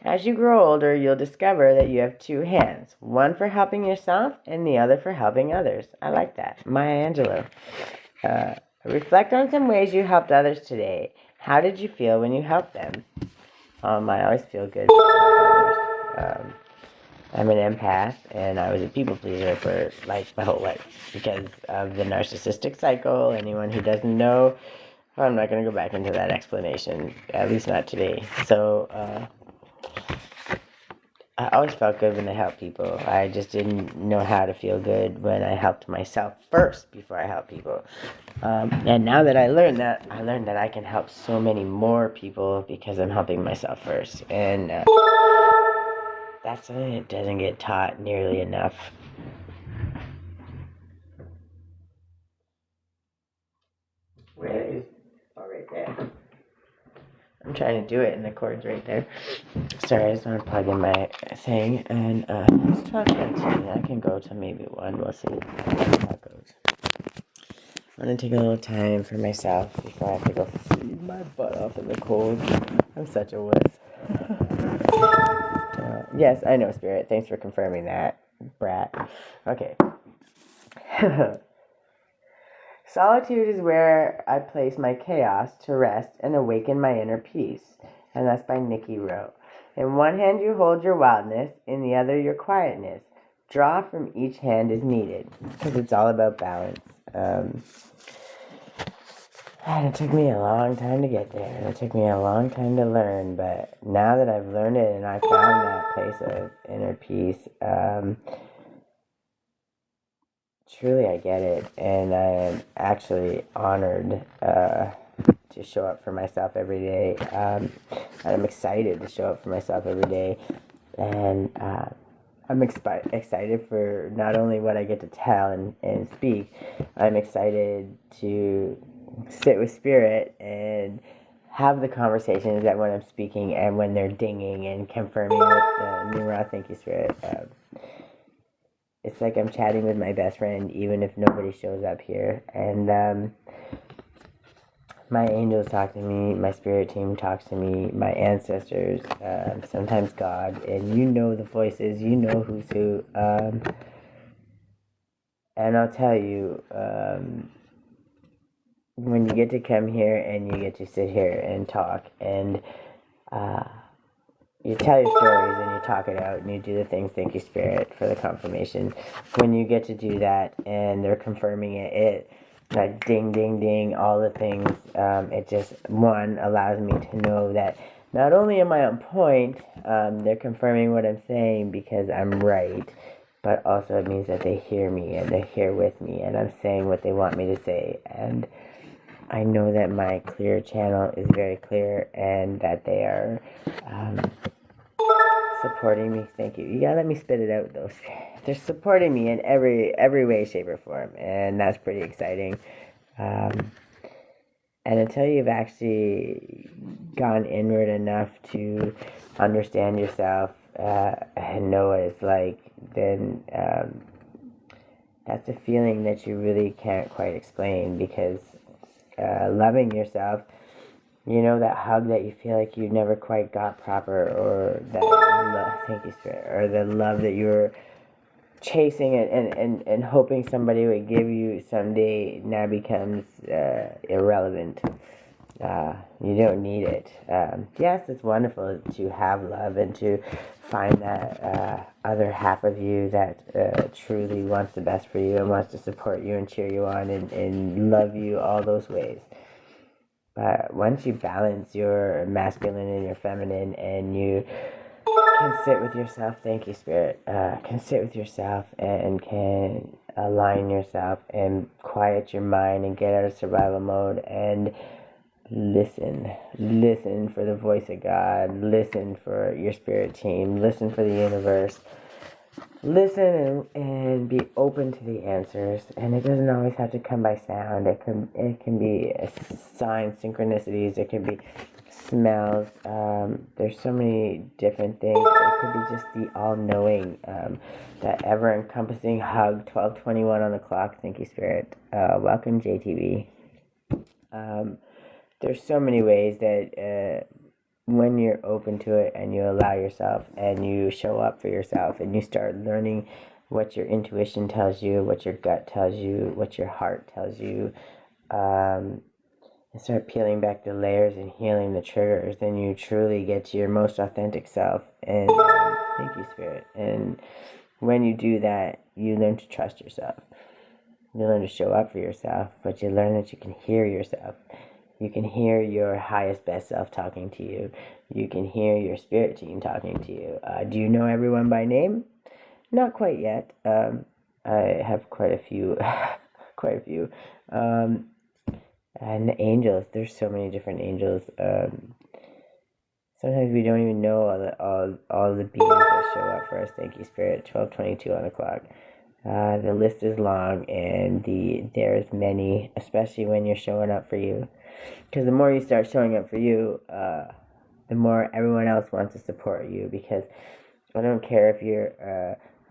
as you grow older, you'll discover that you have two hands, one for helping yourself and the other for helping others. I like that. Maya Angelou. Reflect on some ways you helped others today. How did you feel when you helped them? I always feel good when I help others. I'm an empath, and I was a people pleaser for like my whole life because of the narcissistic cycle. Anyone who doesn't know, I'm not going to go back into that explanation, at least not today. So I always felt good when I helped people. I just didn't know how to feel good when I helped myself first before I helped people. And now that I learned that I can help so many more people because I'm helping myself first. And that's something that doesn't get taught nearly enough. Where is? Oh, right there. I'm trying to do it, and the cord's right there. Sorry, I just want to plug in my thing, and it's 12:15. I can go to maybe 1. We'll see how that goes. I'm going to take a little time for myself before I have to go feed my butt off in the cold. I'm such a wuss. Yes, I know, Spirit. Thanks for confirming that, brat. Okay. Solitude is where I place my chaos to rest and awaken my inner peace. And that's by Nikki Rowe. In one hand you hold your wildness, in the other your quietness. Draw from each hand is needed, because it's all about balance. And it took me a long time to get there. It took me a long time to learn, but now that I've learned it and I found that place of inner peace, truly I get it, and I am actually honored to show up for myself every day. I'm excited to show up for myself every day. And I'm excited for not only what I get to tell and speak, I'm excited to sit with Spirit and have the conversations that when I'm speaking and when they're dinging and confirming with Numera. Thank you, Spirit. It's like I'm chatting with my best friend, even if nobody shows up here. And my angels talk to me, my spirit team talks to me, my ancestors, sometimes God, and you know the voices, you know who's who. And I'll tell you, when you get to come here and you get to sit here and talk and you tell your stories and you talk it out and you do the things, thank you, Spirit, for the confirmation. When you get to do that and they're confirming it like ding, ding, ding, all the things, it just, one, allows me to know that not only am I on point, they're confirming what I'm saying because I'm right, but also it means that they hear me and they're here with me and I'm saying what they want me to say. And I know that my clear channel is very clear and that they are supporting me. Thank you. You gotta let me spit it out though. They're supporting me in every way, shape, or form, and that's pretty exciting. And until you've actually gone inward enough to understand yourself and know what it's like, then that's a feeling that you really can't quite explain, because loving yourself, you know, that hug that you feel like you never quite got proper, or that love, thank you, Spirit, or the love that you were chasing and hoping somebody would give you someday now becomes irrelevant. You don't need it. Yes, it's wonderful to have love and to find that other half of you that truly wants the best for you and wants to support you and cheer you on and love you all those ways. But once you balance your masculine and your feminine and you can sit with yourself, thank you, Spirit, can sit with yourself and can align yourself and quiet your mind and get out of survival mode and listen for the voice of God, listen for your spirit team, listen for the universe, listen and be open to the answers. And it doesn't always have to come by sound. It can be signs, synchronicities, it can be smells. There's so many different things. It could be just the all-knowing, that ever-encompassing hug. 12:21 on the clock. Thank you, Spirit. Welcome, JTV. There's so many ways that when you're open to it and you allow yourself and you show up for yourself and you start learning what your intuition tells you, what your gut tells you, what your heart tells you, and start peeling back the layers and healing the triggers, then you truly get to your most authentic self. And thank you, Spirit. And when you do that, you learn to trust yourself. You learn to show up for yourself, but you learn that you can hear yourself. You can hear your highest, best self talking to you. You can hear your spirit team talking to you. Do you know everyone by name? Not quite yet. I have quite a few. And the angels, there's so many different angels. Sometimes we don't even know all the beings that show up for us. Thank you, Spirit. 12:22 on the clock. The list is long, and there's many, especially when you're showing up for you. Because the more you start showing up for you, the more everyone else wants to support you. Because I don't care if you're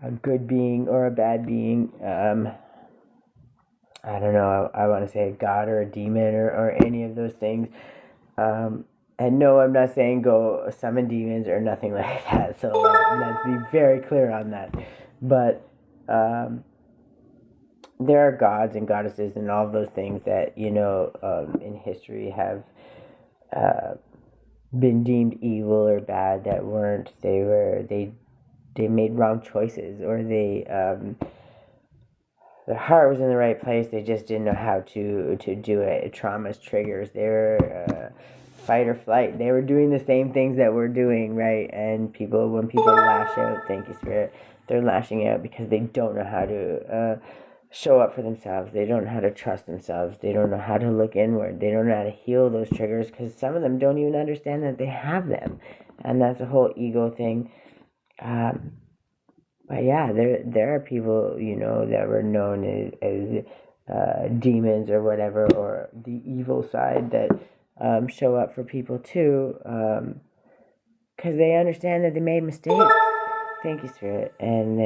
a good being or a bad being. I don't know, I want to say a god or a demon or any of those things. And no, I'm not saying go summon demons or nothing like that. So let's be very clear on that. But there are gods and goddesses and all of those things that, you know, in history have been deemed evil or bad, that weren't. They made wrong choices, or their heart was in the right place. They just didn't know how to do it. Traumas, triggers. They were fight or flight. They were doing the same things that we're doing, right? And when people lash out, thank you, Spirit, they're lashing out because they don't know how to show up for themselves. They don't know how to trust themselves. They don't know how to look inward. They don't know how to heal those triggers because some of them don't even understand that they have them. And that's a whole ego thing. But yeah, there are people, that were known as demons or whatever, or the evil side that show up for people too, because they understand that they made mistakes. Thank you, Spirit. And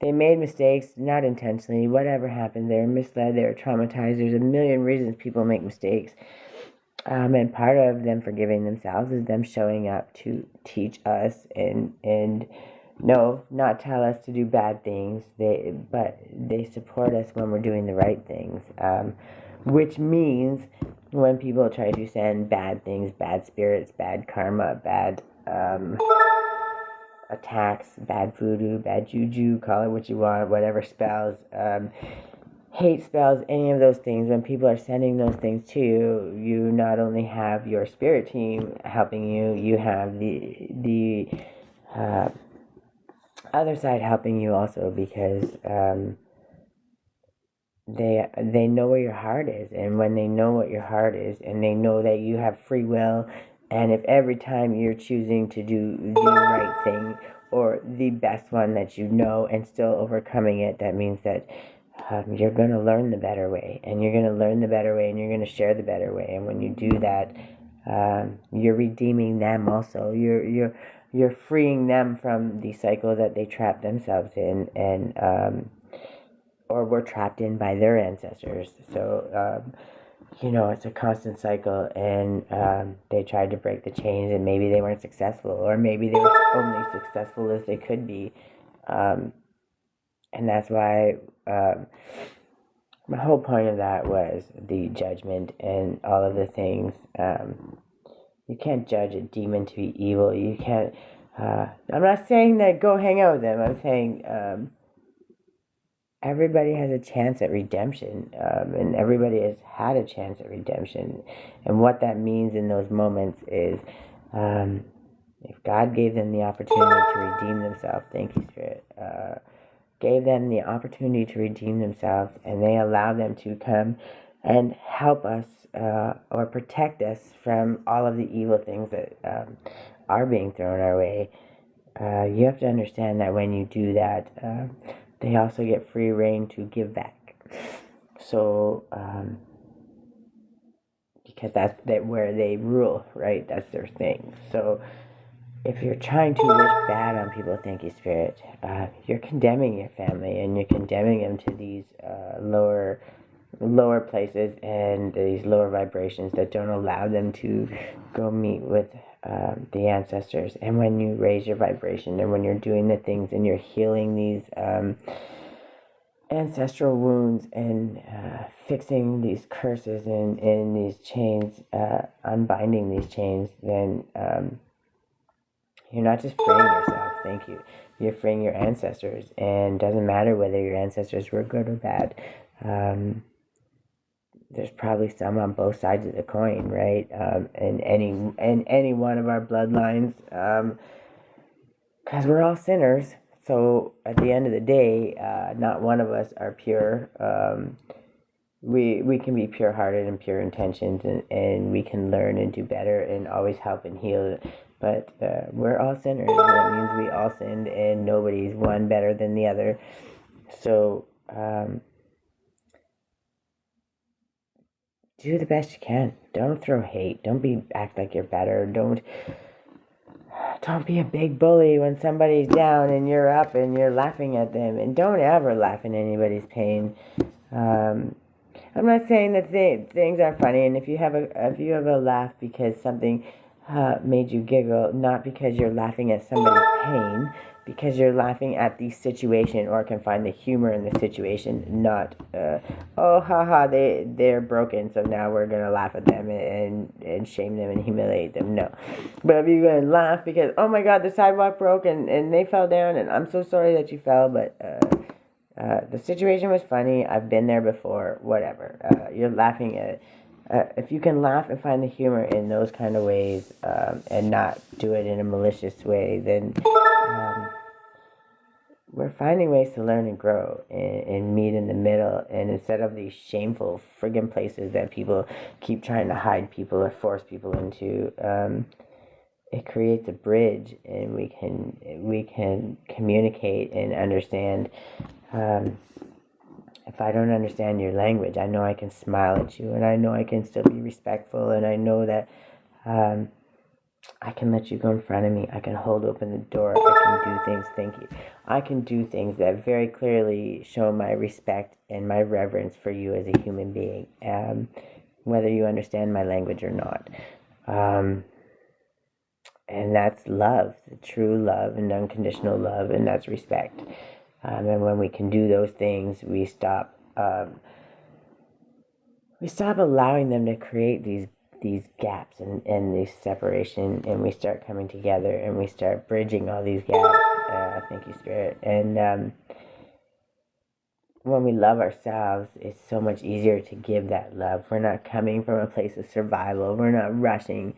they made mistakes, not intentionally. Whatever happened, they were misled, they were traumatized. There's a million reasons people make mistakes. And part of them forgiving themselves is them showing up to teach us and no, not tell us to do bad things. But they support us when we're doing the right things. Which means when people try to send bad things, bad spirits, bad karma, bad attacks, bad voodoo, bad juju, call it what you want, whatever spells, hate spells, any of those things, when people are sending those things to you, you not only have your spirit team helping you, you have the other side helping you also, because they know where your heart is, and when they know what your heart is, and they know that you have free will, and if every time you're choosing to do the right thing or the best one that you know and still overcoming it, that means that you're going to learn the better way, and you're going to learn the better way, and you're going to share the better way. And when you do that, you're redeeming them also. You're freeing them from the cycle that they trapped themselves in, and or were trapped in by their ancestors. So it's a constant cycle, and they tried to break the chains, and maybe they weren't successful, or maybe they were only successful as they could be. And that's why my whole point of that was the judgment and all of the things. You can't judge a demon to be evil. You can't. I'm not saying that go hang out with them. I'm saying everybody has a chance at redemption, and everybody has had a chance at redemption. And what that means in those moments is, if God gave them the opportunity to redeem themselves, thank you, Spirit, gave them the opportunity to redeem themselves, and they allow them to come and help us or protect us from all of the evil things that are being thrown our way. You have to understand that when you do that, they also get free reign to give back. So, because that's where they rule, right? That's their thing. So, if you're trying to wish bad on people, thank you, Spirit, you're condemning your family, and you're condemning them to these lower places and these lower vibrations that don't allow them to go meet with the ancestors. And when you raise your vibration, and when you're doing the things and you're healing these ancestral wounds, and fixing these curses and these chains, unbinding these chains, then you're not just freeing yourself, thank you. You're freeing your ancestors, and it doesn't matter whether your ancestors were good or bad. There's probably some on both sides of the coin, right? In any one of our bloodlines, because we're all sinners. So at the end of the day, not one of us are pure. We can be pure-hearted and pure intentions, and we can learn and do better and always help and heal. But we're all sinners, and that means we all sinned, and nobody's one better than the other. So do the best you can. Don't throw hate. Don't act like you're better. Don't be a big bully when somebody's down and you're up and you're laughing at them. And don't ever laugh in anybody's pain. I'm not saying that things are funny, and if you have a laugh because something made you giggle, not because you're laughing at somebody's pain, because you're laughing at the situation, or can find the humor in the situation, not oh haha, they're broken, so now we're gonna laugh at them and shame them and humiliate them. No. But if you're gonna laugh because, oh my god, the sidewalk broke and they fell down, and I'm so sorry that you fell, but the situation was funny, I've been there before, whatever. You're laughing at if you can laugh and find the humor in those kind of ways, and not do it in a malicious way, then we're finding ways to learn and grow and meet in the middle. And instead of these shameful friggin' places that people keep trying to hide people or force people into, it creates a bridge, and we can communicate and understand. If I don't understand your language, I know I can smile at you, and I know I can still be respectful, and I know that I can let you go in front of me. I can hold open the door. I can do things. Thank you. I can do things that very clearly show my respect and my reverence for you as a human being, whether you understand my language or not. And that's love, true love and unconditional love, and that's respect. And when we can do those things, we stop allowing them to create these gaps and this separation, and we start coming together and we start bridging all these gaps. Thank you, Spirit. And when we love ourselves, it's so much easier to give that love. We're not coming from a place of survival. We're not rushing,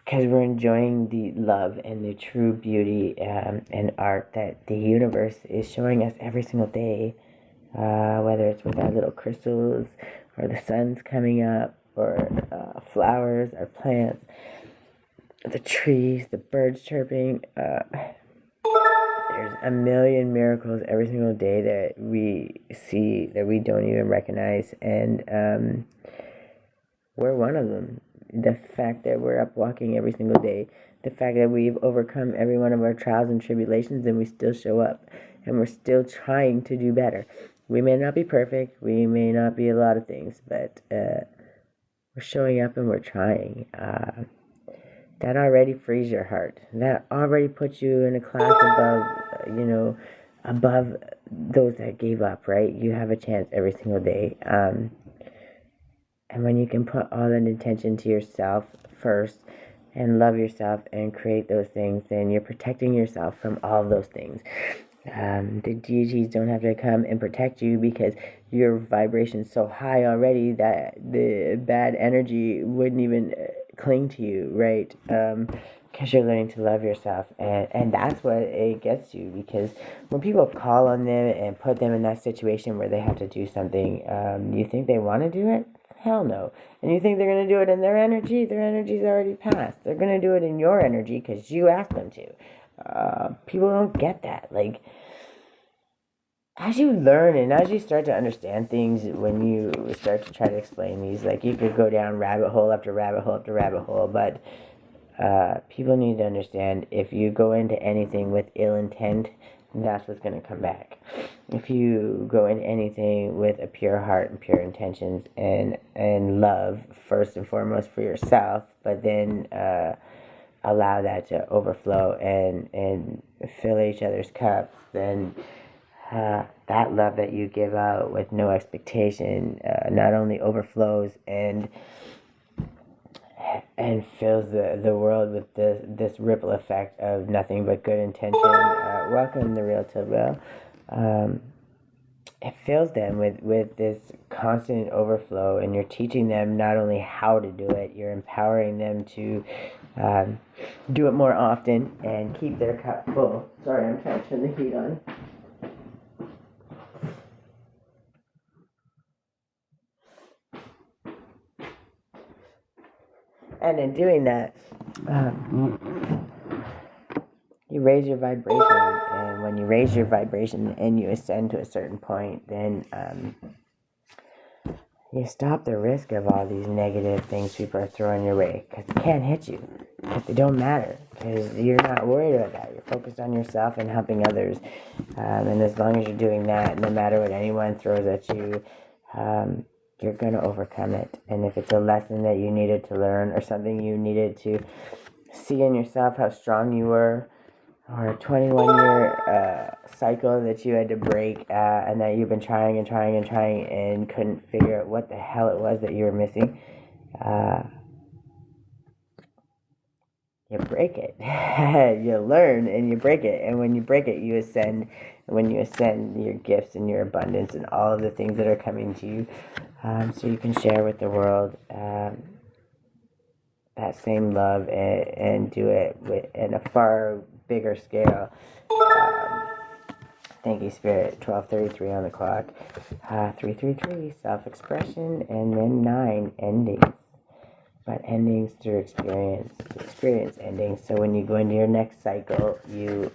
because we're enjoying the love and the true beauty and art that the universe is showing us every single day, whether it's with our little crystals, or the sun's coming up, or flowers, or plants, the trees, the birds chirping. There's a million miracles every single day that we see that we don't even recognize, and we're one of them. The fact that we're up walking every single day, the fact that we've overcome every one of our trials and tribulations, and we still show up, and we're still trying to do better. We may not be perfect, we may not be a lot of things, but we're showing up and we're trying. That already frees your heart. That already puts you in a class above, above those that gave up, right? You have a chance every single day. And when you can put all that intention to yourself first and love yourself and create those things, then you're protecting yourself from all of those things. The deities don't have to come and protect you, because your vibration's so high already that the bad energy wouldn't even cling to you, right? Because you're learning to love yourself, and that's what it gets you. Because when people call on them and put them in that situation where they have to do something, you think they want to do it? Hell no. And you think they're going to do it in their energy? Their energy's already passed. They're going to do it in your energy because you asked them to. People don't get that. Like, as you learn and as you start to understand things, when you start to try to explain these, like, you could go down rabbit hole after rabbit hole after rabbit hole, but people need to understand, if you go into anything with ill intent, that's what's going to come back. If you go into anything with a pure heart and pure intentions and love, first and foremost for yourself, but then allow that to overflow and fill each other's cups, then that love that you give out with no expectation not only overflows and fills the world with this ripple effect of nothing but good intention. Welcome, the real Tidwell. It fills them with this constant overflow, and you're teaching them not only how to do it, you're empowering them to do it more often and keep their cup full. Sorry, I'm trying to turn the heat on. And in doing that, you raise your vibration. And when you raise your vibration and you ascend to a certain point, then you stop the risk of all these negative things people are throwing your way, because they can't hit you, because they don't matter, because you're not worried about that. You're focused on yourself and helping others. And as long as you're doing that, no matter what anyone throws at you, you're going to overcome it. And if it's a lesson that you needed to learn, or something you needed to see in yourself how strong you were, or a 21-year cycle that you had to break, and that you've been trying and couldn't figure out what the hell it was that you were missing, you break it. You learn and you break it. And when you break it, you ascend. And when you ascend, your gifts and your abundance and all of the things that are coming to you, so you can share with the world that same love, and do it in a far bigger scale Thank you, Spirit. 12:33 on the clock. 333, self-expression, and then 9, endings. But endings through experience endings. So when you go into your next cycle, you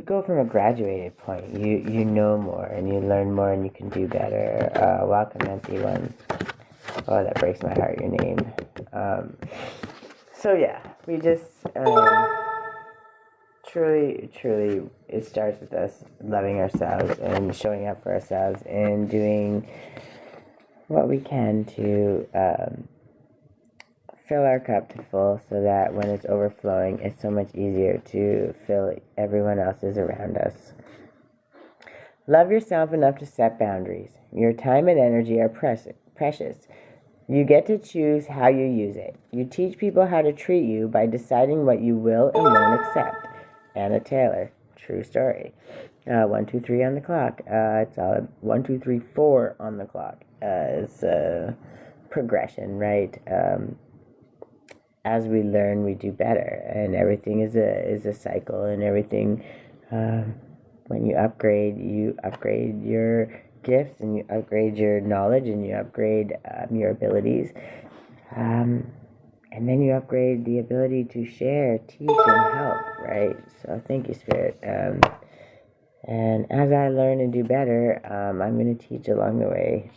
go from a graduated point. You know more, and you learn more, and you can do better. Welcome, empty one. Oh, that breaks my heart, your name. So yeah, we just truly, it starts with us loving ourselves and showing up for ourselves and doing what we can to fill our cup to full, so that when it's overflowing, it's so much easier to fill everyone else's around us. Love yourself enough to set boundaries. Your time and energy are precious. You get to choose how you use it. You teach people how to treat you by deciding what you will and won't accept. Anna Taylor, true story. 1, 2, 3 on the clock. It's all 1, 2, 3, 4 on the clock. It's a progression, right? As we learn, we do better, and everything is a cycle, and everything. When you upgrade your gifts, and you upgrade your knowledge, and you upgrade your abilities, and then you upgrade the ability to share, teach, and help, right? So thank you, Spirit. And as I learn and do better, I'm going to teach along the way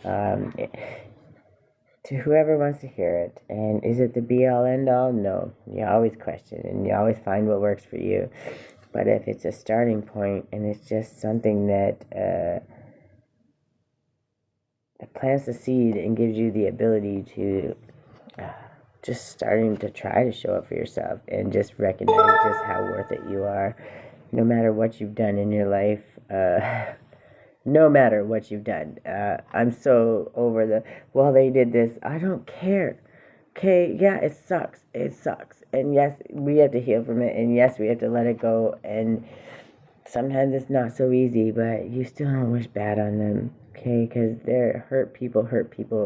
to whoever wants to hear it. And is it the be-all, end-all? No. You always question, and you always find what works for you. But if it's a starting point, and it's just something that plants the seed and gives you the ability to just starting to try to show up for yourself, and just recognize just how worth it you are, no matter what you've done in your life. No matter what you've done. I'm so over well, they did this. I don't care. Okay, yeah, it sucks. It sucks. And yes, we have to heal from it. And yes, we have to let it go. And sometimes it's not so easy, but you still don't wish bad on them. Okay, because they're hurt people.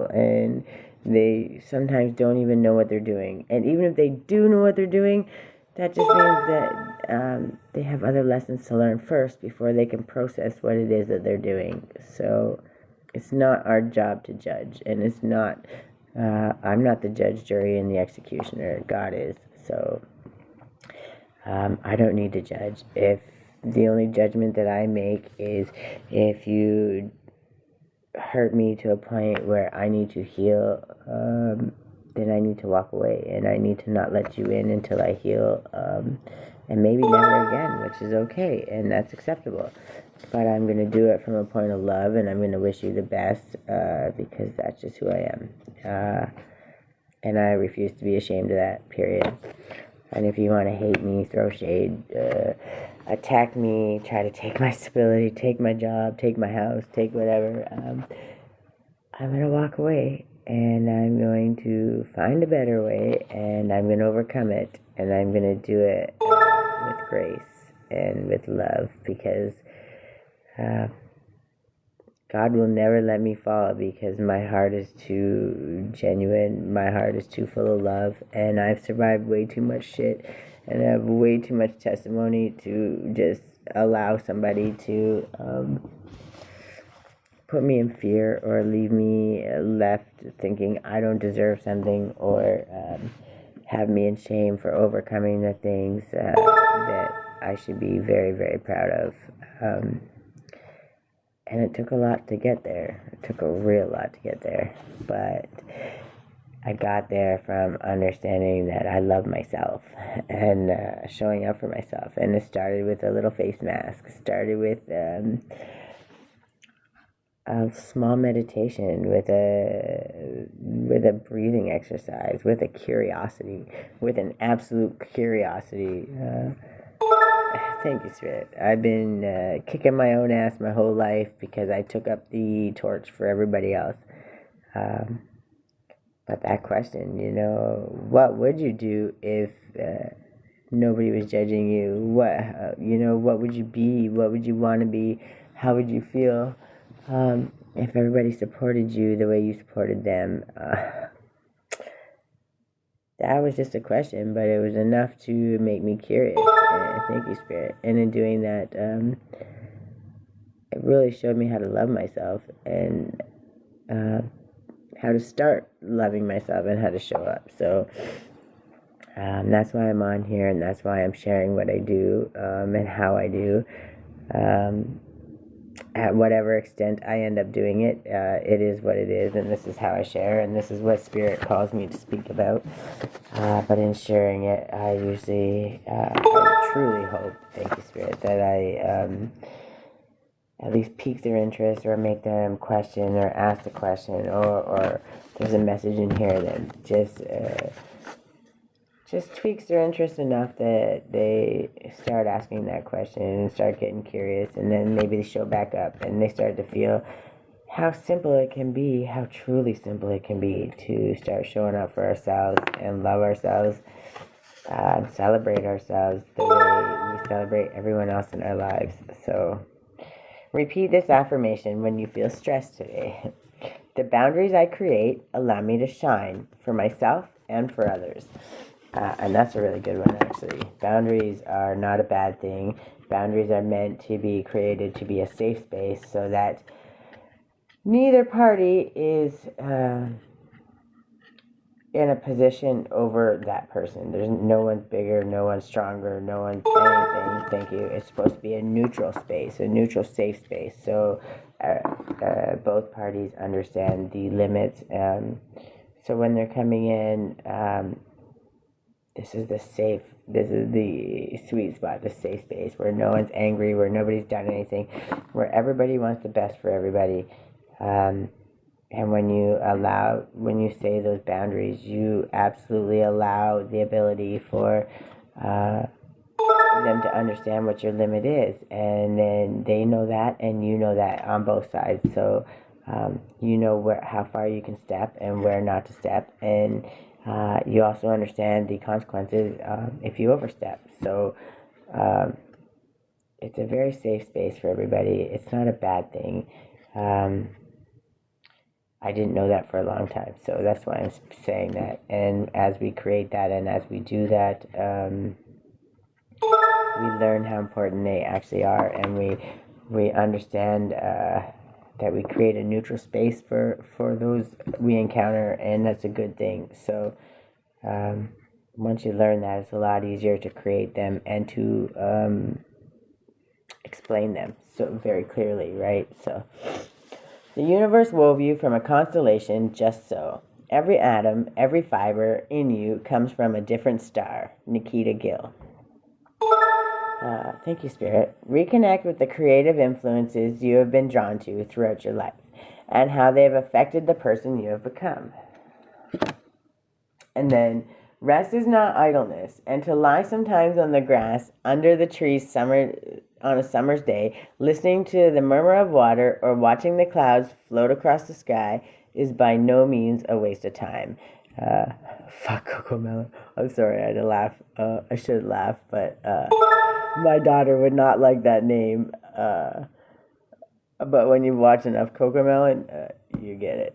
And they sometimes don't even know what they're doing. And even if they do know what they're doing, that just means that they have other lessons to learn first before they can process what it is that they're doing. So it's not our job to judge, and it's not, I'm not the judge, jury, and the executioner. God is. So I don't need to judge. If the only judgment that I make is if you hurt me to a point where I need to heal, then I need to walk away, and I need to not let you in until I heal, and maybe never again, which is okay, and that's acceptable. But I'm going to do it from a point of love, and I'm going to wish you the best, because that's just who I am. And I refuse to be ashamed of that, period. And if you want to hate me, throw shade, attack me, try to take my stability, take my job, take my house, take whatever, I'm going to walk away. And I'm going to find a better way, and I'm going to overcome it, and I'm going to do it with grace and with love, because God will never let me fall, because my heart is too genuine, my heart is too full of love, and I've survived way too much shit, and I have way too much testimony to just allow somebody to put me in fear, or leave me left thinking I don't deserve something, or have me in shame for overcoming the things that I should be very, very proud of. And it took a lot to get there. It took a real lot to get there. But I got there from understanding that I love myself, and showing up for myself. And it started with a little face mask. It started with a small meditation, with a breathing exercise, with a curiosity, with an absolute curiosity. Thank you, Spirit. I've been kicking my own ass my whole life because I took up the torch for everybody else. But that question, what would you do if nobody was judging you? What would you be? What would you want to be? How would you feel if everybody supported you the way you supported them? That was just a question, but it was enough to make me curious. Thank you, Spirit. And in doing that, it really showed me how to love myself and how to start loving myself and how to show up. So that's why I'm on here, and that's why I'm sharing what I do and how I do. At whatever extent I end up doing it, it is what it is, and this is how I share, and this is what Spirit calls me to speak about. But in sharing it, I usually, I truly hope, thank you, Spirit, that I at least pique their interest or make them question or ask the question, or there's a message in here that just tweaks their interest enough that they start asking that question and start getting curious, and then maybe they show back up and they start to feel how simple it can be, how truly simple it can be to start showing up for ourselves and love ourselves and celebrate ourselves the way we celebrate everyone else in our lives. So repeat this affirmation when you feel stressed today. The boundaries I create allow me to shine for myself and for others. And that's a really good one, actually. Boundaries are not a bad thing. Boundaries are meant to be created to be a safe space so that neither party is in a position over that person. There's no one's bigger, no one's stronger, no one's anything. Thank you. It's supposed to be a neutral space, a neutral safe space. So both parties understand the limits. So when they're coming in, this is the sweet spot, the safe space where no one's angry, where nobody's done anything, where everybody wants the best for everybody. And when you say those boundaries, you absolutely allow the ability for them to understand what your limit is. And then they know that, and you know that on both sides. So you know how far you can step and where not to step. And you also understand the consequences if you overstep. So it's a very safe space for everybody. It's not a bad thing. I didn't know that for a long time, so that's why I'm saying that. And as we create that and as we do that, we learn how important they actually are, and we understand that we create a neutral space for those we encounter, and that's a good thing. So once you learn that, it's a lot easier to create them and to explain them so very clearly, right? So the universe wove you from a constellation just so. Every atom, every fiber in you comes from a different star. Nikita Gill. Thank you, Spirit. Reconnect with the creative influences you have been drawn to throughout your life and how they have affected the person you have become. And then, rest is not idleness, and to lie sometimes on the grass under the trees on a summer's day, listening to the murmur of water or watching the clouds float across the sky is by no means a waste of time. Fuck Cocomelon. I'm sorry, I had to laugh. I should laugh, but my daughter would not like that name. But when you watch enough Cocomelon, you get it.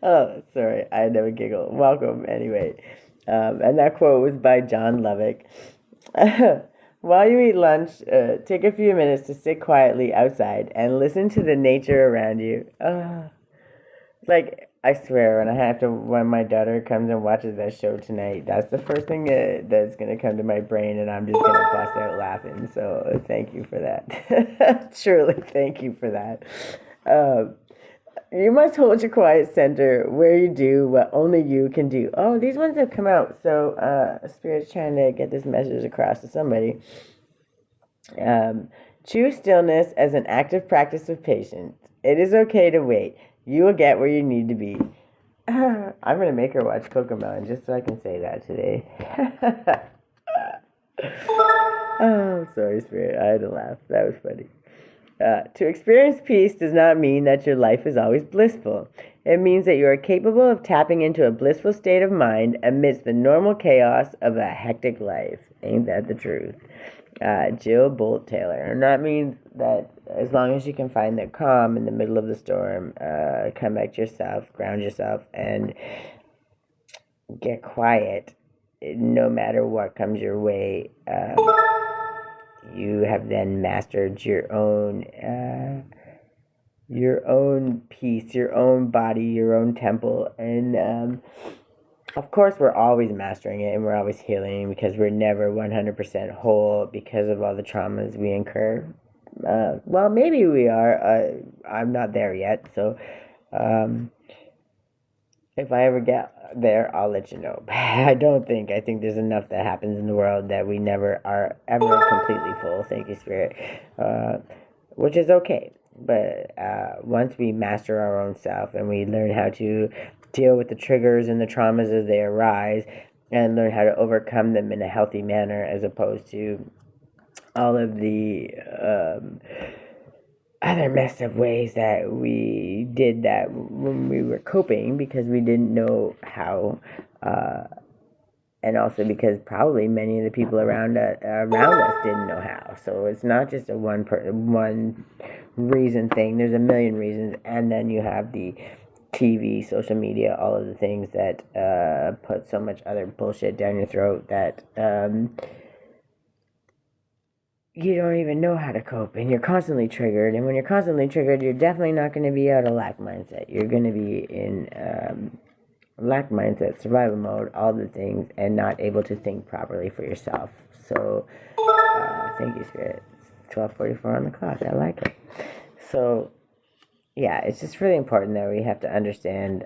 Oh, sorry, I never giggle. Welcome, anyway. And that quote was by John Lovick. While you eat lunch, take a few minutes to sit quietly outside and listen to the nature around you. Like, I swear, when my daughter comes and watches that show tonight, that's the first thing that's going to come to my brain, and I'm just going to bust out laughing. So thank you for that. Truly, thank you for that. You must hold your quiet center where you do what only you can do. Oh, these ones have come out. So Spirit's trying to get this message across to somebody. Choose stillness as an active practice of patience. It is okay to wait. You will get where you need to be. I'm going to make her watch Cocomelon just so I can say that today. Oh, sorry, Spirit. I had to laugh. That was funny. To experience peace does not mean that your life is always blissful. It means that you are capable of tapping into a blissful state of mind amidst the normal chaos of a hectic life. Ain't that the truth? Jill Bolt Taylor. And that means that as long as you can find the calm in the middle of the storm, come back to yourself, ground yourself, and get quiet no matter what comes your way, you have then mastered your own peace, your own body, your own temple. And of course, we're always mastering it and we're always healing because we're never 100% whole because of all the traumas we incur. Well, maybe we are. I'm not there yet. So if I ever get there, I'll let you know. I don't think. I think there's enough that happens in the world that we never are ever completely full. Thank you, Spirit. Which is okay. But once we master our own self and we learn how to deal with the triggers and the traumas as they arise and learn how to overcome them in a healthy manner as opposed to all of the other messed up ways that we did that when we were coping because we didn't know how, and also because probably many of the people around us didn't know how. So it's not just a one reason thing. There's a million reasons, and then you have the TV, social media, all of the things that put so much other bullshit down your throat that you don't even know how to cope, and you're constantly triggered. And when you're constantly triggered, you're definitely not going to be out of lack mindset. You're going to be in lack mindset, survival mode, all the things, and not able to think properly for yourself. So thank you, Spirit. It's 12:44 on the clock. I like it. So yeah, it's just really important that we have to understand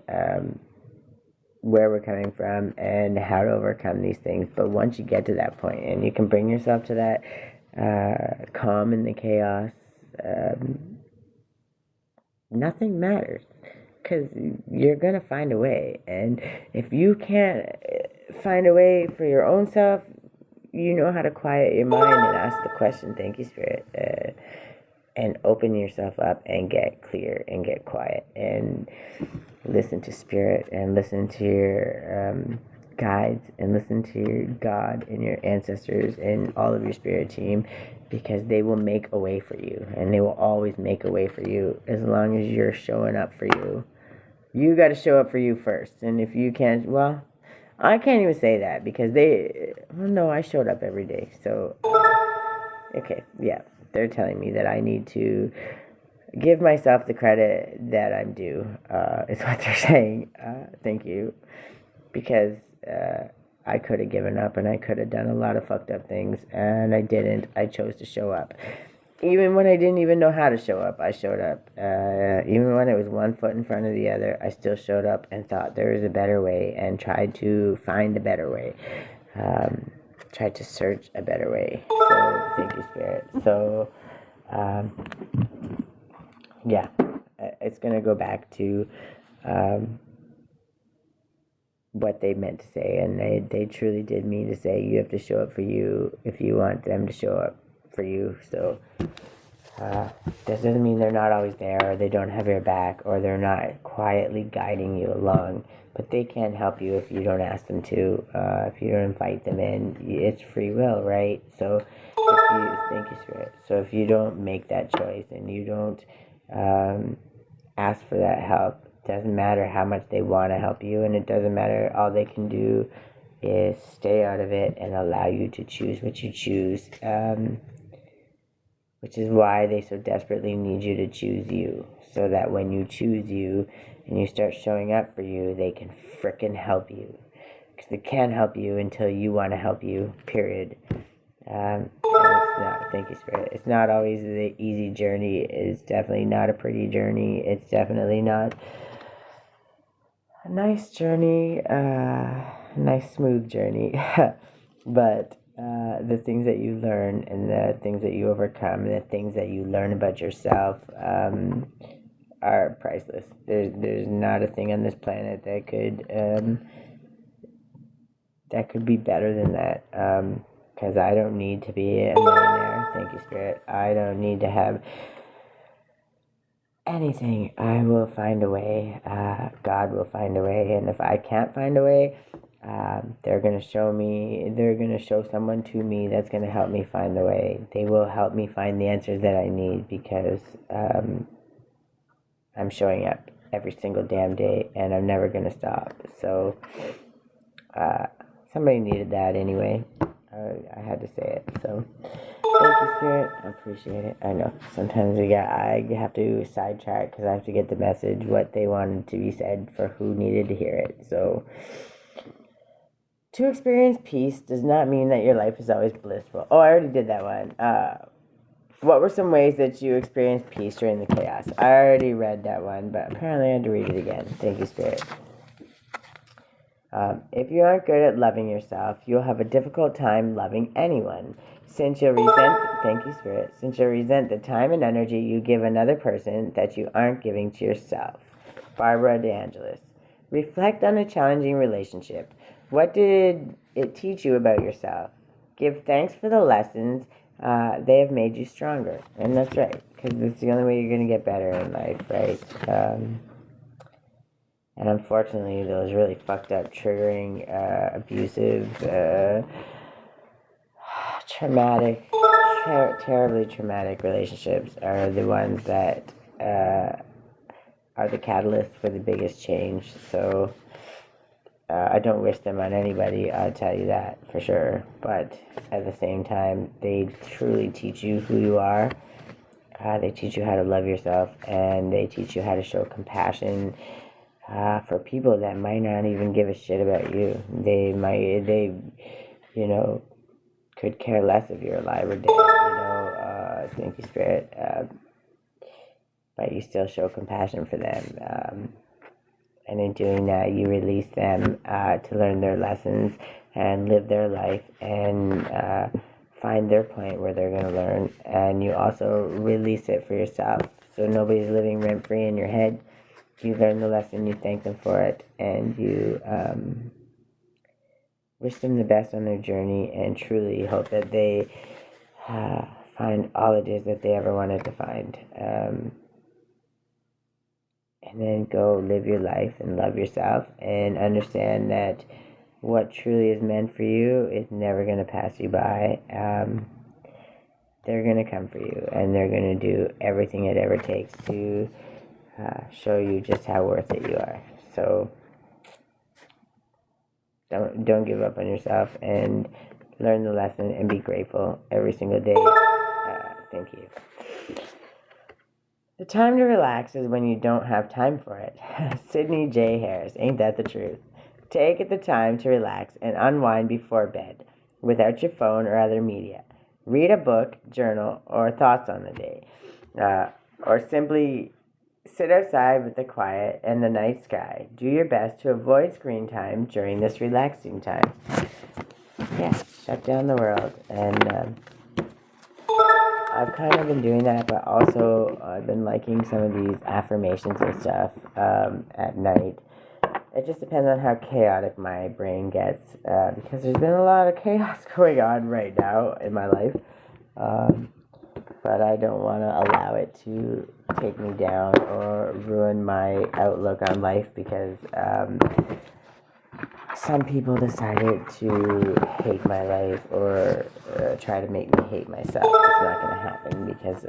where we're coming from and how to overcome these things. But once you get to that point and you can bring yourself to that calm in the chaos, nothing matters because you're going to find a way. And if you can't find a way for your own self, you know how to quiet your mind and ask the question, thank you, Spirit, and open yourself up and get clear and get quiet and listen to Spirit and listen to your guides and listen to your God and your ancestors and all of your spirit team, because they will make a way for you, and they will always make a way for you as long as you're showing up for you. You got to show up for you first. And if you can't, well, I can't even say that because no, I showed up every day. So, okay, yeah, they're telling me that I need to give myself the credit that I'm due, is what they're saying. Thank you. Because I could have given up and I could have done a lot of fucked up things, and I didn't. I chose to show up. Even when I didn't even know how to show up, I showed up. Even when it was one foot in front of the other, I still showed up and thought there was a better way and tried to find a better way. Tried to search a better way. So, thank you, Spirit. So, yeah, it's going to go back to what they meant to say, and they truly did mean to say you have to show up for you if you want them to show up for you. So this doesn't mean they're not always there, or they don't have your back, or they're not quietly guiding you along, but they can't help you if you don't ask them to, if you don't invite them in. It's free will, right? So thank you, Spirit. So if you don't make that choice and you don't ask for that help, doesn't matter how much they want to help you, and it doesn't matter. All they can do is stay out of it and allow you to choose what you choose, which is why they so desperately need you to choose you, so that when you choose you and you start showing up for you, they can frickin' help you, because they can't help you until you want to help you, period. Thank you, Spirit. It's not always the easy journey. It's definitely not a pretty journey. It's definitely not a nice journey, nice smooth journey. But the things that you learn and the things that you overcome and the things that you learn about yourself are priceless. There's not a thing on this planet that could be better than that. Because I don't need to be a millionaire. Thank you, Spirit. I don't need to have anything. I will find a way. God will find a way. And if I can't find a way, they're going to show me. They're going to show someone to me that's going to help me find the way. They will help me find the answers that I need, because I'm showing up every single damn day, and I'm never going to stop. So somebody needed that anyway. I had to say it. So thank you, Spirit. I appreciate it. I know sometimes I have to sidetrack because I have to get the message, what they wanted to be said for who needed to hear it. So to experience peace does not mean that your life is always blissful. Oh, I already did that one. What were some ways that you experienced peace during the chaos? I already read that one, but apparently I had to read it again. Thank you, Spirit. If you aren't good at loving yourself, you'll have a difficult time loving anyone. Since you'll resent the time and energy you give another person that you aren't giving to yourself. Barbara DeAngelis. Reflect on a challenging relationship. What did it teach you about yourself? Give thanks for the lessons they have made you stronger. And that's right, because it's the only way you're going to get better in life, right? And unfortunately, those really fucked up, triggering, abusive, traumatic, terribly traumatic relationships are the ones that are the catalyst for the biggest change. So I don't wish them on anybody, I'll tell you that for sure. But at the same time, they truly teach you who you are. They teach you how to love yourself, and they teach you how to show compassion for people that might not even give a shit about you. They could care less if you're alive or dead, thank you, Spirit. But you still show compassion for them. And in doing that, you release them to learn their lessons and live their life and find their point where they're going to learn. And you also release it for yourself. So nobody's living rent-free in your head. You learn the lesson, you thank them for it, and you wish them the best on their journey and truly hope that they find all it is that they ever wanted to find. And then go live your life and love yourself and understand that what truly is meant for you is never going to pass you by. They're going to come for you, and they're going to do everything it ever takes to show you just how worth it you are. So don't give up on yourself, and learn the lesson and be grateful every single day. Thank you. The time to relax is when you don't have time for it. Sydney J. Harris. Ain't that the truth? Take the time to relax and unwind before bed without your phone or other media. Read a book, journal, or thoughts on the day. Or simply sit outside with the quiet and the night sky. Do your best to avoid screen time during this relaxing time. Yeah, shut down the world. And I've kind of been doing that, but also I've been liking some of these affirmations and stuff at night. It just depends on how chaotic my brain gets, because there's been a lot of chaos going on right now in my life. But I don't want to allow it to take me down or ruin my outlook on life, because some people decided to hate my life or try to make me hate myself. It's not going to happen, because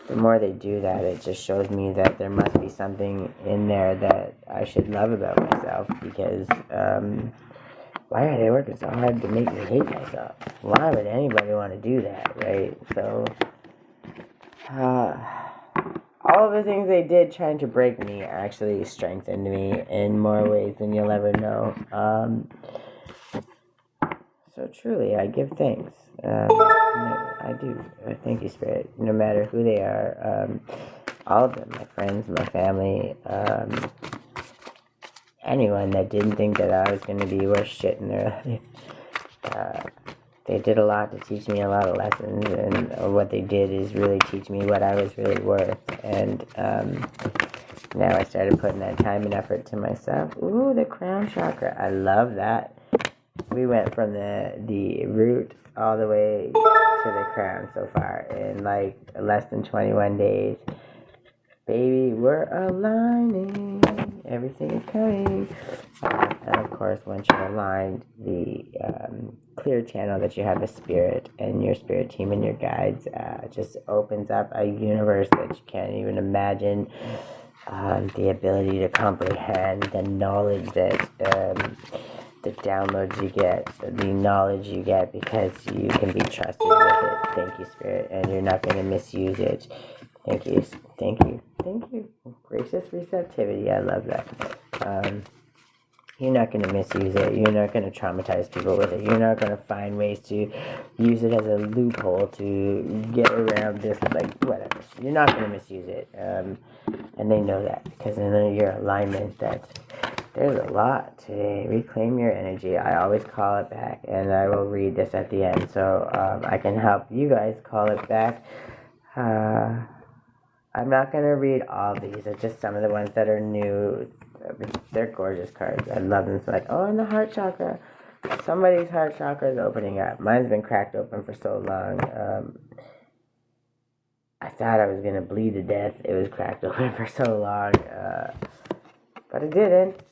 the more they do that, it just shows me that there must be something in there that I should love about myself, because why are they working so hard to make me hate myself? Why would anybody want to do that, right? So all of the things they did trying to break me actually strengthened me in more ways than you'll ever know. So truly, I give thanks. I do. Thank you, Spirit. No matter who they are, all of them, my friends, my family, anyone that didn't think that I was going to be worth shit in their life. They did a lot to teach me a lot of lessons, and what they did is really teach me what I was really worth. And now I started putting that time and effort to myself. Ooh, the crown chakra. I love that. We went from the root all the way to the crown so far in like less than 21 days. Baby, we're aligning. Everything is coming. And of course, once you're aligned, the clear channel that you have the Spirit and your Spirit team and your guides just opens up a universe that you can't even imagine. The ability to comprehend, the knowledge that the downloads you get, the knowledge you get, because you can be trusted with it. Thank you, Spirit, and you're not going to misuse it. Thank you, thank you, thank you. Gracious receptivity, I love that. You're not going to misuse it. You're not going to traumatize people with it. You're not going to find ways to use it as a loophole to get around this, like, whatever. You're not going to misuse it. And they know that, because in your alignment, that there's a lot today. Reclaim your energy. I always call it back, and I will read this at the end, so I can help you guys call it back. I'm not going to read all these. It's just some of the ones that are new. They're gorgeous cards. I love them. It's like, oh, and the heart chakra. Somebody's heart chakra is opening up. Mine's been cracked open for so long. I thought I was going to bleed to death. It was cracked open for so long. But it didn't.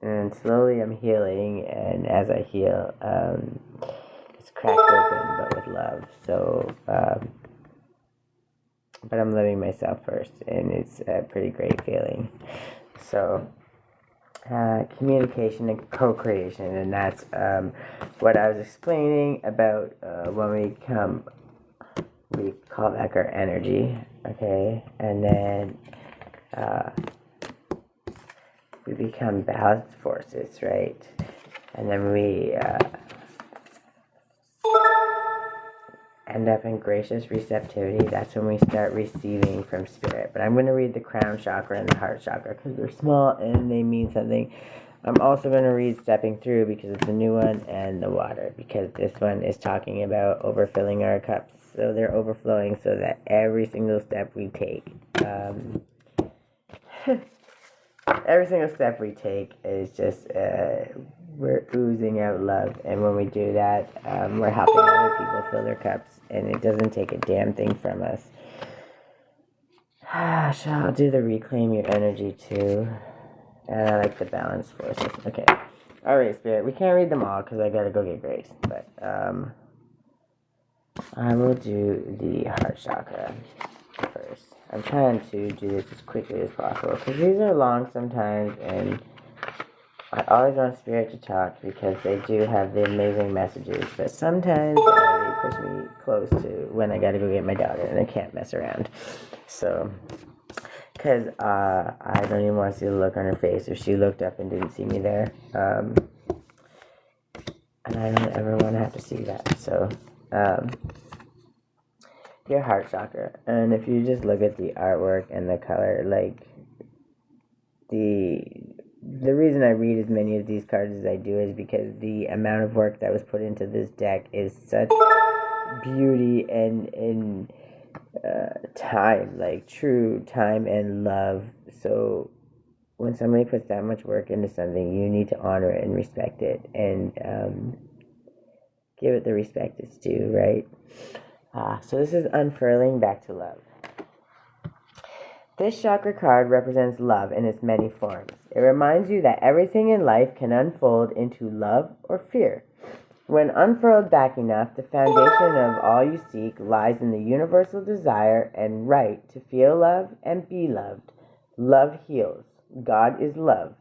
And slowly I'm healing. And as I heal, it's cracked open, but with love. So, but I'm loving myself first, and it's a pretty great feeling. So, communication and co-creation, and that's what I was explaining about when we call back our energy, okay, and then we become balanced forces, right, and then we end up in gracious receptivity. That's when we start receiving from Spirit. But I'm going to read the crown chakra and the heart chakra because they're small and they mean something. I'm also going to read stepping through because it's a new one, and the water, because this one is talking about overfilling our cups. So they're overflowing so that every single step we take, every single step we take is just, we're oozing out love. And when we do that, we're helping other people fill their cups. And it doesn't take a damn thing from us. So I'll do the reclaim your energy too. And I like the balanced forces. Okay. Alright, Spirit. We can't read them all because I gotta go get Grace. But I will do the heart chakra first. I'm trying to do this as quickly as possible because these are long sometimes, and I always want Spirit to talk because they do have the amazing messages, but sometimes they push me close to when I gotta go get my daughter and I can't mess around. So, because I don't even want to see the look on her face if she looked up and didn't see me there. And I don't ever want to have to see that. So, your heart chakra. And if you just look at the artwork and the color, like, the reason I read as many of these cards as I do is because the amount of work that was put into this deck is such beauty and time, like true time and love. So when somebody puts that much work into something, you need to honor it and respect it, and give it the respect it's due, right? So this is unfurling back to love. This chakra card represents love in its many forms. It reminds you that everything in life can unfold into love or fear. When unfurled back enough, the foundation of all you seek lies in the universal desire and right to feel love and be loved. Love heals. God is love.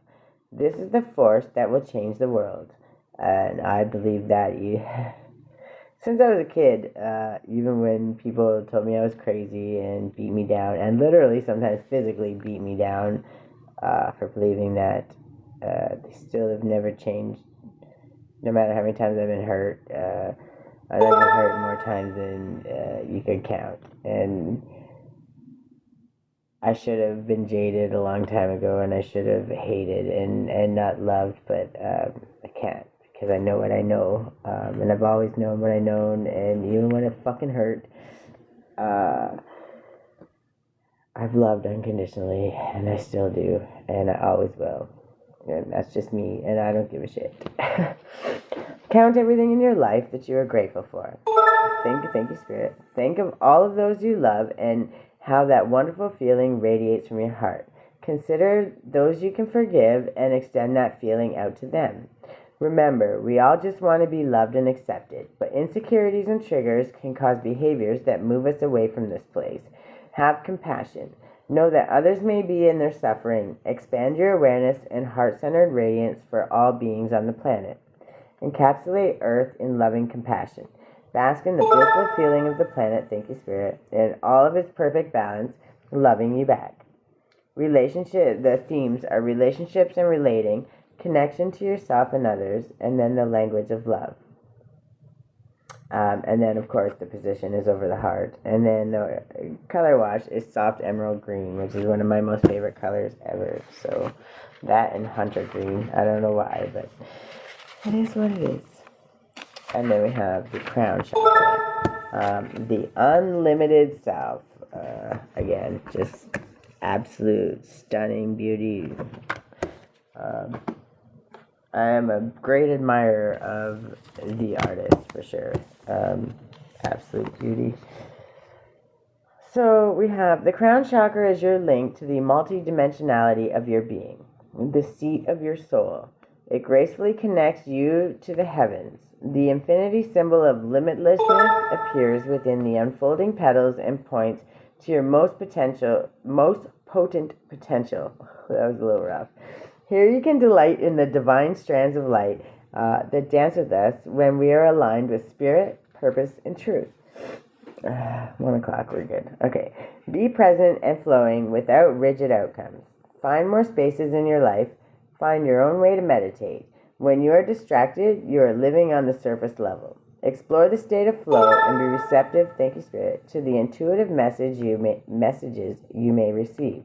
This is the force that will change the world. And I believe that since I was a kid, even when people told me I was crazy and beat me down, and literally sometimes physically beat me down for believing that, they still have never changed. No matter how many times I've been hurt, I've been hurt more times than you could count. And I should have been jaded a long time ago, and I should have hated and not loved, but I can't. Because I know what I know, and I've always known what I known, and even when it fucking hurt, I've loved unconditionally, and I still do, and I always will, and that's just me, and I don't give a shit. Count everything in your life that you are grateful for. Thank you, Spirit. Think of all of those you love, and how that wonderful feeling radiates from your heart. Consider those you can forgive, and extend that feeling out to them. Remember, we all just want to be loved and accepted, but insecurities and triggers can cause behaviors that move us away from this place. Have compassion. Know that others may be in their suffering. Expand your awareness and heart-centered radiance for all beings on the planet. Encapsulate Earth in loving compassion. Bask in the blissful feeling of the planet, thank you, Spirit, in all of its perfect balance, loving you back. The themes are relationships and relating, connection to yourself and others, and then the language of love. And then, of course, the position is over the heart. And then the color wash is soft emerald green, which is one of my most favorite colors ever. So that and hunter green. I don't know why, but it is what it is. And then we have the crown chakra. The unlimited self. Again, just absolute stunning beauty. I am a great admirer of the artist, for sure. Absolute beauty. So we have the crown chakra is your link to the multidimensionality of your being, the seat of your soul. It gracefully connects you to the heavens. The infinity symbol of limitlessness appears within the unfolding petals and points to your most potent potential. That was a little rough. Here you can delight in the divine strands of light that dance with us when we are aligned with spirit, purpose, and truth. 1 o'clock, we're good. Okay. Be present and flowing without rigid outcomes. Find more spaces in your life. Find your own way to meditate. When you are distracted, you are living on the surface level. Explore the state of flow and be receptive, thank you, Spirit, to the intuitive messages you may receive.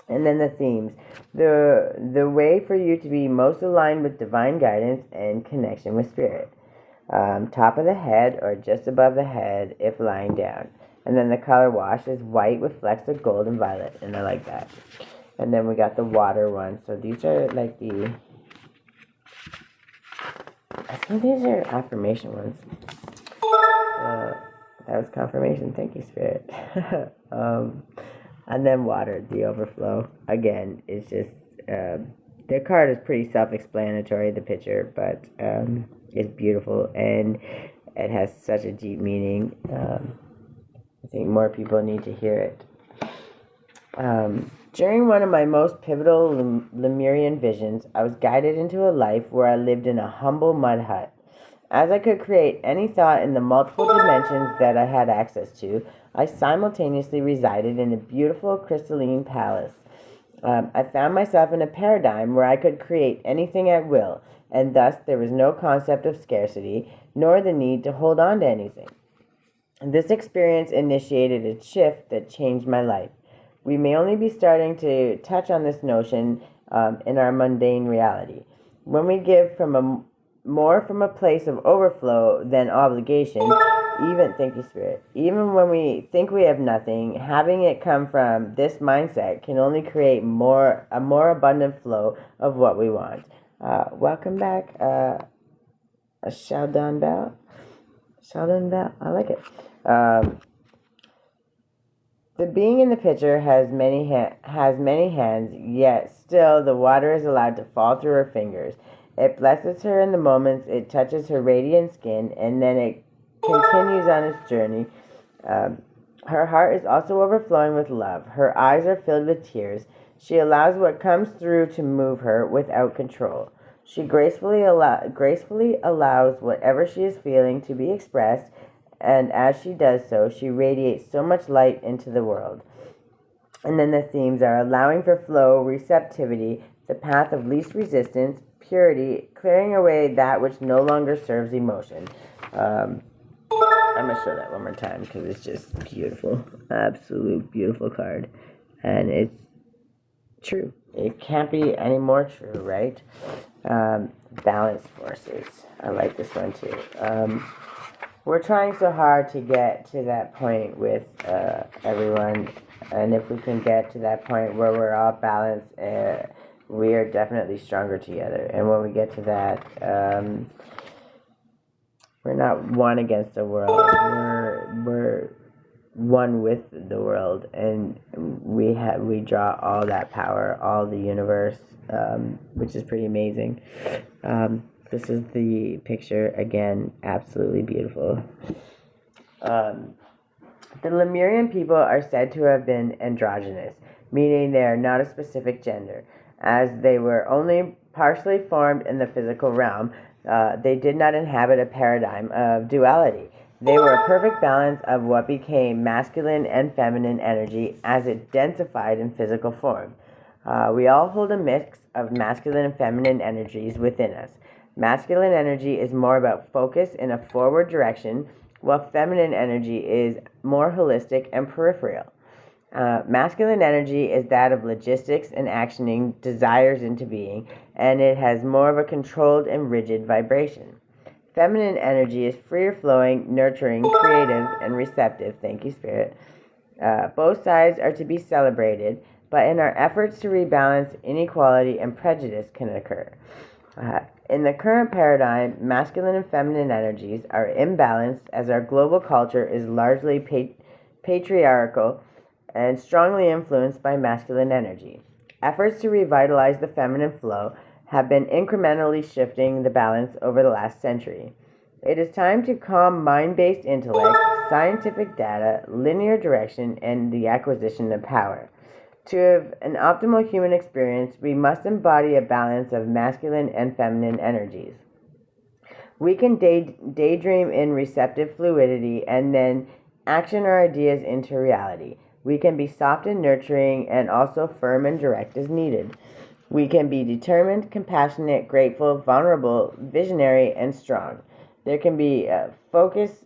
And then the themes. The way for you to be most aligned with divine guidance and connection with Spirit. Top of the head or just above the head if lying down. And then the color wash is white with flecks of gold and violet, and I like that. And then we got the water one. So these are like I think these are affirmation ones. That was confirmation. Thank you, Spirit. And then water, the overflow. Again, it's just, the card is pretty self-explanatory, the picture, but it's beautiful, and it has such a deep meaning. I think more people need to hear it. During one of my most pivotal Lemurian visions, I was guided into a life where I lived in a humble mud hut. As I could create any thought in the multiple dimensions that I had access to, I simultaneously resided in a beautiful crystalline palace. I found myself in a paradigm where I could create anything at will, and thus there was no concept of scarcity, nor the need to hold on to anything. This experience initiated a shift that changed my life. We may only be starting to touch on this notion in our mundane reality. When we give more from a place of overflow than obligation, thank you, Spirit, even when we think we have nothing, having it come from this mindset can only create a more abundant flow of what we want. Welcome back, Sheldon Bell. I like it. The being in the picture has many hands, yet still the water is allowed to fall through her fingers. It blesses her in the moments it touches her radiant skin, and then it continues on its journey. Her heart is also overflowing with love. Her eyes are filled with tears. She allows what comes through to move her without control. She gracefully allows whatever she is feeling to be expressed, and as she does so, she radiates so much light into the world. And then the themes are allowing for flow, receptivity, the path of least resistance, purity, clearing away that which no longer serves emotion. I'm going to show that one more time because it's just beautiful. Absolute beautiful card. And it's true. It can't be any more true, right? Balance forces. I like this one too. We're trying so hard to get to that point with everyone, and if we can get to that point where we're all balanced, we are definitely stronger together. And when we get to that, we're not one against the world. We're one with the world, and we draw all that power, all the universe, which is pretty amazing. This is the picture, again, absolutely beautiful. The Lemurian people are said to have been androgynous, meaning they are not a specific gender. As they were only partially formed in the physical realm, they did not inhabit a paradigm of duality. They were a perfect balance of what became masculine and feminine energy as it densified in physical form. We all hold a mix of masculine and feminine energies within us. Masculine energy is more about focus in a forward direction, while feminine energy is more holistic and peripheral. Masculine energy is that of logistics and actioning desires into being, and it has more of a controlled and rigid vibration. Feminine energy is freer flowing, nurturing, creative, and receptive. Thank you, Spirit. Both sides are to be celebrated, but in our efforts to rebalance, inequality and prejudice can occur. In the current paradigm, masculine and feminine energies are imbalanced as our global culture is largely patriarchal and strongly influenced by masculine energy. Efforts to revitalize the feminine flow have been incrementally shifting the balance over the last century. It is time to calm mind-based intellect, scientific data, linear direction, and the acquisition of power. To have an optimal human experience, we must embody a balance of masculine and feminine energies. We can daydream in receptive fluidity and then action our ideas into reality. We can be soft and nurturing and also firm and direct as needed. We can be determined, compassionate, grateful, vulnerable, visionary, and strong. There can be focus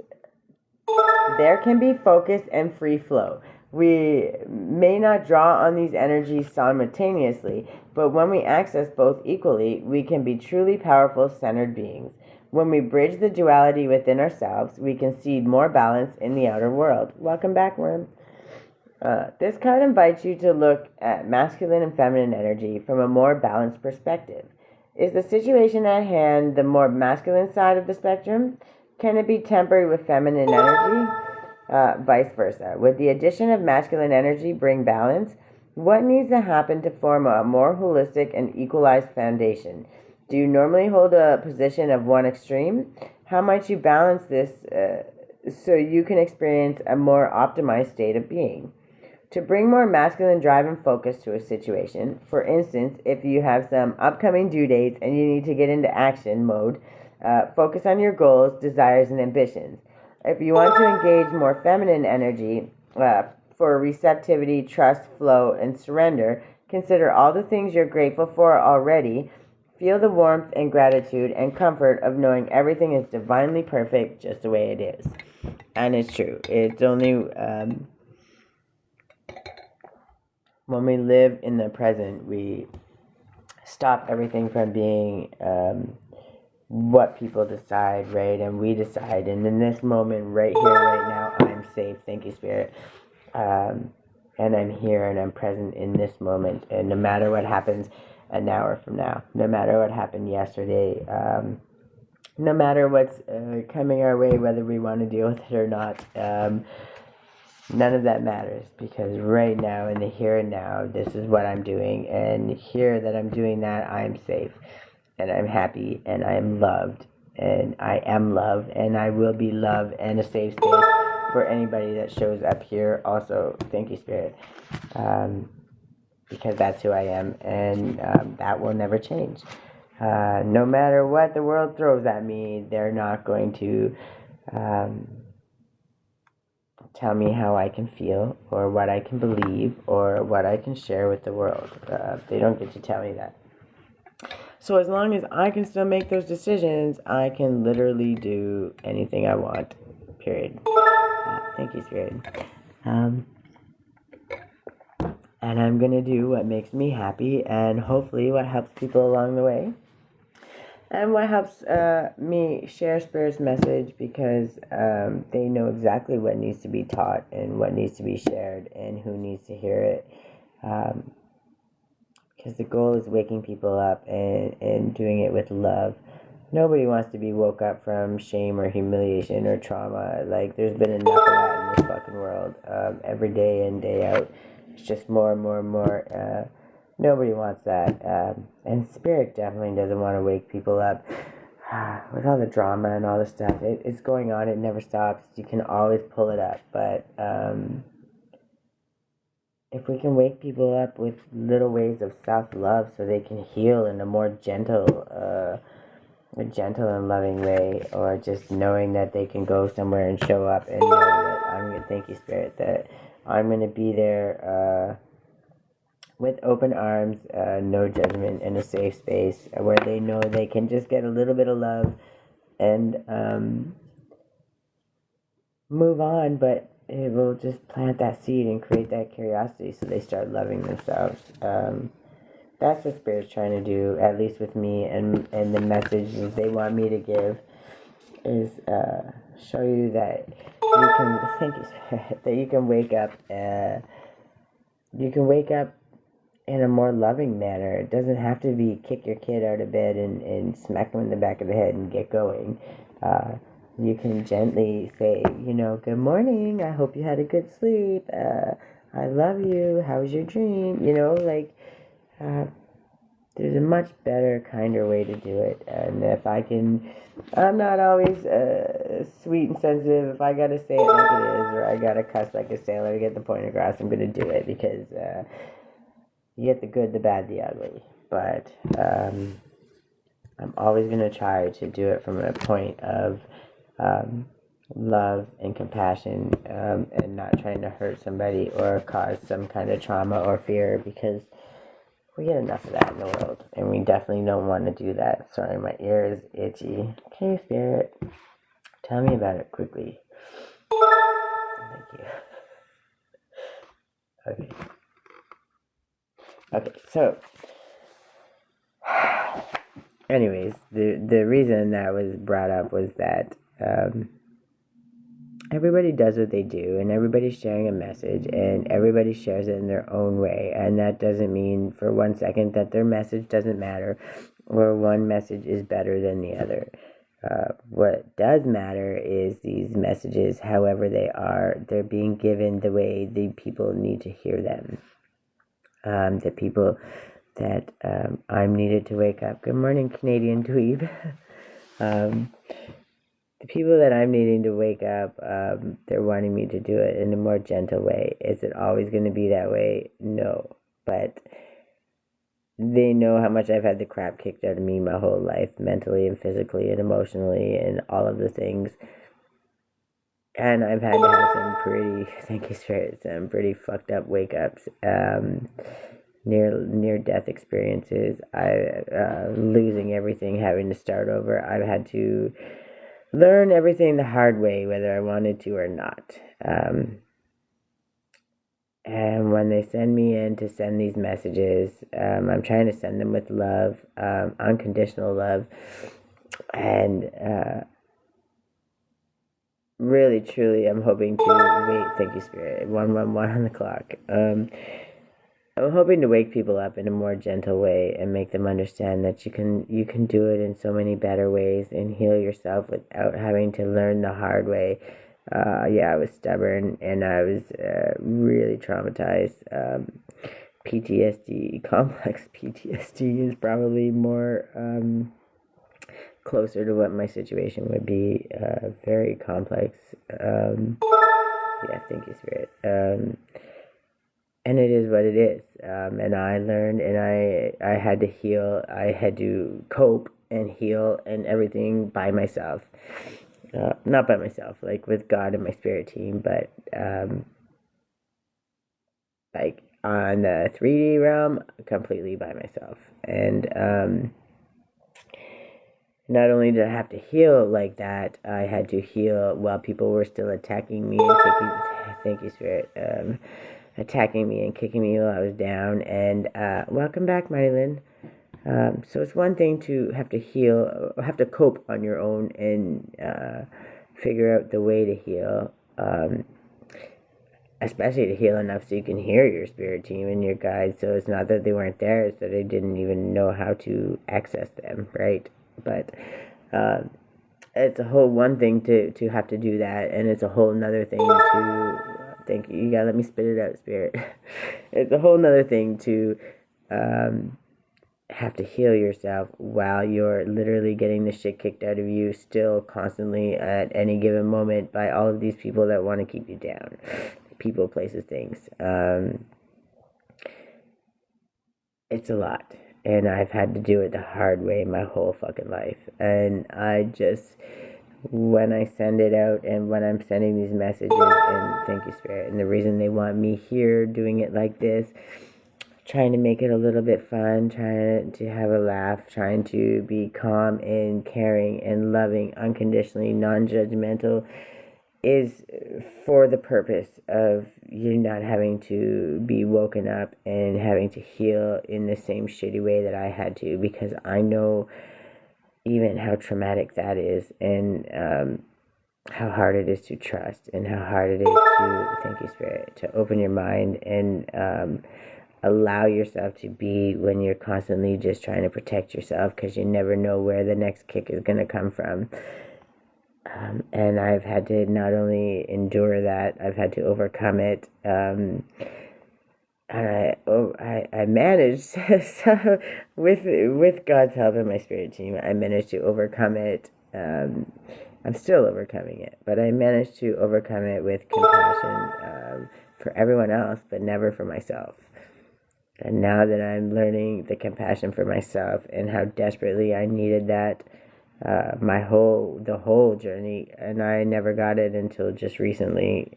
and free flow. We may not draw on these energies simultaneously, but when we access both equally, we can be truly powerful, centered beings. When we bridge the duality within ourselves, we can seed more balance in the outer world. Welcome back, Worm. This card invites you to look at masculine and feminine energy from a more balanced perspective. Is the situation at hand the more masculine side of the spectrum? Can it be tempered with feminine energy? Vice versa. Would the addition of masculine energy bring balance? What needs to happen to form a more holistic and equalized foundation? Do you normally hold a position of one extreme? How might you balance this so you can experience a more optimized state of being? To bring more masculine drive and focus to a situation, for instance, if you have some upcoming due dates and you need to get into action mode, focus on your goals, desires, and ambitions. If you want to engage more feminine energy for receptivity, trust, flow, and surrender, consider all the things you're grateful for already. Feel the warmth and gratitude and comfort of knowing everything is divinely perfect just the way it is. And it's true. It's only when we live in the present, we stop everything from being what people decide, right? And we decide. And in this moment, right here, right now, I'm safe. Thank you, Spirit. And I'm here and I'm present in this moment. And no matter what happens an hour from now, no matter what happened yesterday, no matter what's coming our way, whether we want to deal with it or not, none of that matters, because right now, in the here and now, this is what I'm doing, and here that I'm doing that, I'm safe, and I'm happy, and I'm loved, and I am love, and I will be love and a safe space for anybody that shows up here. Also, thank you, Spirit, because that's who I am, and that will never change. No matter what the world throws at me, they're not going to tell me how I can feel or what I can believe or what I can share with the world. They don't get to tell me that. So as long as I can still make those decisions, I can literally do anything I want, period. Thank you, Spirit. And I'm going to do what makes me happy and hopefully what helps people along the way. And what helps me share Spirit's message, because they know exactly what needs to be taught and what needs to be shared and who needs to hear it. Because the goal is waking people up and doing it with love. Nobody wants to be woke up from shame or humiliation or trauma. Like, there's been enough of that in this fucking world. Every day in, day out. It's just more and more and more. Nobody wants that. And Spirit definitely doesn't want to wake people up. with all the drama and all the stuff, it's going on. It never stops. You can always pull it up, but if we can wake people up with little ways of self-love, so they can heal in a more gentle, and loving way, or just knowing that they can go somewhere and show up and know that I'm gonna thank you, Spirit, that I'm gonna be there with open arms, no judgment, in a safe space where they know they can just get a little bit of love and move on, but it will just plant that seed and create that curiosity so they start loving themselves. That's what Spirit's trying to do, at least with me, and the messages they want me to give is show you that you can, thank you, Spirit, that you can wake up, in a more loving manner. It doesn't have to be kick your kid out of bed and smack them in the back of the head and get going. You can gently say, good morning, I hope you had a good sleep, I love you, how was your dream? There's a much better, kinder way to do it. And if I'm not always sweet and sensitive. If I gotta say it like it is, or I gotta cuss like a sailor to get the point across, I'm gonna do it, because you get the good, the bad, the ugly. But I'm always gonna try to do it from a point of love and compassion, and not trying to hurt somebody or cause some kind of trauma or fear, because we get enough of that in the world, and we definitely don't want to do that. Sorry, my ear is itchy. Okay, Spirit, tell me about it quickly. Thank you. Okay, so anyways, the reason that was brought up was that everybody does what they do, and everybody's sharing a message, and everybody shares it in their own way, and that doesn't mean for 1 second that their message doesn't matter, or one message is better than the other. What does matter is these messages, however they are, they're being given the way the people need to hear them. The people that I'm needed to wake up. Good morning, Canadian Dweeb. The people that I'm needing to wake up, they're wanting me to do it in a more gentle way. Is it always going to be that way? No. But they know how much I've had the crap kicked out of me my whole life, mentally and physically and emotionally and all of the things. And I've had to have some pretty, thank you, Spirit, some pretty fucked up wake ups, near death experiences. Losing everything, having to start over. I've had to learn everything the hard way, whether I wanted to or not. And when they send me in to send these messages, I'm trying to send them with love, unconditional love, and really, truly, I'm hoping to thank you, Spirit, 111 on the clock. I'm hoping to wake people up in a more gentle way and make them understand that you can do it in so many better ways and heal yourself without having to learn the hard way. I was stubborn, and I was really traumatized. PTSD, complex PTSD, is probably more closer to what my situation would be. Very complex. Thank you, Spirit. And it is what it is. And I learned, and I had to heal. I had to cope and heal and everything by myself. Not by myself, like with God and my spirit team, but like on the 3D realm, completely by myself. And not only did I have to heal like that, I had to heal while people were still attacking me and kicking. Thank you, Spirit. Attacking me and kicking me while I was down. And welcome back, Marilyn. So it's one thing to have to heal, have to cope on your own and figure out the way to heal, especially to heal enough so you can hear your spirit team and your guides. So it's not that they weren't there, it's that I didn't even know how to access them, right? But it's a whole one thing to have to do that, and it's a whole nother thing to, thank you, you gotta let me spit it out, Spirit. It's a whole nother thing to have to heal yourself while you're literally getting the shit kicked out of you still constantly at any given moment by all of these people that want to keep you down. People, places, things. It's a lot. And I've had to do it the hard way my whole fucking life. And I just, when I send it out and when I'm sending these messages, and thank you, Spirit, and the reason they want me here doing it like this, trying to make it a little bit fun, trying to have a laugh, trying to be calm and caring and loving, unconditionally, non-judgmental, is for the purpose of you not having to be woken up and having to heal in the same shitty way that I had to, because I know even how traumatic that is, and how hard it is to trust, and how hard it is to, thank you, Spirit, to open your mind and allow yourself to be when you're constantly just trying to protect yourself, because you never know where the next kick is going to come from. And I've had to not only endure that, I've had to overcome it. And I managed, so with God's help and my spirit team, I managed to overcome it. I'm still overcoming it, but I managed to overcome it with compassion for everyone else, but never for myself. And now that I'm learning the compassion for myself and how desperately I needed that, the whole journey, and I never got it until just recently,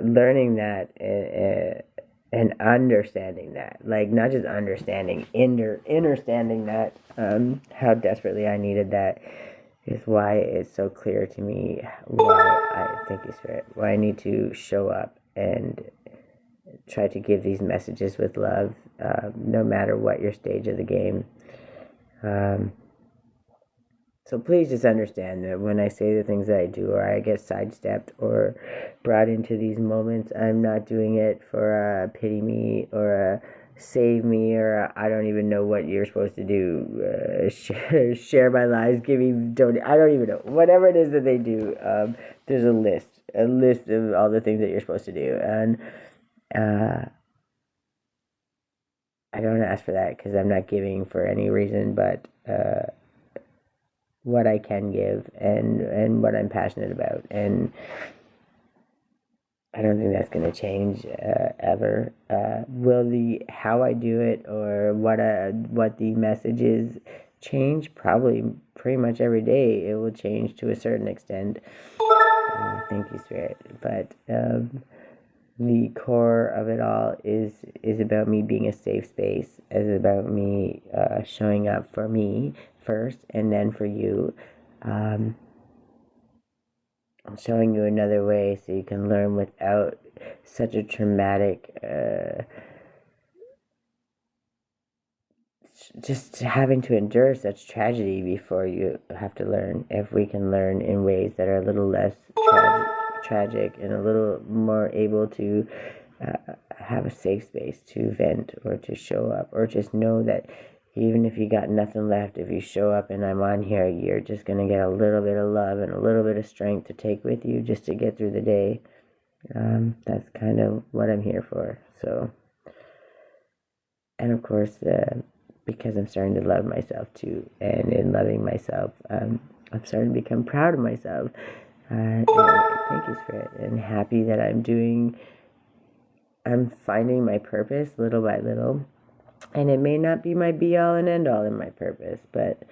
learning that and understanding that, like, not just understanding, understanding that, how desperately I needed that, is why it's so clear to me thank you, Spirit, why I need to show up and try to give these messages with love, no matter what your stage of the game. So please just understand that when I say the things that I do, or I get sidestepped or brought into these moments, I'm not doing it for a pity me or a save me, or I don't even know what you're supposed to do. Share my lives, give me, donate. I don't even know. Whatever it is that they do, there's a list of all the things that you're supposed to do, and I don't ask for that because I'm not giving for any reason but what I can give and what I'm passionate about, and I don't think that's going to change ever. Will the how I do it or what the message is change? Probably, pretty much every day it will change to a certain extent. Thank you, Spirit. But the core of it all is about me being a safe space, is about me showing up for me first and then for you. I'm showing you another way so you can learn without such a traumatic, just having to endure such tragedy before you have to learn. If we can learn in ways that are a little less tragic and a little more able to have a safe space to vent or to show up, or just know that even if you got nothing left, if you show up and I'm on here, you're just going to get a little bit of love and a little bit of strength to take with you just to get through the day. That's kind of what I'm here for. So, and of course, because I'm starting to love myself too, and in loving myself, I'm starting to become proud of myself. And thank you, Spirit, and happy that I'm finding my purpose little by little. And it may not be my be-all and end-all in my purpose, but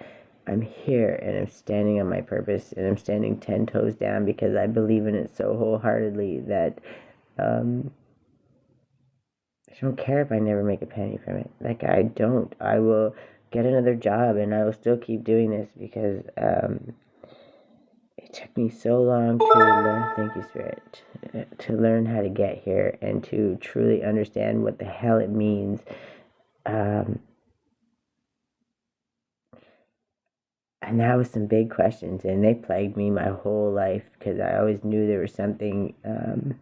I'm here and I'm standing on my purpose, and I'm standing 10 toes down because I believe in it so wholeheartedly that I don't care if I never make a penny from it. Like, I don't. I will get another job and I will still keep doing this because it took me so long to learn, thank you, Spirit, to learn how to get here and to truly understand what the hell it means. And that was some big questions, and they plagued me my whole life because I always knew there was something, and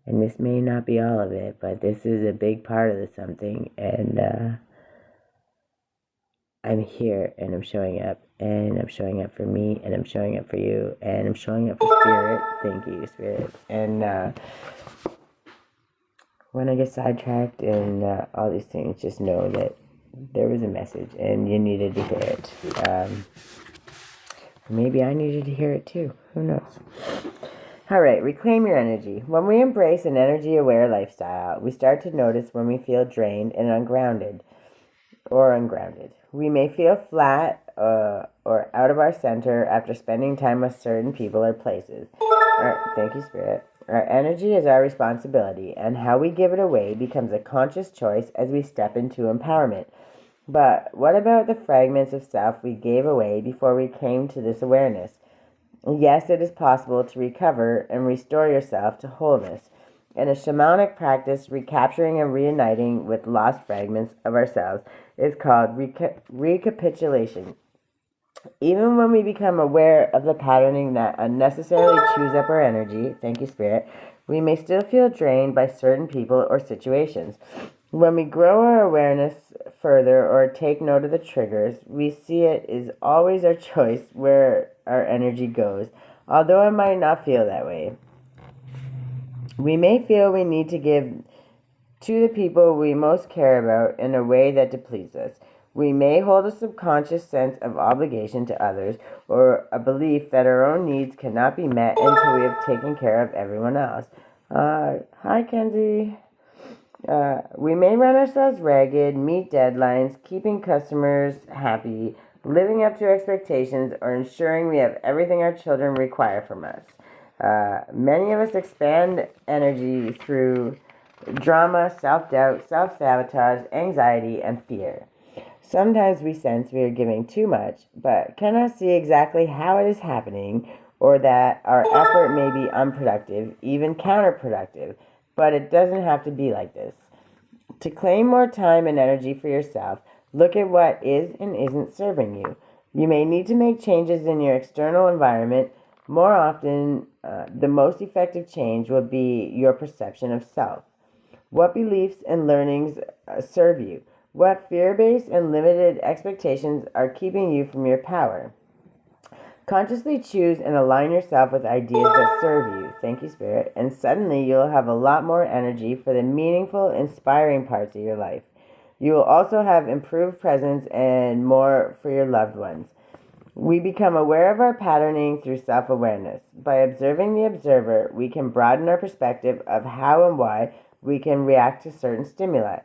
this may not be all of it, but this is a big part of the something, and I'm here, and I'm showing up, and I'm showing up for me, and I'm showing up for you, and I'm showing up for Spirit. Thank you, Spirit. And when I get sidetracked and all these things, just know that there was a message and you needed to hear it. Maybe I needed to hear it too. Who knows? All right, reclaim your energy. When we embrace an energy-aware lifestyle, we start to notice when we feel drained and ungrounded. We may feel flat or out of our center after spending time with certain people or places. Thank you, Spirit. Our energy is our responsibility, and how we give it away becomes a conscious choice as we step into empowerment. But what about the fragments of self we gave away before we came to this awareness? Yes, it is possible to recover and restore yourself to wholeness. In a shamanic practice, recapturing and reuniting with lost fragments of ourselves is called recapitulation. Even when we become aware of the patterning that unnecessarily chews up our energy, thank you, Spirit, we may still feel drained by certain people or situations. When we grow our awareness further or take note of the triggers, we see it is always our choice where our energy goes, although it might not feel that way. We may feel we need to give to the people we most care about in a way that depletes us. We may hold a subconscious sense of obligation to others or a belief that our own needs cannot be met until we have taken care of everyone else. Hi, Kenzie. We may run ourselves ragged, meet deadlines, keeping customers happy, living up to expectations, or ensuring we have everything our children require from us. Many of us expand energy through drama, self-doubt, self-sabotage, anxiety, and fear. Sometimes we sense we are giving too much, but cannot see exactly how it is happening, or that our effort may be unproductive, even counterproductive. But it doesn't have to be like this. To claim more time and energy for yourself, look at what is and isn't serving you. You may need to make changes in your external environment. More often, the most effective change will be your perception of self. What beliefs and learnings serve you? What fear-based and limited expectations are keeping you from your power? Consciously choose and align yourself with ideas that serve you. Thank you, Spirit. And suddenly you'll have a lot more energy for the meaningful, inspiring parts of your life. You will also have improved presence and more for your loved ones. We become aware of our patterning through self-awareness. By observing the observer, we can broaden our perspective of how and why we can react to certain stimuli.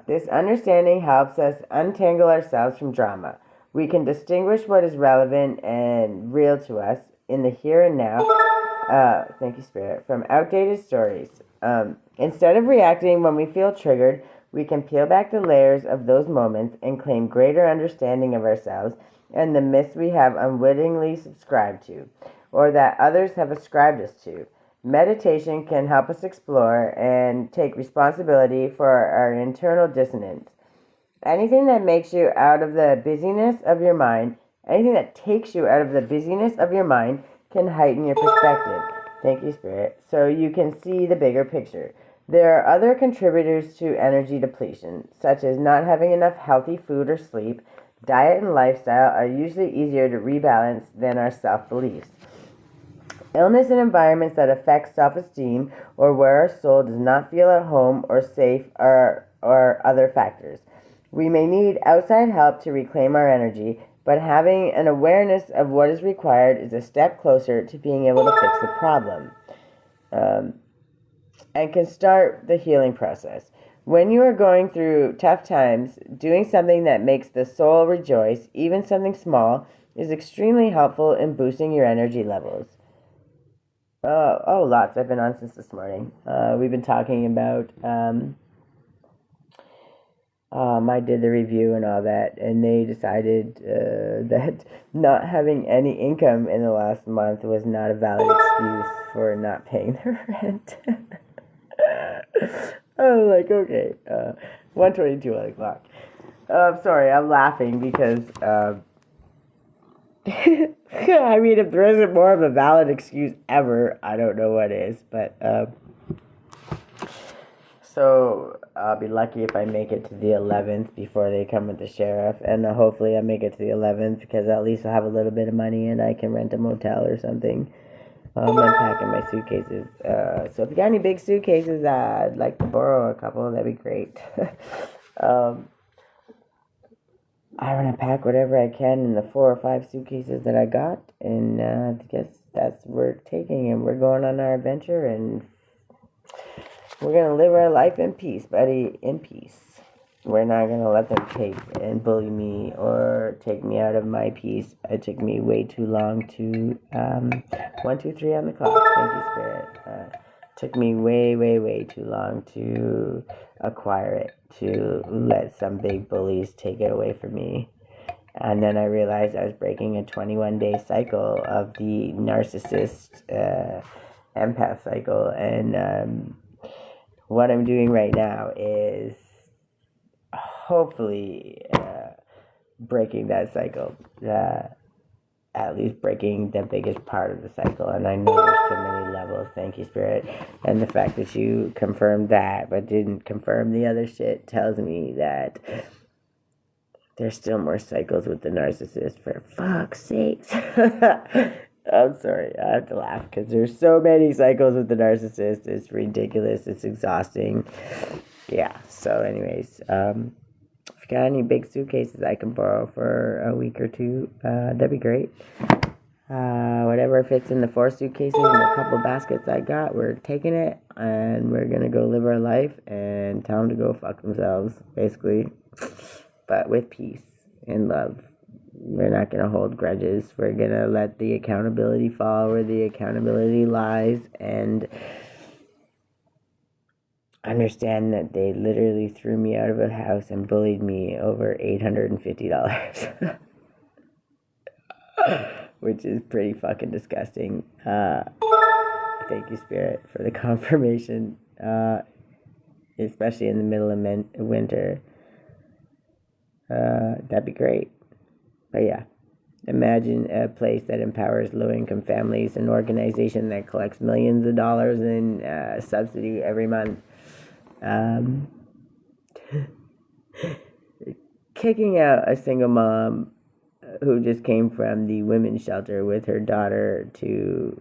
This understanding helps us untangle ourselves from drama. We can distinguish what is relevant and real to us in the here and now, thank you, Spirit, from outdated stories. Instead of reacting when we feel triggered, we can peel back the layers of those moments and claim greater understanding of ourselves and the myths we have unwittingly subscribed to, or that others have ascribed us to. Meditation can help us explore and take responsibility for our internal dissonance. Anything that makes you out of the busyness of your mind, anything that takes you out of the busyness of your mind can heighten your perspective. Thank you, Spirit. So you can see the bigger picture. There are other contributors to energy depletion, such as not having enough healthy food or sleep. Diet and lifestyle are usually easier to rebalance than our self-beliefs. Illness in environments that affect self-esteem or where our soul does not feel at home or safe are other factors. We may need outside help to reclaim our energy, but having an awareness of what is required is a step closer to being able to fix the problem, and can start the healing process. When you are going through tough times, doing something that makes the soul rejoice, even something small, is extremely helpful in boosting your energy levels. Lots. I've been on since this morning. We've been talking about I did the review and all that, and they decided that not having any income in the last month was not a valid excuse for not paying their rent. I was like, okay, 1:22 o'clock. Sorry, I'm laughing because I mean, if there isn't more of a valid excuse ever, I don't know what is, but so I'll be lucky if I make it to the 11th before they come with the sheriff, and hopefully I make it to the 11th because at least I'll have a little bit of money and I can rent a motel or something. I'm unpacking my suitcases. So if you got any big suitcases, I'd like to borrow a couple. That'd be great. um, I'm gonna pack whatever I can in the 4 or 5 suitcases that I got, and I guess that's we're taking, and we're going on our adventure, and we're gonna live our life in peace, buddy, in peace. We're not gonna let them take and bully me or take me out of my peace. It took me way too long to 1, 2, 3 on the clock. Thank you, Spirit. Took me way too long to acquire it, to let some big bullies take it away from me. And then I realized I was breaking a 21-day cycle of the narcissist empath cycle. And what I'm doing right now is hopefully breaking that cycle. At least breaking the biggest part of the cycle. And I know there's so many levels. Thank you, Spirit. And the fact that you confirmed that but didn't confirm the other shit tells me that there's still more cycles with the narcissist, for fuck's sakes. I'm sorry, I have to laugh because there's so many cycles with the narcissist. It's ridiculous. It's exhausting. Yeah, so anyways, if you got any big suitcases I can borrow for a week or two, that'd be great. Whatever fits in the 4 suitcases and a couple baskets I got, we're taking it, and we're gonna go live our life and tell them to go fuck themselves, basically, but with peace and love. We're not gonna hold grudges. We're gonna let the accountability fall where the accountability lies, and understand that they literally threw me out of a house and bullied me over $850. Which is pretty fucking disgusting. Thank you, Spirit, for the confirmation, especially in the middle of winter. That'd be great. But yeah, imagine a place that empowers low-income families, an organization that collects millions of dollars in subsidy every month. Kicking out a single mom who just came from the women's shelter with her daughter to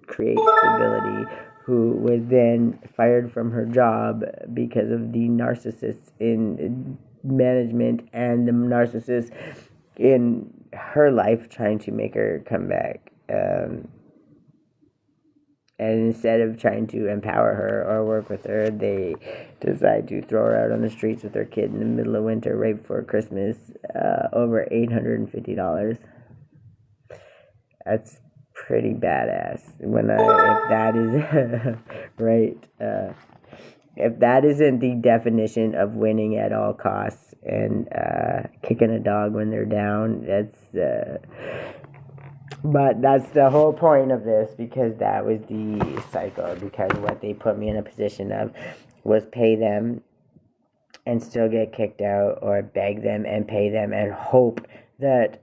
create stability, who was then fired from her job because of the narcissists in management and the narcissists in her life trying to make her come back. And instead of trying to empower her or work with her, they decide to throw her out on the streets with her kid in the middle of winter right before Christmas, over $850. That's pretty badass. If that is right, if that isn't the definition of winning at all costs and kicking a dog when they're down, but that's the whole point of this, because that was the cycle. Because what they put me in a position of was pay them and still get kicked out, or beg them and pay them and hope that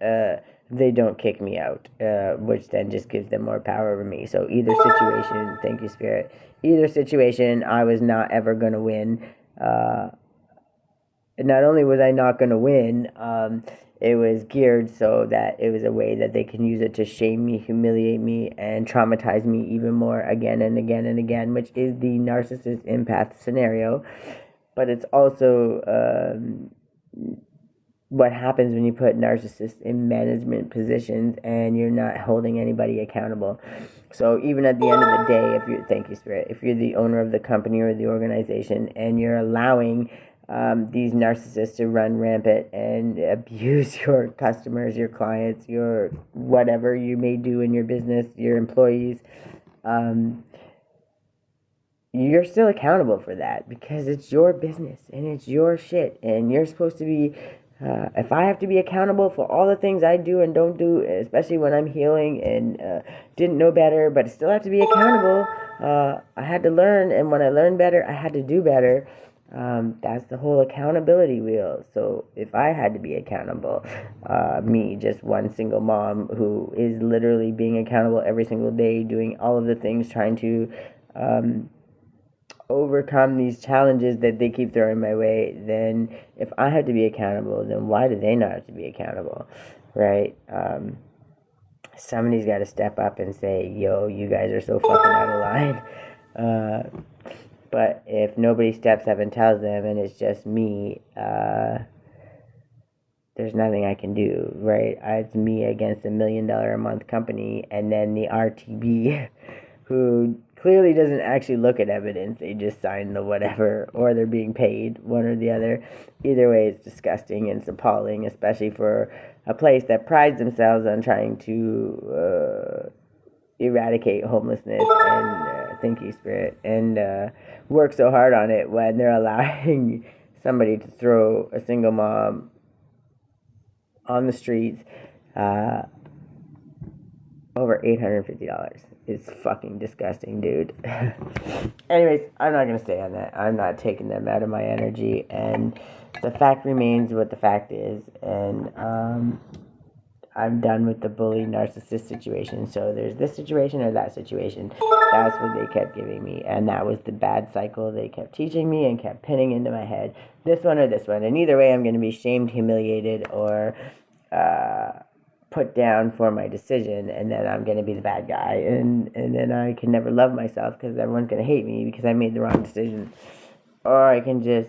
they don't kick me out, which then just gives them more power over me. So either situation, thank you, Spirit, either situation, I was not ever going to win. Not only was I not going to win, it was geared so that it was a way that they can use it to shame me, humiliate me, and traumatize me even more again and again and again, which is the narcissist empath scenario. But it's also what happens when you put narcissists in management positions and you're not holding anybody accountable. So even at the end of the day, thank you, Spirit, if you're the owner of the company or the organization and you're allowing these narcissists to run rampant and abuse your customers, your clients, your whatever you may do in your business, your employees, you're still accountable for that, because it's your business and it's your shit, and you're supposed to be, if I have to be accountable for all the things I do and don't do, especially when I'm healing and didn't know better, but still have to be accountable, I had to learn, and when I learned better, I had to do better. That's the whole accountability wheel. So if I had to be accountable, me, just one single mom who is literally being accountable every single day, doing all of the things, trying to overcome these challenges that they keep throwing my way, then if I have to be accountable, then why do they not have to be accountable, right? somebody's got to step up and say, yo, you guys are so fucking out of line. But if nobody steps up and tells them and it's just me, there's nothing I can do, right? It's me against $1 million a month company, and then the RTB, who clearly doesn't actually look at evidence. They just sign the whatever, or they're being paid, one or the other. Either way, it's disgusting and it's appalling, especially for a place that prides themselves on trying to eradicate homelessness and thank you, Spirit, and work so hard on it when they're allowing somebody to throw a single mom on the streets over $850. It's fucking disgusting, dude. Anyways, I'm not going to stay on that. I'm not taking them out of my energy, and the fact remains what the fact is, and I'm done with the bully narcissist situation. So there's this situation or that situation. That's what they kept giving me, and that was the bad cycle they kept teaching me and kept pinning into my head. This one or this one, and either way I'm going to be shamed, humiliated, or put down for my decision, and then I'm going to be the bad guy, and then I can never love myself because everyone's going to hate me because I made the wrong decision. Or I can just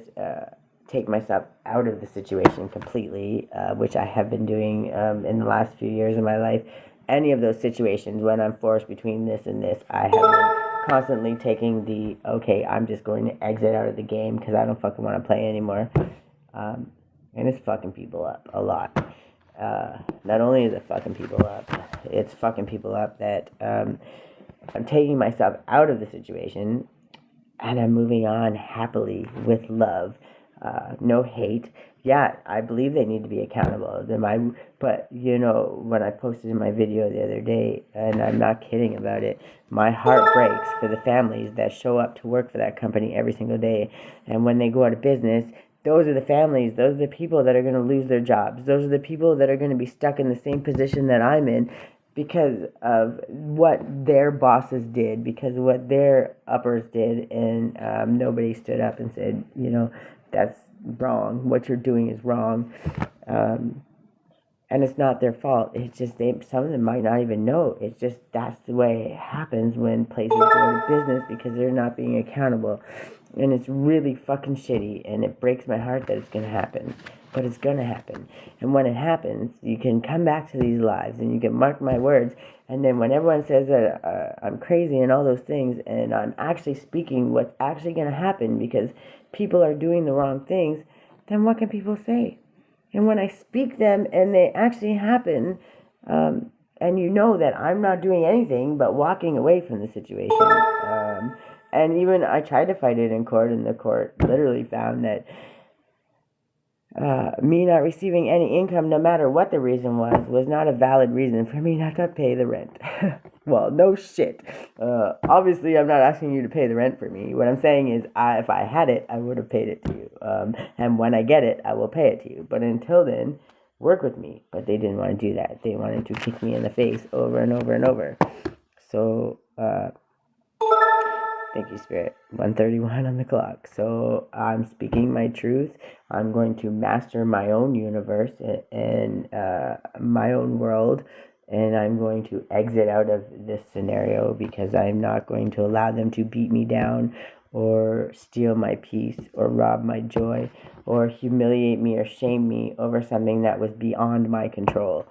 take myself out of the situation completely, which I have been doing in the last few years of my life. Any of those situations, when I'm forced between this and this, I have been constantly taking the, okay, I'm just going to exit out of the game because I don't fucking want to play anymore. And it's fucking people up a lot. Not only is it fucking people up, it's fucking people up that I'm taking myself out of the situation and I'm moving on happily with love, no hate. Yeah, I believe they need to be accountable. But, you know, when I posted in my video the other day, and I'm not kidding about it, my heart breaks for the families that show up to work for that company every single day. And when they go out of business, those are the families, those are the people that are going to lose their jobs. Those are the people that are going to be stuck in the same position that I'm in because of what their bosses did, because of what their uppers did, and nobody stood up and said, you know, that's wrong. What you're doing is wrong. And it's not their fault. It's just some of them might not even know. It's just that's the way it happens when places go into business because they're not being accountable. And it's really fucking shitty, and it breaks my heart that it's going to happen. But it's going to happen. And when it happens, you can come back to these lives, and you can mark my words. And then when everyone says that I'm crazy and all those things, and I'm actually speaking what's actually going to happen because people are doing the wrong things, then what can people say? And when I speak them and they actually happen, and you know that I'm not doing anything but walking away from the situation. And even I tried to fight it in court, and the court literally found that me not receiving any income, no matter what the reason was not a valid reason for me not to pay the rent. Well, no shit. Obviously, I'm not asking you to pay the rent for me. What I'm saying is, if I had it, I would have paid it to you. And when I get it, I will pay it to you. But until then, work with me. But they didn't want to do that. They wanted to kick me in the face over and over and over. So, thank you, Spirit. 1:31 on the clock. So I'm speaking my truth. I'm going to master my own universe and my own world. And I'm going to exit out of this scenario because I'm not going to allow them to beat me down or steal my peace or rob my joy or humiliate me or shame me over something that was beyond my control.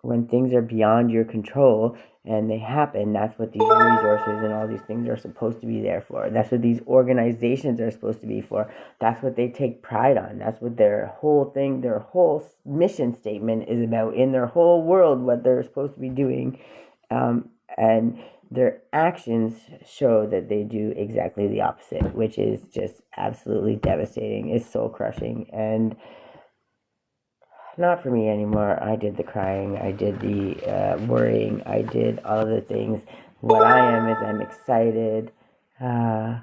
When things are beyond your control and they happen, that's what these resources and all these things are supposed to be there for. That's what these organizations are supposed to be for. That's what they take pride on. That's what their whole thing, their whole mission statement is about in their whole world, what they're supposed to be doing. And their actions show that they do exactly the opposite, which is just absolutely devastating. It's soul crushing. And not for me anymore. I did the crying. I did the worrying. I did all of the things. What I am is I'm excited. Yeah,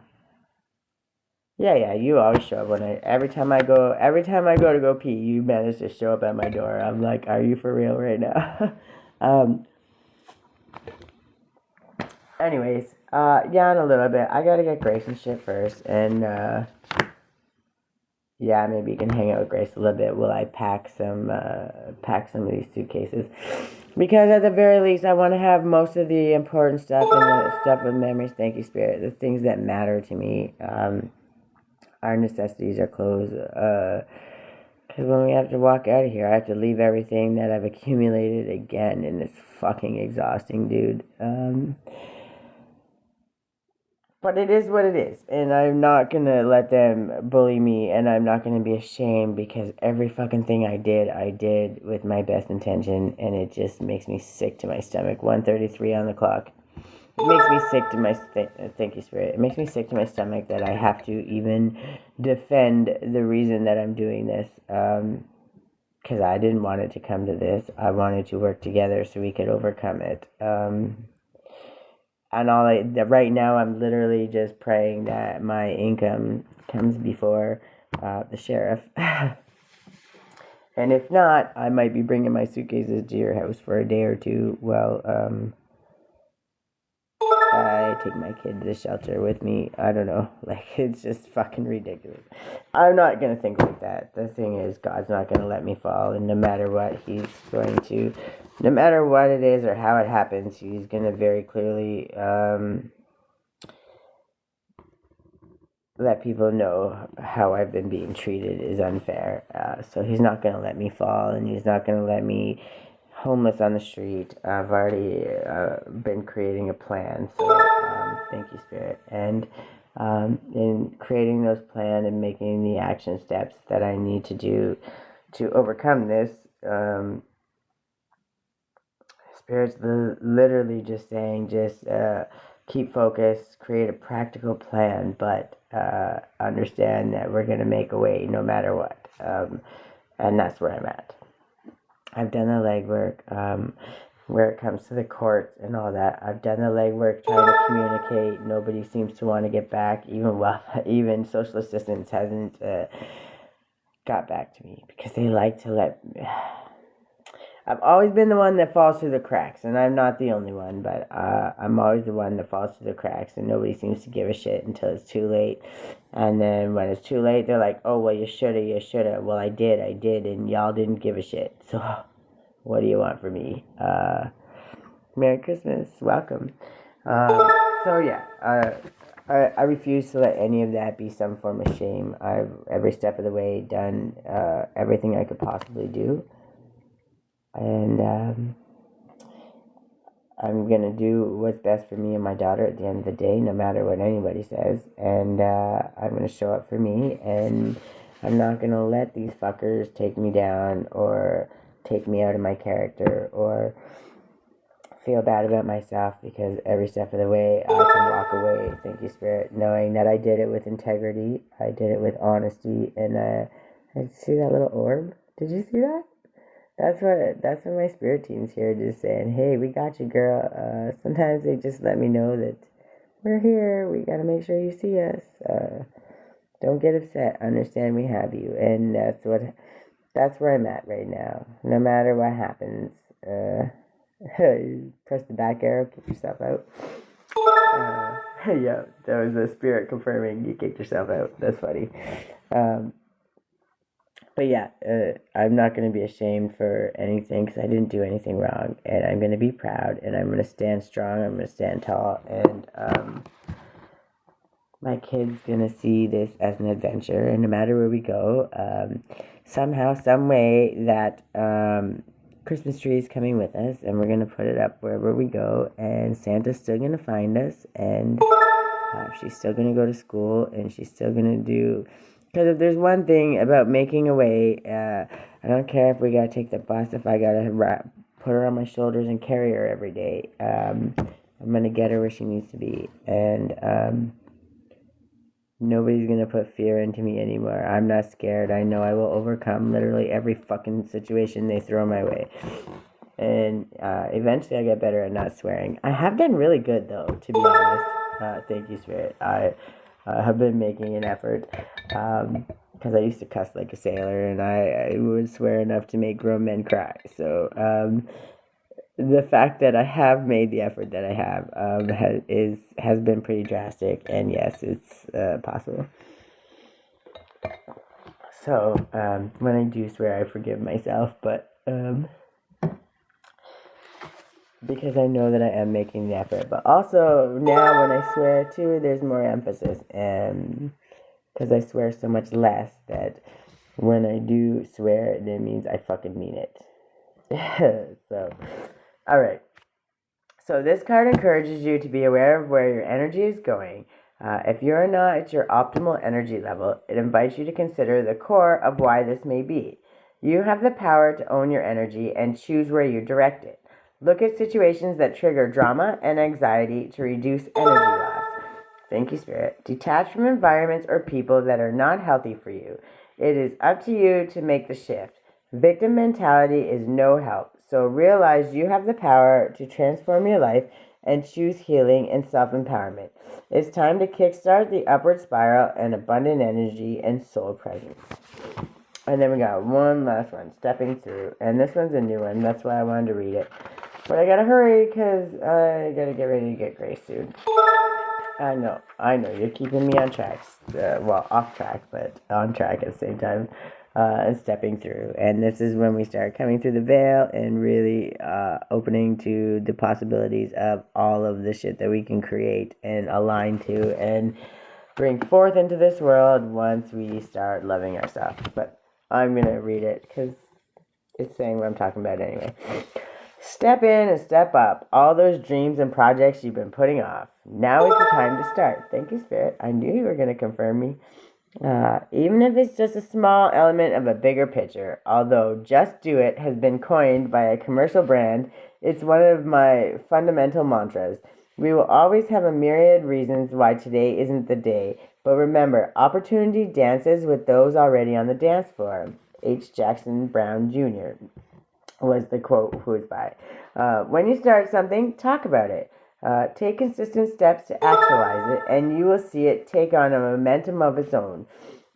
you always show up every time I go to go pee, you manage to show up at my door. I'm like, are you for real right now? Anyways, yeah, in a little bit. I gotta get Grace and shit first, and yeah, maybe you can hang out with Grace a little bit while I pack some of these suitcases. Because at the very least, I want to have most of the important stuff and the stuff with memories. Thank you, Spirit. The things that matter to me. Our necessities are clothes. Because when we have to walk out of here, I have to leave everything that I've accumulated again, and it's fucking exhausting, dude. But it is what it is, and I'm not gonna let them bully me, and I'm not gonna be ashamed because every fucking thing I did with my best intention, and it just makes me sick to my stomach. 1:33 on the clock. It makes me sick to my thank you, Spirit. It makes me sick to my stomach that I have to even defend the reason that I'm doing this. Because I didn't want it to come to this. I wanted to work together so we could overcome it. And right now, I'm literally just praying that my income comes before the sheriff. And if not, I might be bringing my suitcases to your house for a day or two while I take my kid to the shelter with me. I don't know. Like, it's just fucking ridiculous. I'm not going to think like that. The thing is, God's not going to let me fall. And no matter what, no matter what it is or how it happens, He's going to very clearly let people know how I've been being treated is unfair. So He's not going to let me fall, and He's not going to let me homeless on the street. I've already been creating a plan, so thank you, Spirit. And in creating those plans and making the action steps that I need to do to overcome this, Spirit's literally just saying, keep focused, create a practical plan, but understand that we're going to make a way no matter what. And that's where I'm at. I've done the legwork where it comes to the courts and all that. I've done the legwork trying to communicate. Nobody seems to want to get back. Even social assistance hasn't got back to me because they like to let. I've always been the one that falls through the cracks, and I'm not the only one, but I'm always the one that falls through the cracks, and nobody seems to give a shit until it's too late. And then when it's too late, they're like, oh, well, you shoulda. Well, I did, and y'all didn't give a shit. So what do you want from me? Merry Christmas. Welcome. So, yeah, I refuse to let any of that be some form of shame. I've, every step of the way, done everything I could possibly do. And I'm going to do what's best for me and my daughter at the end of the day, no matter what anybody says. And I'm going to show up for me. And I'm not going to let these fuckers take me down or take me out of my character or feel bad about myself, because every step of the way I can walk away, thank you, Spirit, knowing that I did it with integrity. I did it with honesty. And I see that little orb. Did you see that? That's what my spirit team's here, just saying, hey, we got you, girl. Sometimes they just let me know that we're here. We gotta make sure you see us. Don't get upset. Understand we have you, and that's where I'm at right now. No matter what happens, press the back arrow, kick yourself out. Yeah, that was the spirit confirming you kicked yourself out. That's funny. But yeah, I'm not going to be ashamed for anything because I didn't do anything wrong. And I'm going to be proud, and I'm going to stand strong. I'm going to stand tall. And my kid's going to see this as an adventure. And no matter where we go, somehow, some way, that Christmas tree is coming with us. And we're going to put it up wherever we go. And Santa's still going to find us. And she's still going to go to school. And she's still going to do... Because if there's one thing about making a way, I don't care if we got to take the bus, if I got to put her on my shoulders and carry her every day. I'm going to get her where she needs to be. And nobody's going to put fear into me anymore. I'm not scared. I know I will overcome literally every fucking situation they throw my way. And eventually I get better at not swearing. I have done really good, though, to be honest. Thank you, Spirit. I have been making an effort, because I used to cuss like a sailor, and I would swear enough to make grown men cry. So the fact that I have made the effort that I have has been pretty drastic, and yes, it's possible. So when I do swear, I forgive myself, but because I know that I am making the effort. But also now when I swear too, there's more emphasis, and because I swear so much less that when I do swear, that means I fucking mean it. So, all right. So this card encourages you to be aware of where your energy is going. If you're not at your optimal energy level, it invites you to consider the core of why this may be. You have the power to own your energy and choose where you direct it. Look at situations that trigger drama and anxiety to reduce energy loss. Thank you, Spirit. Detach from environments or people that are not healthy for you. It is up to you to make the shift. Victim mentality is no help, so realize you have the power to transform your life and choose healing and self-empowerment. It's time to kickstart the upward spiral and abundant energy and soul presence. And then we got one last one, stepping through. And this one's a new one. That's why I wanted to read it. But I gotta hurry because I gotta get ready to get Grace soon. I know. You're keeping me on track. Well, off track, but on track at the same time. And stepping through. And this is when we start coming through the veil and really opening to the possibilities of all of the shit that we can create and align to and bring forth into this world once we start loving ourselves. But I'm going to read it because it's saying what I'm talking about anyway. Step in and step up. All those dreams and projects you've been putting off. Now is the time to start. Thank you, Spirit. I knew you were going to confirm me. Even if it's just a small element of a bigger picture, although Just Do It has been coined by a commercial brand, it's one of my fundamental mantras. We will always have a myriad reasons why today isn't the day, but remember, opportunity dances with those already on the dance floor. H. Jackson Brown Jr. was the quote who was by. When you start something, talk about it. Take consistent steps to actualize it, and you will see it take on a momentum of its own.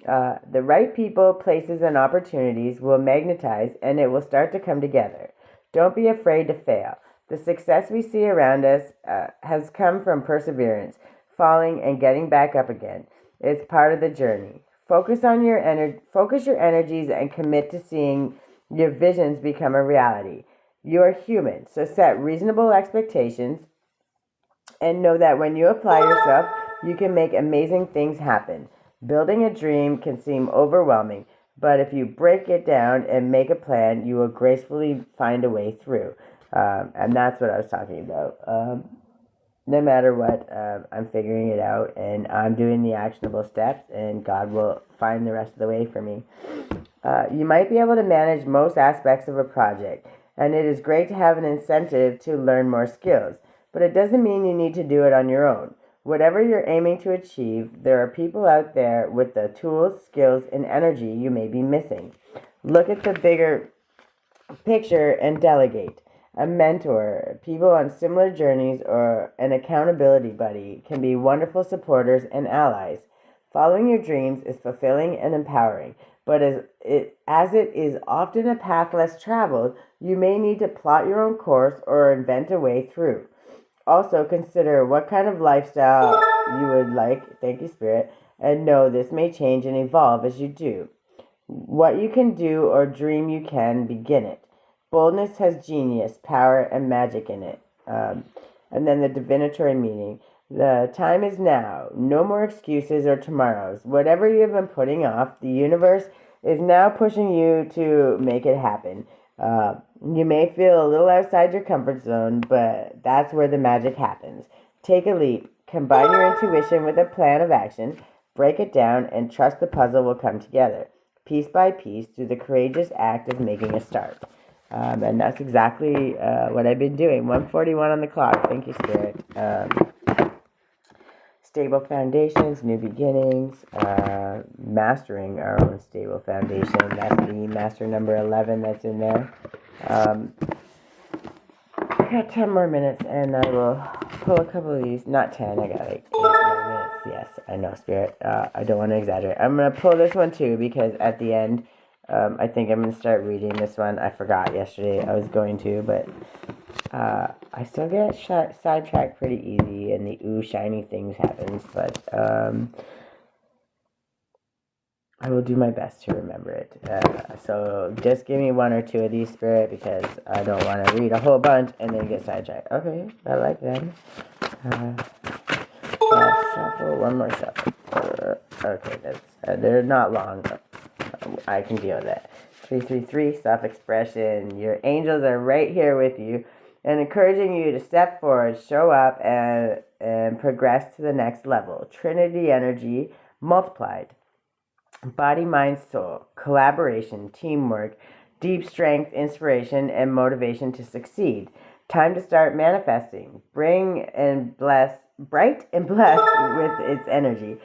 The right people, places, and opportunities will magnetize, and it will start to come together. Don't be afraid to fail. The success we see around us has come from perseverance, falling and getting back up again. It's part of the journey. Focus your energies and commit to seeing your visions become a reality. You are human, so set reasonable expectations and know that when you apply yourself, you can make amazing things happen. Building a dream can seem overwhelming, but if you break it down and make a plan, you will gracefully find a way through. And that's what I was talking about. No matter what, I'm figuring it out, and I'm doing the actionable steps, and God will find the rest of the way for me. You might be able to manage most aspects of a project, and it is great to have an incentive to learn more skills, but it doesn't mean you need to do it on your own. Whatever you're aiming to achieve, there are people out there with the tools, skills, and energy you may be missing. Look at the bigger picture and delegate. A mentor, people on similar journeys, or an accountability buddy can be wonderful supporters and allies. Following your dreams is fulfilling and empowering, but as it is often a path less traveled, you may need to plot your own course or invent a way through. Also, consider what kind of lifestyle you would like, thank you, Spirit, and know this may change and evolve as you do. What you can do or dream you can, begin it. Boldness has genius, power, and magic in it. And then the divinatory meaning. The time is now. No more excuses or tomorrows. Whatever you have been putting off, the universe is now pushing you to make it happen. You may feel a little outside your comfort zone, but that's where the magic happens. Take a leap. Combine your intuition with a plan of action. Break it down and trust the puzzle will come together, piece by piece, through the courageous act of making a start. And that's exactly what I've been doing. 1:41 on the clock. Thank you, Spirit. Stable foundations, new beginnings, mastering our own stable foundation. That's the master number 11 that's in there. I got 10 more minutes, and I will pull a couple of these. Not 10, I got like 8 more minutes. Yes, I know, Spirit. I don't want to exaggerate. I'm going to pull this one too, because at the end, I think I'm going to start reading this one. I forgot yesterday I was going to, but I still get sidetracked pretty easy, and the shiny things happens. But I will do my best to remember it. So just give me one or two of these, Spirit, because I don't want to read a whole bunch and then get sidetracked. Okay, I like that. Shuffle, one more shuffle. Okay, they're not long. I can deal with that. 333, self-expression. Your angels are right here with you and encouraging you to step forward, show up, and progress to the next level. Trinity energy multiplied. Body, mind, soul. Collaboration, teamwork, deep strength, inspiration, and motivation to succeed. Time to start manifesting. Bright and blessed with its energy.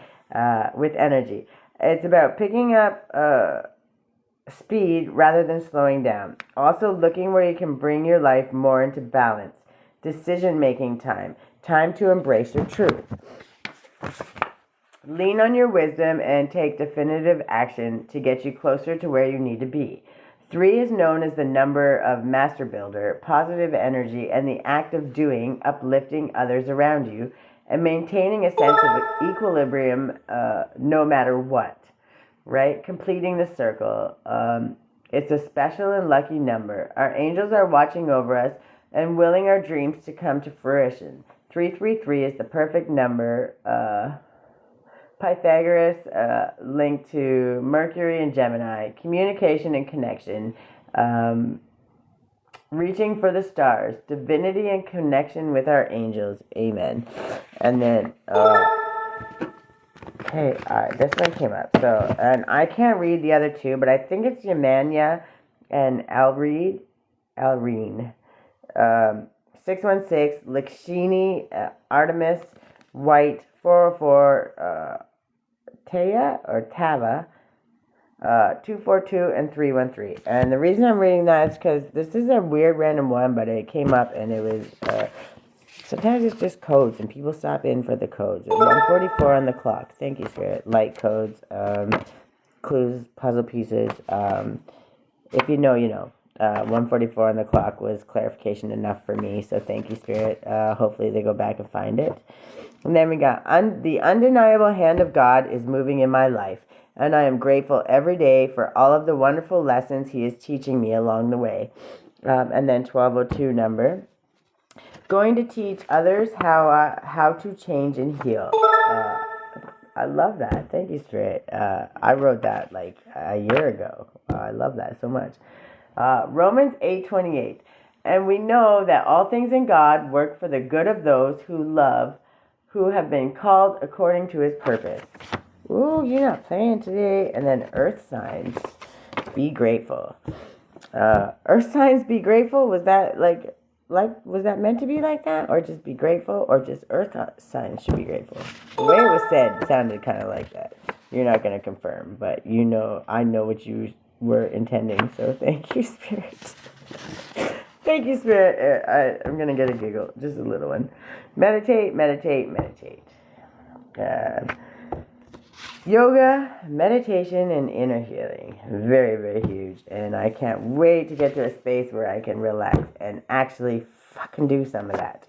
With energy. It's about picking up speed rather than slowing down. Also looking where you can bring your life more into balance. Decision making time. Time to embrace your truth. Lean on your wisdom and take definitive action to get you closer to where you need to be. 3 is known as the number of master builder, positive energy, and the act of doing, uplifting others around you, and maintaining a sense of equilibrium no matter what. Right? Completing the circle. It's a special and lucky number. Our angels are watching over us and willing our dreams to come to fruition. 333 is the perfect number. Pythagoras linked to Mercury and Gemini. Communication and connection. Reaching for the stars. Divinity and connection with our angels. Amen. And then... Okay, alright, this one came up. So, and I can't read the other two, but I think it's Yemania and Alreen. 616, Lakshini, Artemis, White, 404, Taya or Tava, 242, and 313. And the reason I'm reading that is because this is a weird random one, but it came up and it was... sometimes it's just codes, and people stop in for the codes. 144 on the clock. Thank you, Spirit. Light codes, clues, puzzle pieces. If you know, you know. 144 on the clock was clarification enough for me, so thank you, Spirit. Hopefully they go back and find it. And then we got, the undeniable hand of God is moving in my life, and I am grateful every day for all of the wonderful lessons He is teaching me along the way. And then 1202 number. Going to teach others how to change and heal. I love that. Thank you, Spirit. I wrote that like a year ago. I love that so much. Romans 8:28. And we know that all things in God work for the good of those who love, who have been called according to His purpose. Ooh, you're not playing today. And then earth signs. Be grateful. Earth signs, be grateful. Was that was that meant to be like that, or just be grateful, or just earth signs should be grateful? The way it was said sounded kind of like that. You're not going to confirm, but you know, I know what you were intending, so thank you, Spirit. Thank you, Spirit. I'm going to get a giggle, just a little one. Meditate, meditate, meditate. Yoga, meditation, and inner healing. Very, very huge. And I can't wait to get to a space where I can relax and actually fucking do some of that.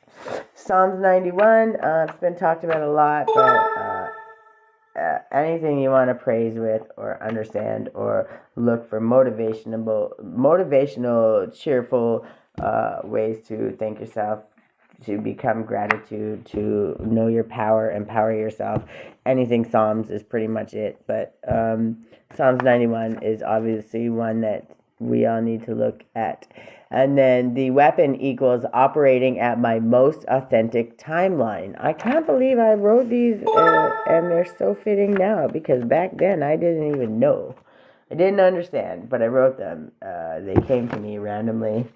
Psalms 91, it's been talked about a lot, but anything you want to praise with or understand or look for motivational, cheerful ways to thank yourself, to become gratitude, to know your power, empower yourself. Anything Psalms is pretty much it. But Psalms 91 is obviously one that we all need to look at. And then the weapon equals operating at my most authentic timeline. I can't believe I wrote these and they're so fitting now, because back then I didn't even know. I didn't understand, but I wrote them. They came to me randomly.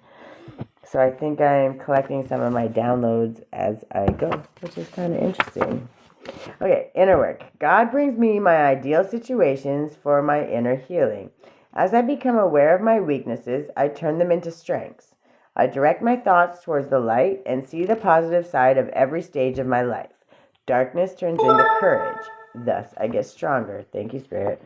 So I think I'm collecting some of my downloads as I go, which is kind of interesting. Okay, inner work. God brings me my ideal situations for my inner healing. As I become aware of my weaknesses, I turn them into strengths. I direct my thoughts towards the light and see the positive side of every stage of my life. Darkness turns into courage. Thus, I get stronger. Thank you, Spirit.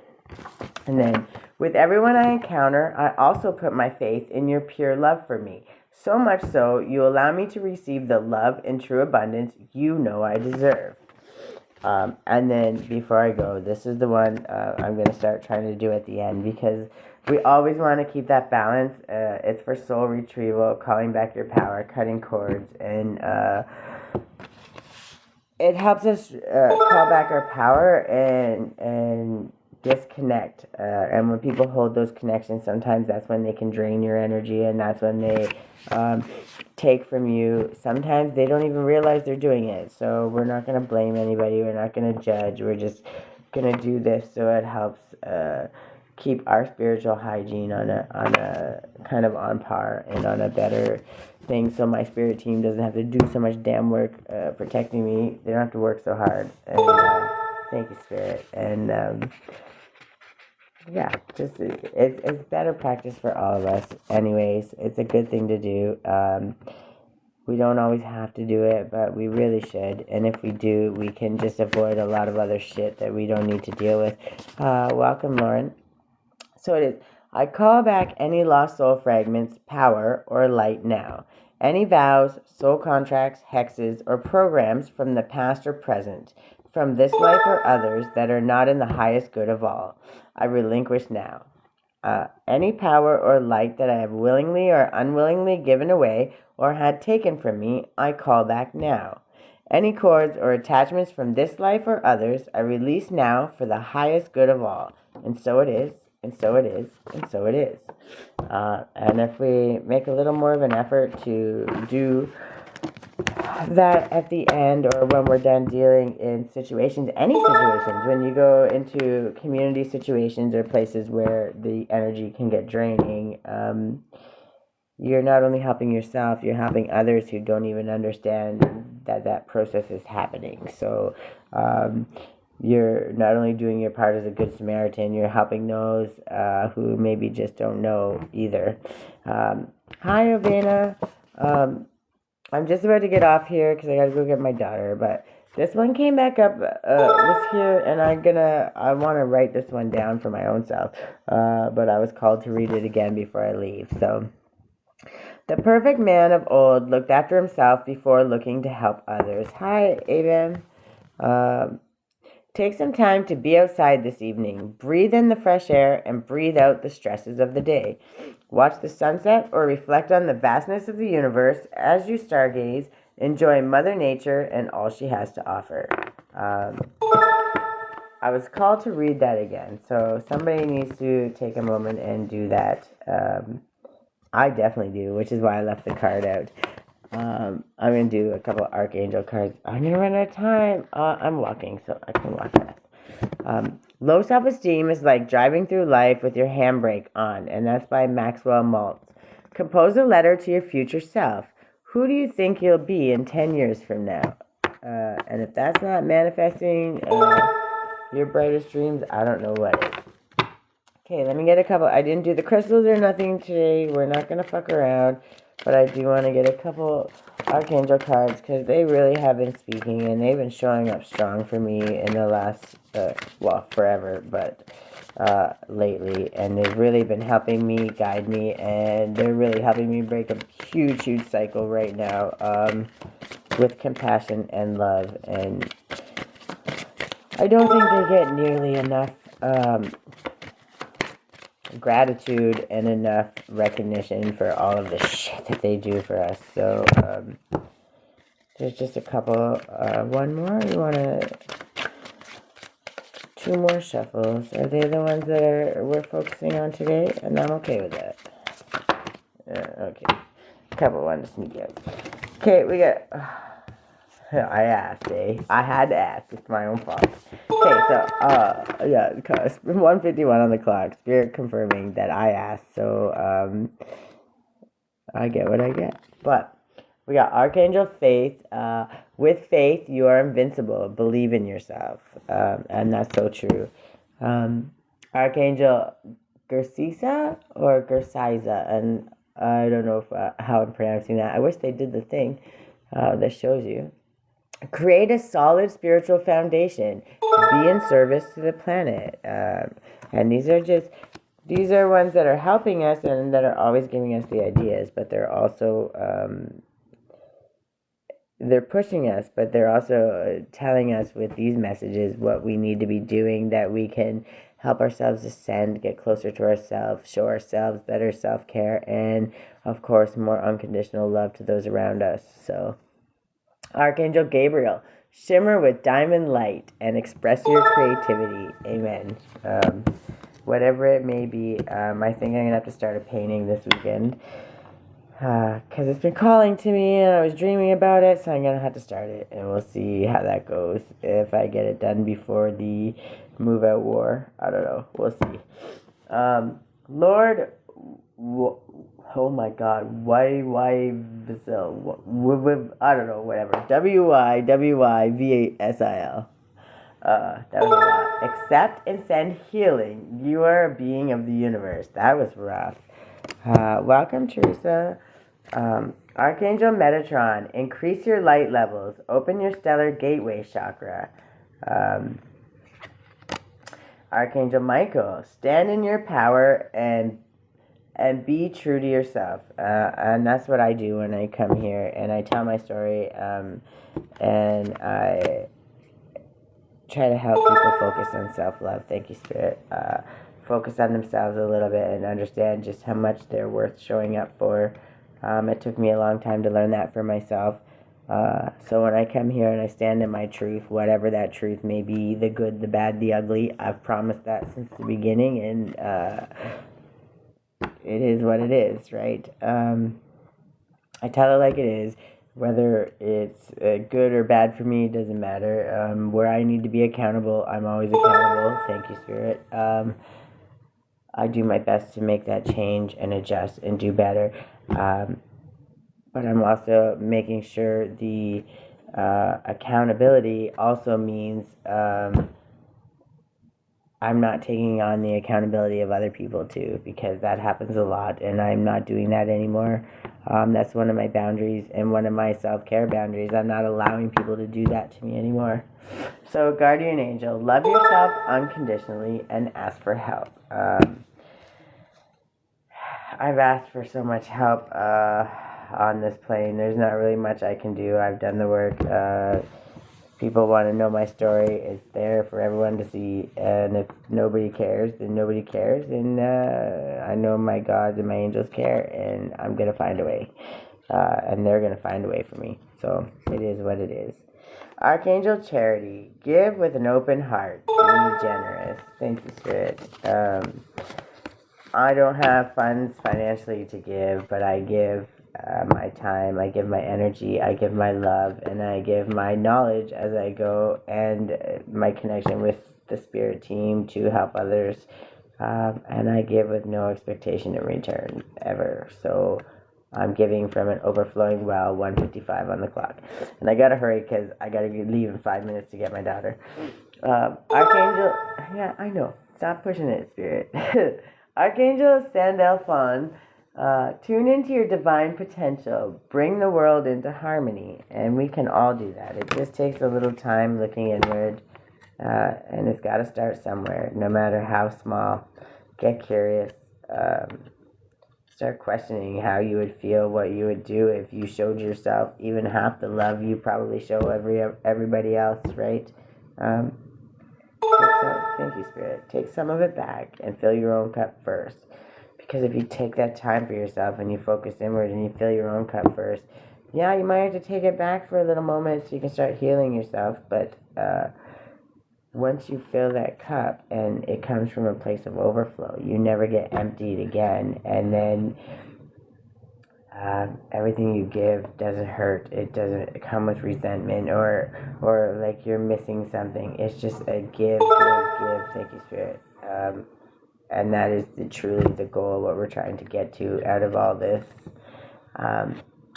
And then, with everyone I encounter, I also put my faith in your pure love for me. So much so, you allow me to receive the love and true abundance you know I deserve. And then before I go, this is the one I'm going to start trying to do at the end, because we always want to keep that balance. It's for soul retrieval, calling back your power, cutting cords, and it helps us call back our power and disconnect. And when people hold those connections, sometimes that's when they can drain your energy, and that's when they take from you. Sometimes they don't even realize they're doing it. So we're not going to blame anybody. We're not going to judge. We're just going to do this so it helps keep our spiritual hygiene on a kind of on par and on a better thing, so my spirit team doesn't have to do so much damn work protecting me. They don't have to work so hard. And thank you, Spirit. And yeah, just it's better practice for all of us. Anyways, it's a good thing to do. We don't always have to do it, but we really should. And if we do, we can just avoid a lot of other shit that we don't need to deal with. Welcome, Lauren. So it is, I call back any lost soul fragments, power, or light now. Any vows, soul contracts, hexes, or programs from the past or present, from this life or others that are not in the highest good of all, I relinquish now. Any power or light that I have willingly or unwillingly given away or had taken from me, I call back now. Any cords or attachments from this life or others, I release now for the highest good of all. And so it is, and so it is, and so it is. And if we make a little more of an effort to do that at the end, or when we're done dealing in situations, any situations, when you go into community situations or places where the energy can get draining, you're not only helping yourself, you're helping others who don't even understand that process is happening. So you're not only doing your part as a good Samaritan, you're helping those who maybe just don't know either. Hi, Ovana. I'm just about to get off here because I gotta go get my daughter, but this one came back up, was here, and I want to write this one down for my own self, but I was called to read it again before I leave. So, the perfect man of old looked after himself before looking to help others. Hi, Aben. Take some time to be outside this evening. Breathe in the fresh air and breathe out the stresses of the day. Watch the sunset or reflect on the vastness of the universe as you stargaze. Enjoy Mother Nature and all she has to offer. I was called to read that again, so somebody needs to take a moment and do that. I definitely do, which is why I left the card out. I'm going to do a couple Archangel cards. I'm going to run out of time. I'm walking, so I can walk fast. Low self-esteem is like driving through life with your handbrake on, and that's by Maxwell Maltz. Compose a letter to your future self. Who do you think you'll be in 10 years from now? And if that's not manifesting your brightest dreams, I don't know what is. Okay, let me get a couple. I didn't do the crystals or nothing today. We're not going to fuck around. But I do want to get a couple Archangel cards because they really have been speaking and they've been showing up strong for me in the last, forever, but lately. And they've really been helping me, guide me, and they're really helping me break a huge, huge cycle right now with compassion and love. And I don't think they get nearly enough gratitude and enough recognition for all of the shit that they do for us. So there's just a couple. One more. You want to? Two more shuffles. Are they the ones that we're focusing on today? And I'm okay with that. Okay, a couple ones to sneak out. Okay, we got. I asked, eh? I had to ask. It's my own fault. Okay, so, yeah, 1:51 on the clock. Spirit confirming that I asked, so, I get what I get. But, we got Archangel Faith. With faith, you are invincible. Believe in yourself. And that's so true. Archangel Gersisa or Gersiza, and I don't know how I'm pronouncing that. I wish they did the thing that shows you. Create a solid spiritual foundation. Be in service to the planet. And these are ones that are helping us and that are always giving us the ideas, but they're also they're pushing us, but they're also telling us with these messages what we need to be doing, that we can help ourselves ascend, get closer to ourselves, show ourselves better self-care, and of course more unconditional love to those around us. So Archangel Gabriel, shimmer with diamond light and express your creativity. Amen. Whatever it may be, I think I'm gonna have to start a painting this weekend, because it's been calling to me and I was dreaming about it, so I'm going to have to start it, and we'll see how that goes. If I get it done before the move out war, I don't know. We'll see. Lord, oh my God, why Visil? I don't know, whatever. Wywyvasil. That was a lot. Accept and send healing. You are a being of the universe. That was rough. Welcome, Teresa. Archangel Metatron, increase your light levels. Open your stellar gateway chakra. Archangel Michael, stand in your power and be true to yourself. And that's what I do when I come here and I tell my story. And I try to help people focus on self-love. Thank you, Spirit. Focus on themselves a little bit and understand just how much they're worth showing up for. It took me a long time to learn that for myself. So when I come here and I stand in my truth, whatever that truth may be, the good, the bad, the ugly, I've promised that since the beginning, and it is what it is, right? I tell it like it is. Whether it's good or bad for me, it doesn't matter. Where I need to be accountable, I'm always accountable. Thank you, Spirit. I do my best to make that change and adjust and do better. But I'm also making sure the accountability also means I'm not taking on the accountability of other people too, because that happens a lot, and I'm not doing that anymore. That's one of my boundaries and one of my self-care boundaries. I'm not allowing people to do that to me anymore. So, Guardian Angel, love yourself unconditionally and ask for help. I've asked for so much help on this plane. There's not really much I can do. I've done the work. People want to know my story. It's there for everyone to see. And if nobody cares, then nobody cares. And I know my gods and my angels care, and I'm going to find a way. And they're going to find a way for me. So it is what it is. Archangel Charity, give with an open heart. Be generous. Thank you, Spirit. I don't have funds financially to give, but I give my time, I give my energy, I give my love, and I give my knowledge as I go, and my connection with the Spirit team to help others. And I give with no expectation in return, ever. So I'm giving from an overflowing well, 1:55 on the clock. And I gotta hurry because I gotta leave in 5 minutes to get my daughter. Archangel, yeah, I know. Stop pushing it, Spirit. Archangel Sandalphon, tune into your divine potential. Bring the world into harmony. And we can all do that. It just takes a little time looking inward. And it's got to start somewhere, no matter how small. Get curious. Start questioning how you would feel, what you would do if you showed yourself even half the love you probably show everybody else, right? Thank you, Spirit. Take some of it back and fill your own cup first. Because if you take that time for yourself and you focus inward and you fill your own cup first, yeah, you might have to take it back for a little moment so you can start healing yourself. But once you fill that cup and it comes from a place of overflow, you never get emptied again. And then everything you give doesn't hurt. It doesn't come with resentment or like you're missing something. It's just a give. Thank you, Spirit. And that is truly the goal, what we're trying to get to out of all this.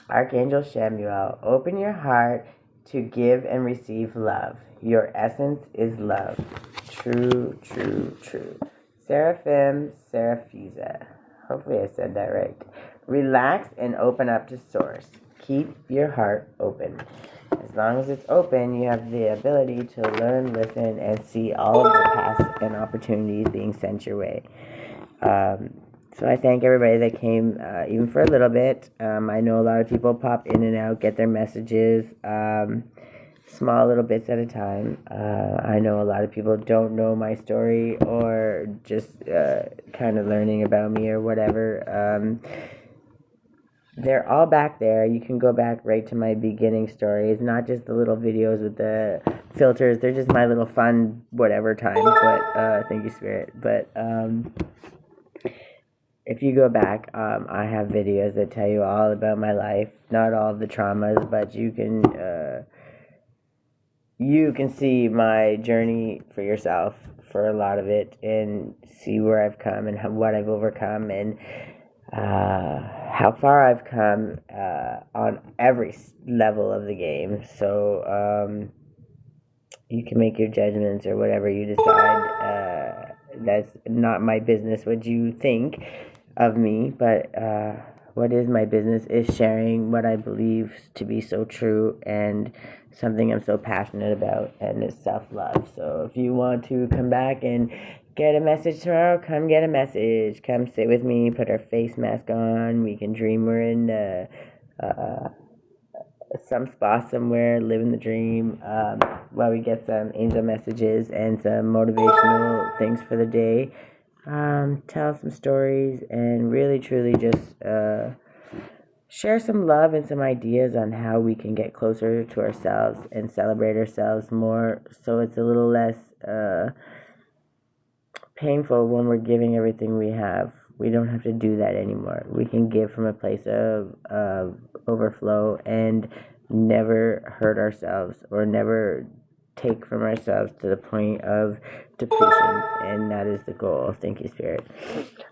Archangel Shamuel, open your heart to give and receive love. Your essence is love. True, true, true. Seraphim Seraphiza. Hopefully I said that right. Relax and open up to Source. Keep your heart open. As long as it's open, you have the ability to learn, listen, and see all of the paths and opportunities being sent your way. So I thank everybody that came, even for a little bit. I know a lot of people pop in and out, get their messages, small little bits at a time. I know a lot of people don't know my story or just kind of learning about me or whatever. They're all back there. You can go back right to my beginning stories, not just the little videos with the filters. They're just my little fun whatever times. But thank you, Spirit. But if you go back, I have videos that tell you all about my life. Not all of the traumas, but you can see my journey for yourself for a lot of it, and see where I've come and what I've overcome, and how far I've come on every level of the game. So you can make your judgments or whatever you decide. That's not my business what you think of me, but what is my business is sharing what I believe to be so true and something I'm so passionate about, and it's self-love. So if you want to come back and get a message tomorrow, come get a message. Come sit with me, put our face mask on. We can dream we're in some spa somewhere, living the dream, while we get some angel messages and some motivational things for the day. Tell some stories and really truly just share some love and some ideas on how we can get closer to ourselves and celebrate ourselves more, so it's a little less painful when we're giving everything we have. We don't have to do that anymore. We can give from a place of overflow and never hurt ourselves or never take from ourselves to the point of depletion, and that is the goal. Thank you, Spirit.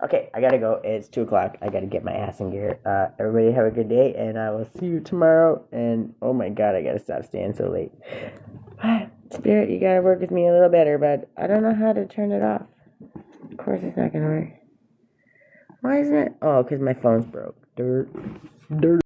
Okay, I gotta go. It's 2 o'clock. I gotta get my ass in gear. Everybody have a good day, and I will see you tomorrow. And oh my God, I gotta stop staying so late. Spirit, you gotta work with me a little better, but I don't know how to turn it off. Of course it's not gonna work. Why isn't it? Oh, because my phone's broke. Dirt.